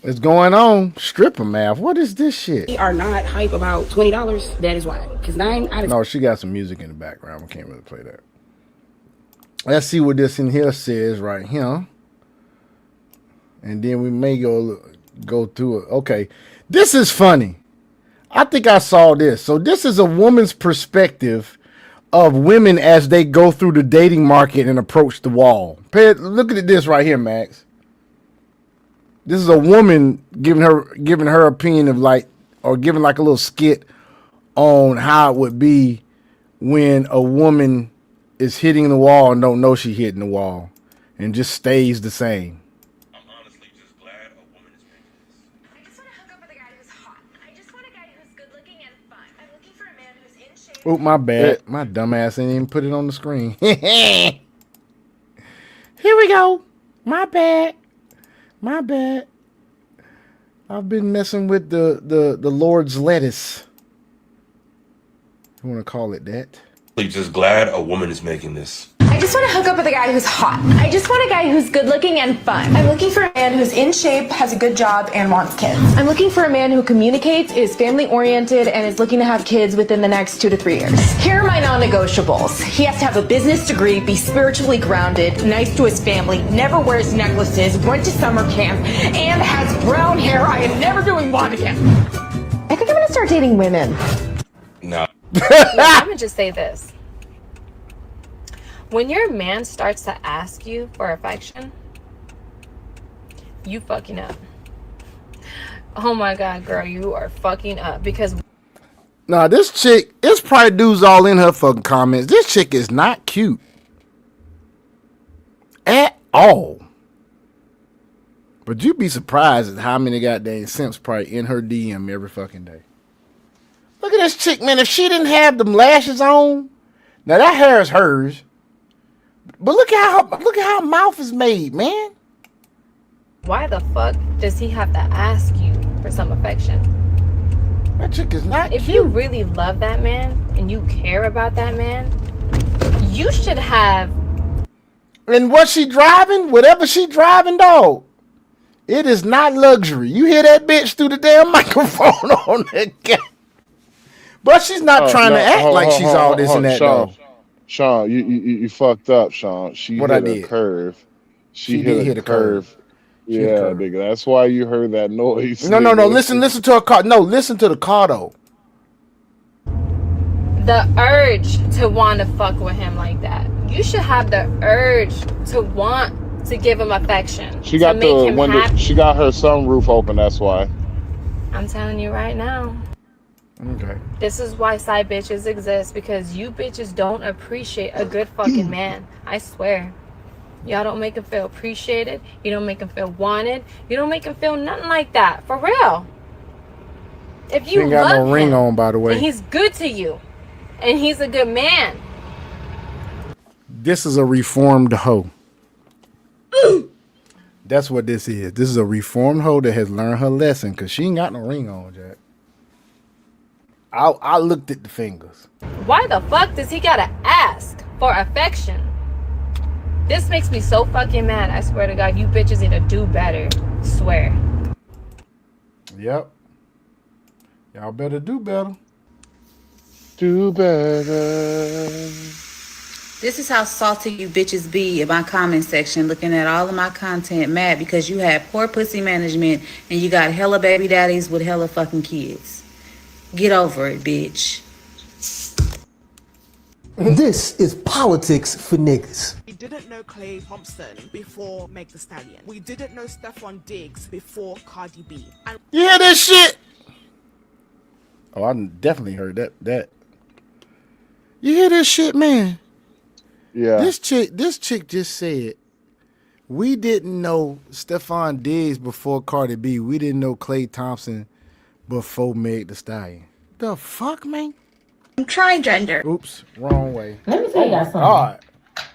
What's going on? Stripper math. What is this shit? We are not hype about $20. That is why. Because 9 out of No, she got some music in the background. We can't really play that. Let's see what this in here says right here. And then we may go through it. Okay. This is funny. I think I saw this. So this is a woman's perspective of women as they go through the dating market and approach the wall. Look at this right here, Max. This is a woman giving her opinion of giving like a little skit on how it would be when a woman is hitting the wall and don't know she hitting the wall and just stays the same. I'm honestly just glad a woman is making this. I just want to hook up with a guy who's hot. I just want a guy who's good looking and fun. I'm looking for a man who's in shape. Oh, my bad. My dumb ass ain't even put it on the screen. Here we go. My bad. My bad. I've been messing with the Lord's lettuce. You want to call it that? Just glad a woman is making this. I just want to hook up with a guy who's hot. I just want a guy who's good looking and fun. I'm looking for a man who's in shape, has a good job, and wants kids. I'm looking for a man who communicates, is family oriented, and is looking to have kids within the next 2 to 3 years. Here are my non-negotiables. He has to have a business degree, be spiritually grounded, nice to his family, never wears necklaces, went to summer camp, and has brown hair. I am never doing blonde again. I think I'm going to start dating women. No. I'm gonna just say this. When your man starts to ask you for affection, you fucking up. Oh my God, girl, you are fucking up because. Nah, this chick, it's probably dudes all in her fucking comments. This chick is not cute at all. But you'd be surprised at how many goddamn simps probably in her DM every fucking day. Look at this chick, man. If she didn't have them lashes on, now that hair is hers. But look at how her mouth is made, man. Why the fuck does he have to ask you for some affection? That chick is not If cute. you really love that man and you care about that man, you should have. And what she driving, whatever she driving, dog, it is not luxury. You hear that bitch through the damn microphone on that guy. But she's not trying to act like she's all this and that, though. Sean, you fucked up, Sean. She What hit I a did? curve. She did hit hit a a curve. curve. She hit a Yeah, curve. nigga. That's why you heard that noise. No. nigga. Listen to her car. No, listen to the car, though. The urge to want to fuck with him like that. You should have the urge to want to give him affection. She got to make the him window. happy. She got her sunroof open. That's why. I'm telling you right now. Okay. This is why side bitches exist, because you bitches don't appreciate a good fucking man. I swear. Y'all don't make him feel appreciated. You don't make him feel wanted. You don't make him feel nothing like that. For real. If She you ain't got love no ring him, on, by the way. and he's good to you, and he's a good man, This is a reformed hoe. That's what this is. This is a reformed hoe that has learned her lesson because she ain't got no ring on, Jack. I looked at the fingers. why the fuck does he gotta ask for affection? This makes me so fucking mad. I swear to God, you bitches need to do better. Swear. Yep. Y'all better do better. Do better. This is how salty you bitches be in my comment section looking at all of my content mad because you had poor pussy management and you got hella baby daddies with hella fucking kids. Get over it, bitch. This is politics for niggas. We didn't know Clay Thompson before Meg Thee Stallion. We didn't know Stephon Diggs before Cardi B. And You hear this shit? Oh, I definitely heard that. You hear this shit, man? Yeah. This chick just said, we didn't know Stephon Diggs before Cardi B. We didn't know Clay Thompson before Meg Thee Stallion. The fuck, man? I'm transgender. Oops, wrong way. Let me tell you something. God. Let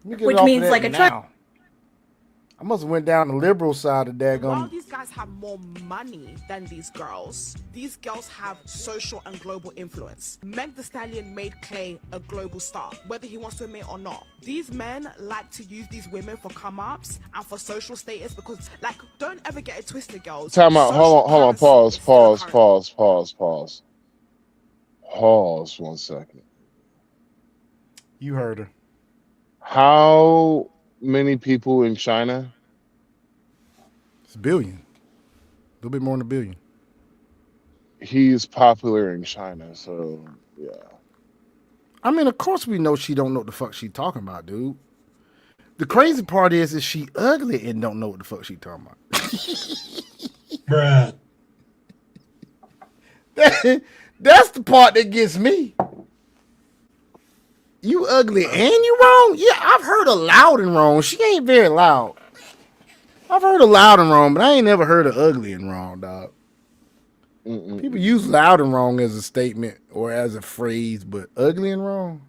me get Which off of means that like a now. I must have went down the liberal side of that. while these guys have more money than these girls have social and global influence. Meg Thee Stallion made Clay a global star, whether he wants to admit or not. These men like to use these women for come-ups and for social status because, like, don't ever get it twisted, girls. Time out. Hold on. Pause 1 second. You heard her. How many people in China? It's a billion. A little bit more than a billion. He's popular in China, so yeah. I mean, of course we know she don't know what the fuck she talking about, dude. The crazy part is she ugly and don't know what the fuck she talking about. Bruh. That's the part that gets me. You ugly and you wrong? Yeah, I've heard her loud and wrong. She ain't very loud. I've heard her loud and wrong, but I ain't never heard her ugly and wrong, dog. People use loud and wrong as a statement or as a phrase, but ugly and wrong?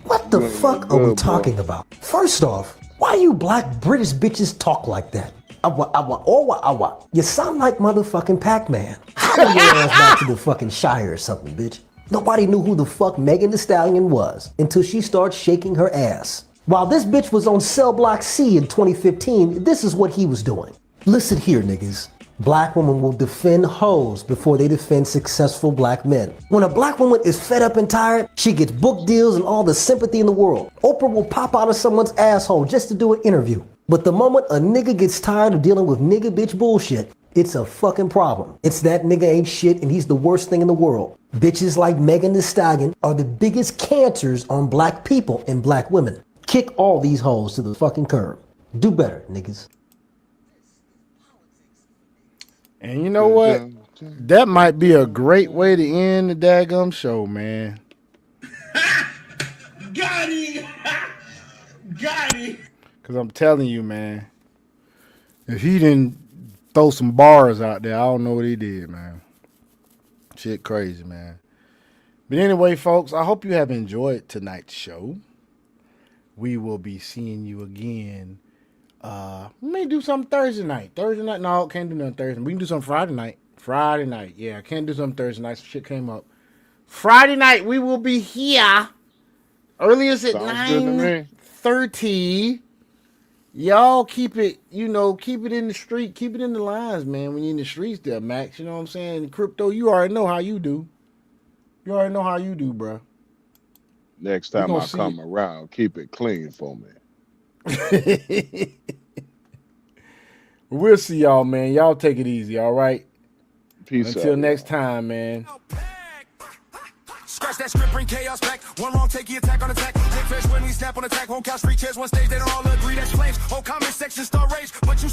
What the fuck are we talking about? First off, why you black British bitches talk like that? Awa. You sound like motherfucking Pac-Man. Send your ass back to the fucking Shire or something, bitch. Nobody knew who the fuck Megan Thee Stallion was until she started shaking her ass. While this bitch was on Cell Block C in 2015, this is what he was doing. Listen here, niggas. Black women will defend hoes before they defend successful black men. When a black woman is fed up and tired, she gets book deals and all the sympathy in the world. Oprah will pop out of someone's asshole just to do an interview. But the moment a nigga gets tired of dealing with nigga bitch bullshit, it's a fucking problem. It's that nigga ain't shit and he's the worst thing in the world. Bitches like Megan Thee Stallion are the biggest cancers on black people and black women. Kick all these hoes to the fucking curb. Do better, niggas. And you know what? That might be a great way to end the daggum show, man. Got him! Got him! Because I'm telling you, man, if he didn't throw some bars out there, I don't know what he did, man. Shit crazy, man. But anyway, folks, I hope you have enjoyed tonight's show. We will be seeing you again. We may do something Thursday night. No, can't do nothing Thursday. We can do something Friday night. Yeah, I can't do something Thursday night. Some shit came up. Friday night, we will be here. Earliest at 9:30. Y'all keep it in the street. Keep it in the lines, man, when you're in the streets there, Max. You know what I'm saying? Crypto, you already know how you do. Bro. Next time I come around, keep it clean for me. We'll see y'all, man. Y'all take it easy, all right? Peace Until out, next time, man. Scratch that script, bring chaos back. One wrong, take the attack on attack. Take fresh when we snap on attack. Whole couch, free chairs, one stage. They don't all agree. That's flames. Whole comment section, start rage. But you